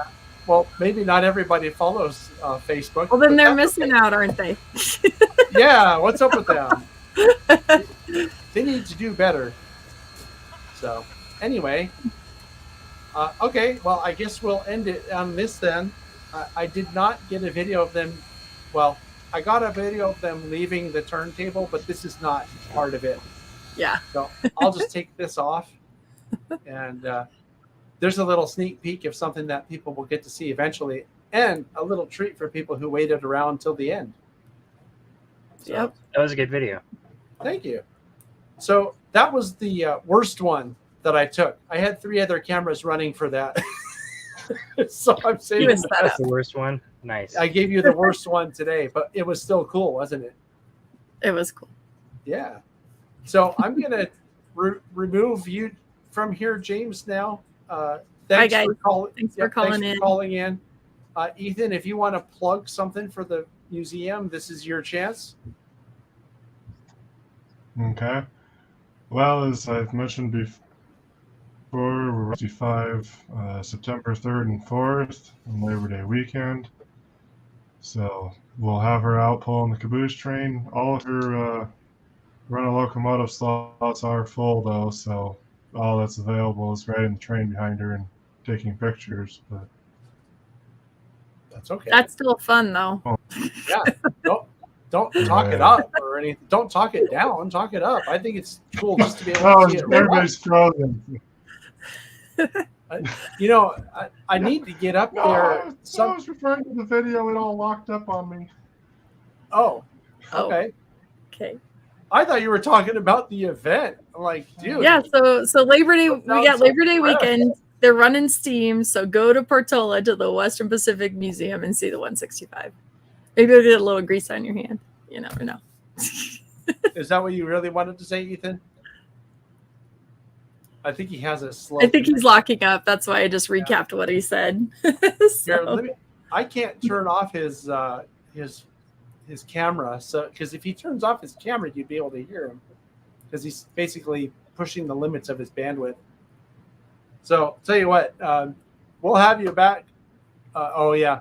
Well, maybe not everybody follows Facebook. Well, then but they're that's missing okay. out, aren't they? Yeah, what's up with them? They need to do better. So, anyway, okay. Well, I guess we'll end it on this then. I did not get a video of them. Well, I got a video of them leaving the turntable, but this is not part of it. Yeah. So I'll just take this off, and there's a little sneak peek of something that people will get to see eventually, and a little treat for people who waited around till the end. So, Yep. That was a good video. thank you. So that was the worst one that I took. I had 3 other cameras running for that. So I'm saving was that. set That's up. the worst one. Nice. I gave you the worst one today, but it was still cool, wasn't it? It was cool. Yeah. So I'm going to remove you from here, James, now. Thanks guys. for calling. Thanks for calling thanks in. for calling in. Ethan, if you want to plug something for the museum, this is your chance. Okay. Well, as I've mentioned before, we're 55 September 3rd and 4th on Labor Day weekend. So we'll have her out pulling the caboose train. All of her run a locomotive slots are full, though, so all that's available is riding the train behind her and taking pictures. But That's okay. That's still fun though. Yeah. Don't talk it up or anything. Don't talk it down. Talk it up. I think it's cool just to be able oh, to see it. everybody's frozen. You know, I need to get up No, there. I was referring to the video. It all locked up on me. Oh, Oh. okay. Okay. I thought you were talking about the event. I'm like, dude. Yeah, so Labor Day, we sounds got so Labor Day fresh. weekend. They're running Steam, so go to Portola to the Western Pacific Museum and see the 165. Maybe you'll get a little grease on your hand. You never know. Is that what you really wanted to say, Ethan? I think he has a slow. I think he's locking up. That's why I just recapped what he said. Here, I can't turn off his camera, so because if he turns off his camera, you'd be able to hear him because he's basically pushing the limits of his bandwidth. So tell you what, we'll have you back. Oh yeah,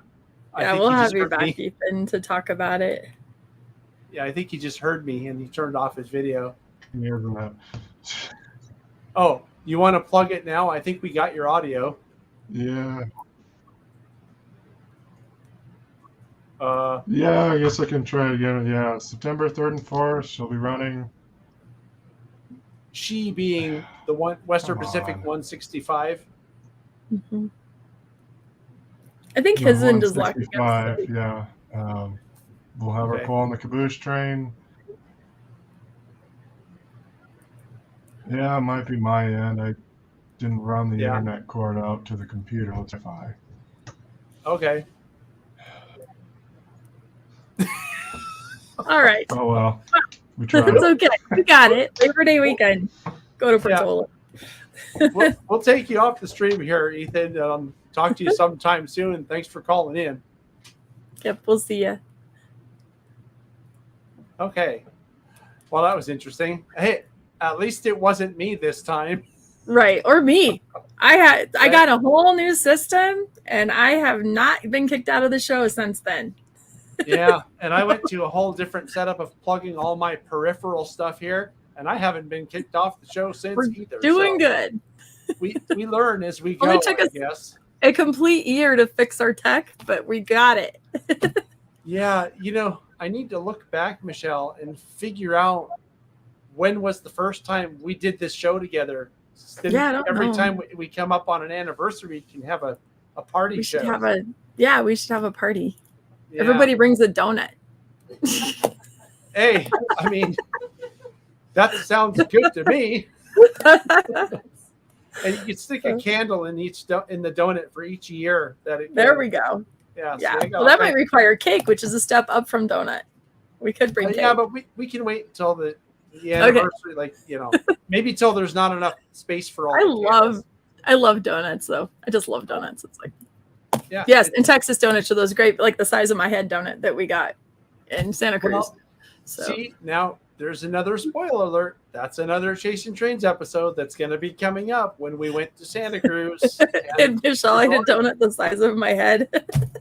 Yeah, we'll have you back, Ethan, to talk about it. Yeah, I think he just heard me and he turned off his video. Near than that. Oh, you want to plug it now? I think we got your audio. Yeah. Yeah, I guess I can try it again. Yeah, September 3rd and 4th, she'll be running. She being the Western Come Pacific on. 165. Mm-hmm. I think his end is locked. 165, yeah. We'll have her Okay. pull on the caboose train. Yeah, it might be my end. I didn't run the Yeah. internet cord out to the computer. Let's try. Okay. All right. Oh well, we tried. It's okay. We got it. Labor Day weekend. Go to Yeah. Portola. We'll take you off the stream here, Ethan. Talk to you sometime soon. Thanks for calling in. Yep, we'll see you. Okay. Well, that was interesting. Hey, at least it wasn't me this time. Right, or me. I got a whole new system, and I have not been kicked out of the show since then. Yeah, and I went to a whole different setup of plugging all my peripheral stuff here, and I haven't been kicked off the show since We're either. doing so good. We learn as we Only go, took I us- guess. A complete year to fix our tech, but we got it. Yeah, I need to look back, Michelle, and figure out when was the first time we did this show together. Yeah, I don't Every know. time we come up on an anniversary, we can have a party We show. should have a party. Yeah. Everybody brings a donut. Hey, I mean, that sounds good to me. And you can stick a candle in in the donut for each year that it. There we go. Yeah. Yeah. So Well, that might require cake, which is a step up from donut. We could bring cake. Yeah, but we can wait until the anniversary, maybe till there's not enough space for all. I love donuts though. I just love donuts. It's like Yeah. yes, in Texas donuts are those great, like the size of my head donut that we got in Santa Cruz. Well, So see, now there's another spoiler alert. That's another Chasing Trains episode that's going to be coming up when we went to Santa Cruz. and Michelle had a donut the size of my head.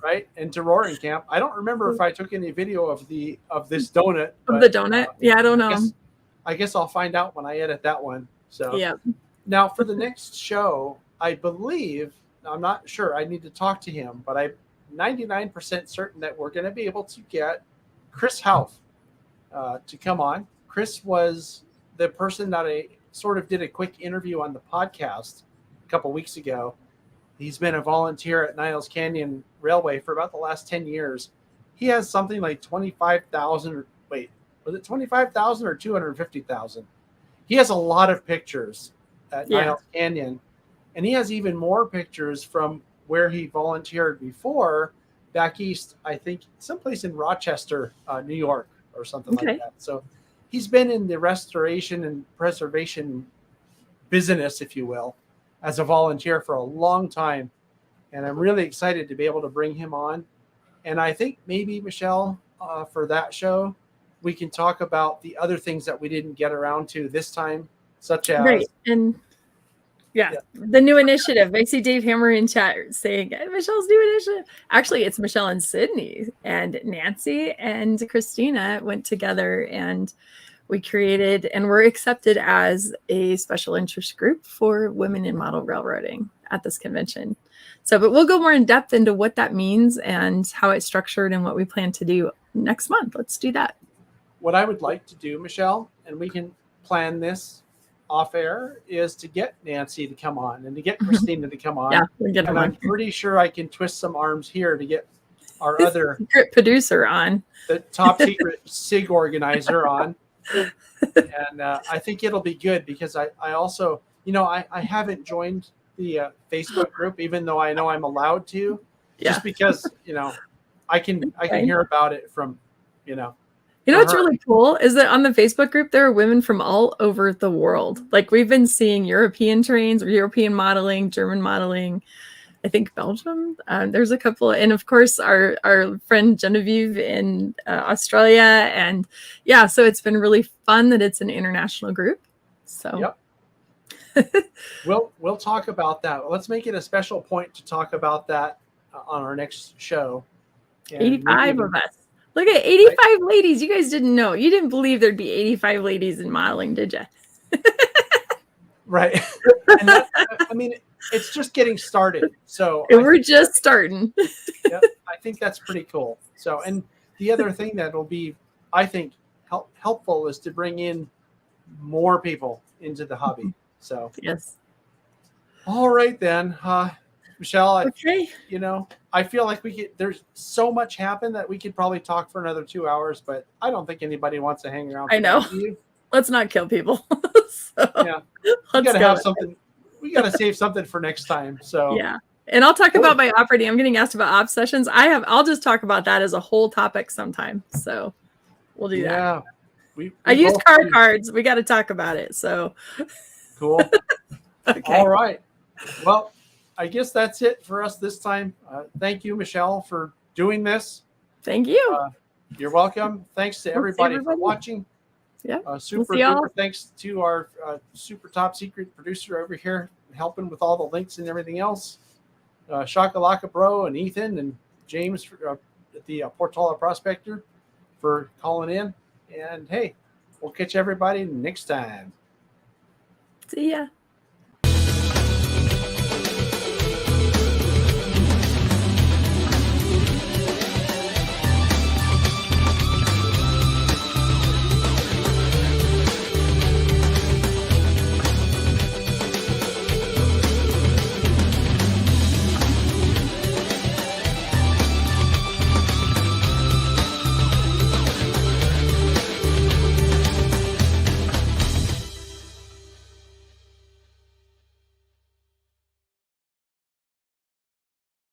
Right, and to Roaring Camp. I don't remember if I took any video of this donut. Of but, the donut? Yeah, I don't know. I guess I'll find out when I edit that one. So Yeah. Now for the next show, I believe, I'm not sure, I need to talk to him, but I'm 99% certain that we're going to be able to get Chris Houff to come on. Chris was the person that I sort of did a quick interview on the podcast a couple weeks ago. He's been a volunteer at Niles Canyon Railway for about the last 10 years. He has something like 25,000. Wait, was it 25,000 or 250,000? He has a lot of pictures at Niles Canyon, and he has even more pictures from where he volunteered before, back east, I think someplace in Rochester, New York, or something like that. So he's been in the restoration and preservation business, if you will, as a volunteer for a long time. And I'm really excited to be able to bring him on. And I think maybe, Michelle, for that show, we can talk about the other things that we didn't get around to this time, such as and the new initiative. I see Dave Hammer in chat saying Michelle's new initiative. Actually, it's Michelle and Sydney and Nancy and Christina went together, and we created and were accepted as a special interest group for women in model railroading at this convention. So, but we'll go more in depth into what that means and how it's structured and what we plan to do next month. Let's do that. What I would like to do, Michelle, and we can plan this off air, is to get Nancy to come on and to get Christina to come on. And I'm pretty sure I can twist some arms here to get our other secret producer on, the top secret SIG organizer on. And I think it'll be good because I also, I haven't joined the Facebook group, even though I know I'm allowed to, just because, I can hear about it from, what's really cool is that on the Facebook group, there are women from all over the world. Like we've been seeing European trains, European modeling, German modeling, I think Belgium. There's a couple. And of course, our friend Genevieve in Australia. And so it's been really fun that it's an international group. So we'll talk about that. Let's make it a special point to talk about that on our next show. And 85 of us. Look at 85 ladies. You guys didn't know. You didn't believe there'd be 85 ladies in modeling, did you? Right. And it's just getting started. So we're just starting. I think that's pretty cool. So, and the other thing that'll be, I think, helpful is to bring in more people into the hobby. So, yes. All right, then. Michelle, okay. I feel like there's so much happened that we could probably talk for another 2 hours, but I don't think anybody wants to hang around. I know. Let's not kill people. We got to have something. We got to save something for next time. So and I'll talk about my operating. I'm getting asked about op sessions. I'll just talk about that as a whole topic sometime. So we'll do that. I use cards. We got to talk about it. So cool. Okay. All right. Well, I guess that's it for us this time. Thank you, Michelle, for doing this. Thank you. You're welcome. Thanks to everybody for watching. Super duper thanks to our super top secret producer over here helping with all the links and everything else. Shakalaka Bro and Ethan and James at the Portola Prospector for calling in. And hey, we'll catch everybody next time. See ya.